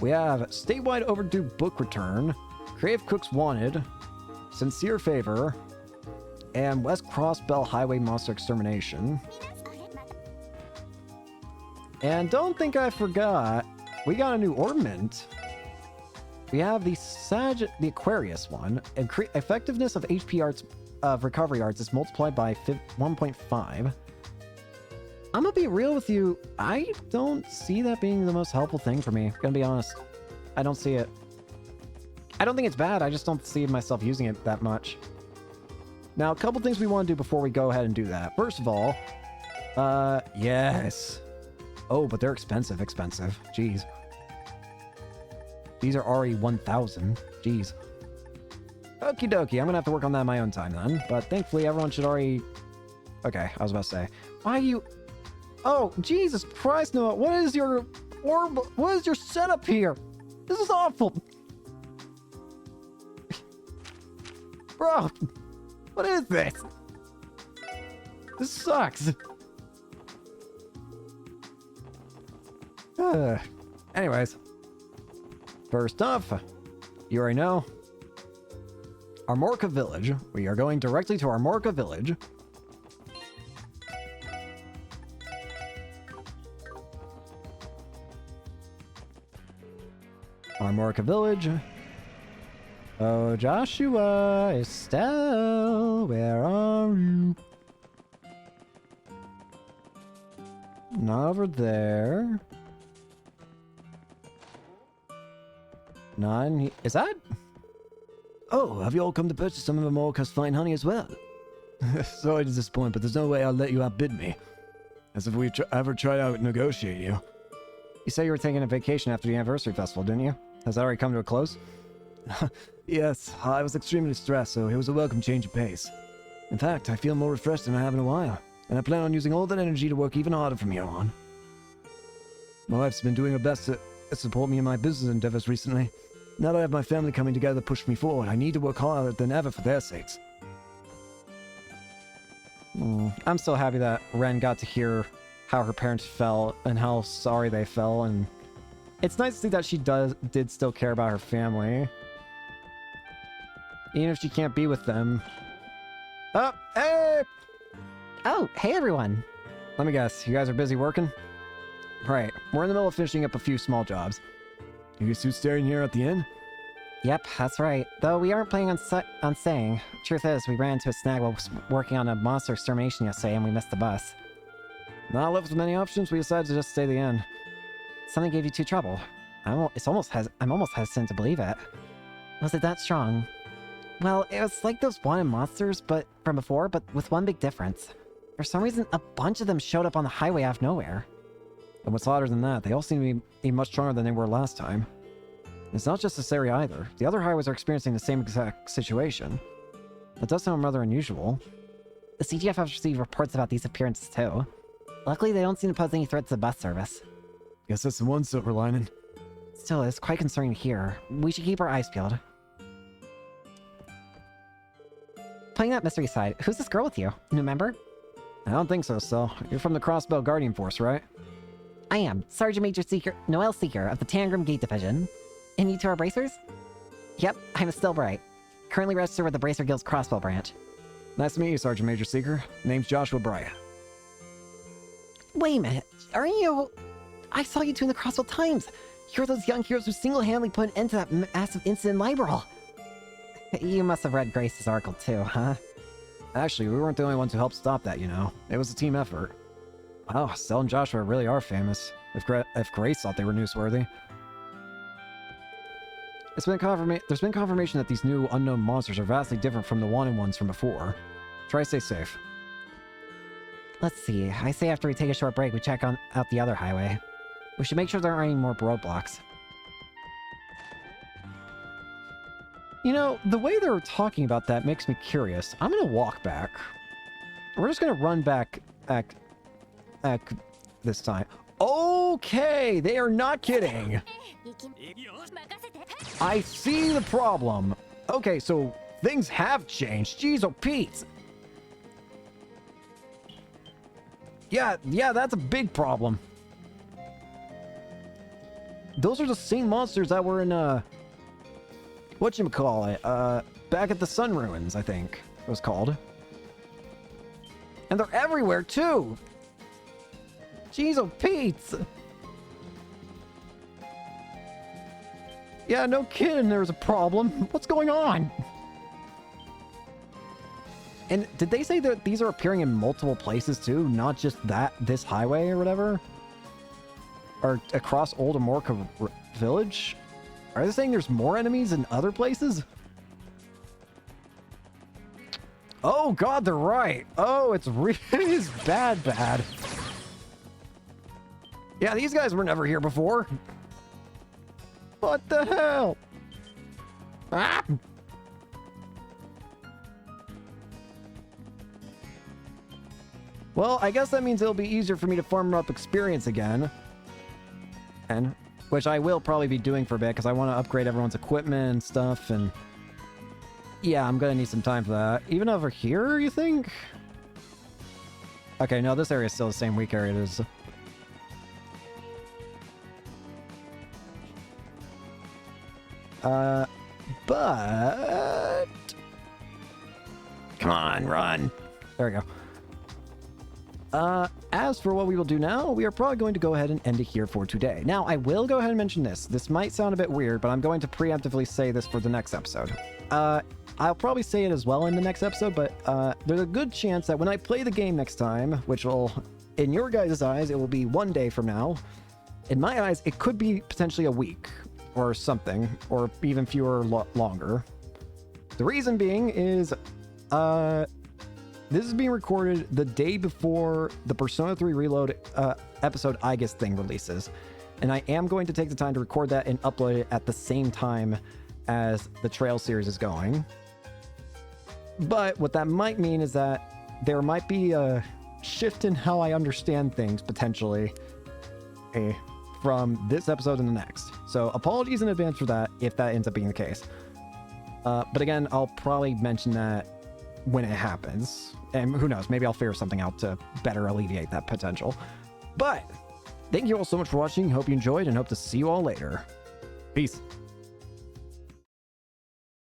We have statewide overdue book return, Crave Cooks Wanted, Sincere Favor, and West Cross Bell Highway Monster Extermination. And don't think I forgot, we got a new ornament. We have the Aquarius one, and effectiveness of HP arts of recovery arts is multiplied by 1.5. I'm gonna be real with you, I don't see that being the most helpful thing for me, gonna be honest. I don't see it. I don't think it's bad, I just don't see myself using it that much. Now, a couple things we want to do before we go ahead and do that. First of all, yes. Oh, but they're expensive. Jeez. These are already 1,000. Jeez. Okie dokie, I'm gonna have to work on that in my own time then. But thankfully, everyone should already... Okay, I was about to say. Why are you... Oh, Jesus Christ, Noah, what is your setup here? This is awful. Bro, what is this? This sucks. Anyways. First off, you already know. Armorca Village. We are going directly to Armorca Village. Armorca Village. Oh, Joshua, Estelle, where are you? Not over there. Nine. Is that? Oh, have you all come to purchase some of Amorca's fine honey as well? Sorry to disappoint, but there's no way I'll let you outbid me. As if we ever tried to negotiate you. You said you were taking a vacation after the anniversary festival, didn't you? Has that already come to a close? Yes, I was extremely stressed, so it was a welcome change of pace. In fact, I feel more refreshed than I have in a while, and I plan on using all that energy to work even harder from here on. My wife's been doing her best to support me in my business endeavors recently. Now that I have my family coming together to push me forward, I need to work harder than ever for their sakes. I'm so happy that Ren got to hear how her parents felt and how sorry they felt, and it's nice to see that she did still care about her family. Even if she can't be with them. Oh, hey! Oh, hey everyone. Let me guess, you guys are busy working? Right, we're in the middle of finishing up a few small jobs. You two staying here at the inn? Yep, that's right. Though we aren't planning on staying. Truth is, we ran into a snag while working on a monster extermination yesterday and we missed the bus. Not left with many options, we decided to just stay the inn. Something gave you two trouble. I'm almost hesitant to believe it. Was it that strong? Well, it was like those wanted monsters, but from before, but with one big difference. For some reason, a bunch of them showed up on the highway out of nowhere. And what's odder than that, they all seem to be much stronger than they were last time. It's not just this area either. The other highways are experiencing the same exact situation. That does sound rather unusual. The CGF have received reports about these appearances too. Luckily, they don't seem to pose any threat to the bus service. Guess that's the one silver lining. Still, it's quite concerning to hear. We should keep our eyes peeled. Playing that mystery side, who's this girl with you? New member? I don't think so, Sel. You're from the Crossbell Guardian Force, right? I am. Sergeant Major Noelle Seeker of the Tangram Gate Division. And you two are bracers? Yep, I'm Estelle Bright. Currently registered with the Bracer Guild's Crossbell branch. Nice to meet you, Sergeant Major Seeker. Name's Joshua Bryant. Wait a minute, aren't you... I saw you two in the Crossbell Times. You're those young heroes who single-handedly put an end to that massive incident in Liberal. You must have read Grace's article too, huh? Actually, we weren't the only ones who helped stop that, you know. It was a team effort. Wow, Cell and Joshua really are famous. If Grace thought they were newsworthy. There's been confirmation that these new unknown monsters are vastly different from the wanted ones from before. Try to stay safe. Let's see. I say after we take a short break, we check out the other highway. We should make sure there aren't any more roadblocks. You know, the way they were talking about that makes me curious. I'm gonna walk back. We're just gonna run back this time. Okay, they are not kidding. I see the problem. Okay, so things have changed. Jeez, oh Pete. Yeah, that's a big problem. Those are the same monsters that were in, whatchamacallit, back at the Sun Ruins, I think it was called. And they're everywhere, too! Jeez, oh Pete! Yeah, no kidding, there's a problem. What's going on? And did they say that these are appearing in multiple places, too? Not just this highway or whatever? Or across Old Amorca Village? Are they saying there's more enemies in other places? Oh god, they're right. Oh, it's really bad. Yeah, these guys were never here before. What the hell? Ah! Well, I guess that means it'll be easier for me to farm up experience again. And which I will probably be doing for a bit because I want to upgrade everyone's equipment and stuff, and yeah, I'm gonna need some time for that. Even over here, you think? Okay, no, this area is still the same weak area it is. But Come on, run. there we go. As for what we will do now, we are probably going to go ahead and end it here for today. Now, I will go ahead and mention this. This might sound a bit weird, but I'm going to preemptively say this for the next episode. I'll probably say it as well in the next episode, but there's a good chance that when I play the game next time, which will, in your guys' eyes, it will be one day from now. In my eyes, it could be potentially a week or something, or even fewer longer. The reason being is, this is being recorded the day before the Persona 3 Reload episode Aigis thing releases. And I am going to take the time to record that and upload it at the same time as the Trail series is going. But what that might mean is that there might be a shift in how I understand things, potentially, from this episode and the next. So apologies in advance for that, if that ends up being the case. But again, I'll probably mention that when it happens. And who knows, maybe I'll figure something out to better alleviate that potential. But thank you all so much for watching. Hope you enjoyed and hope to see you all later. Peace.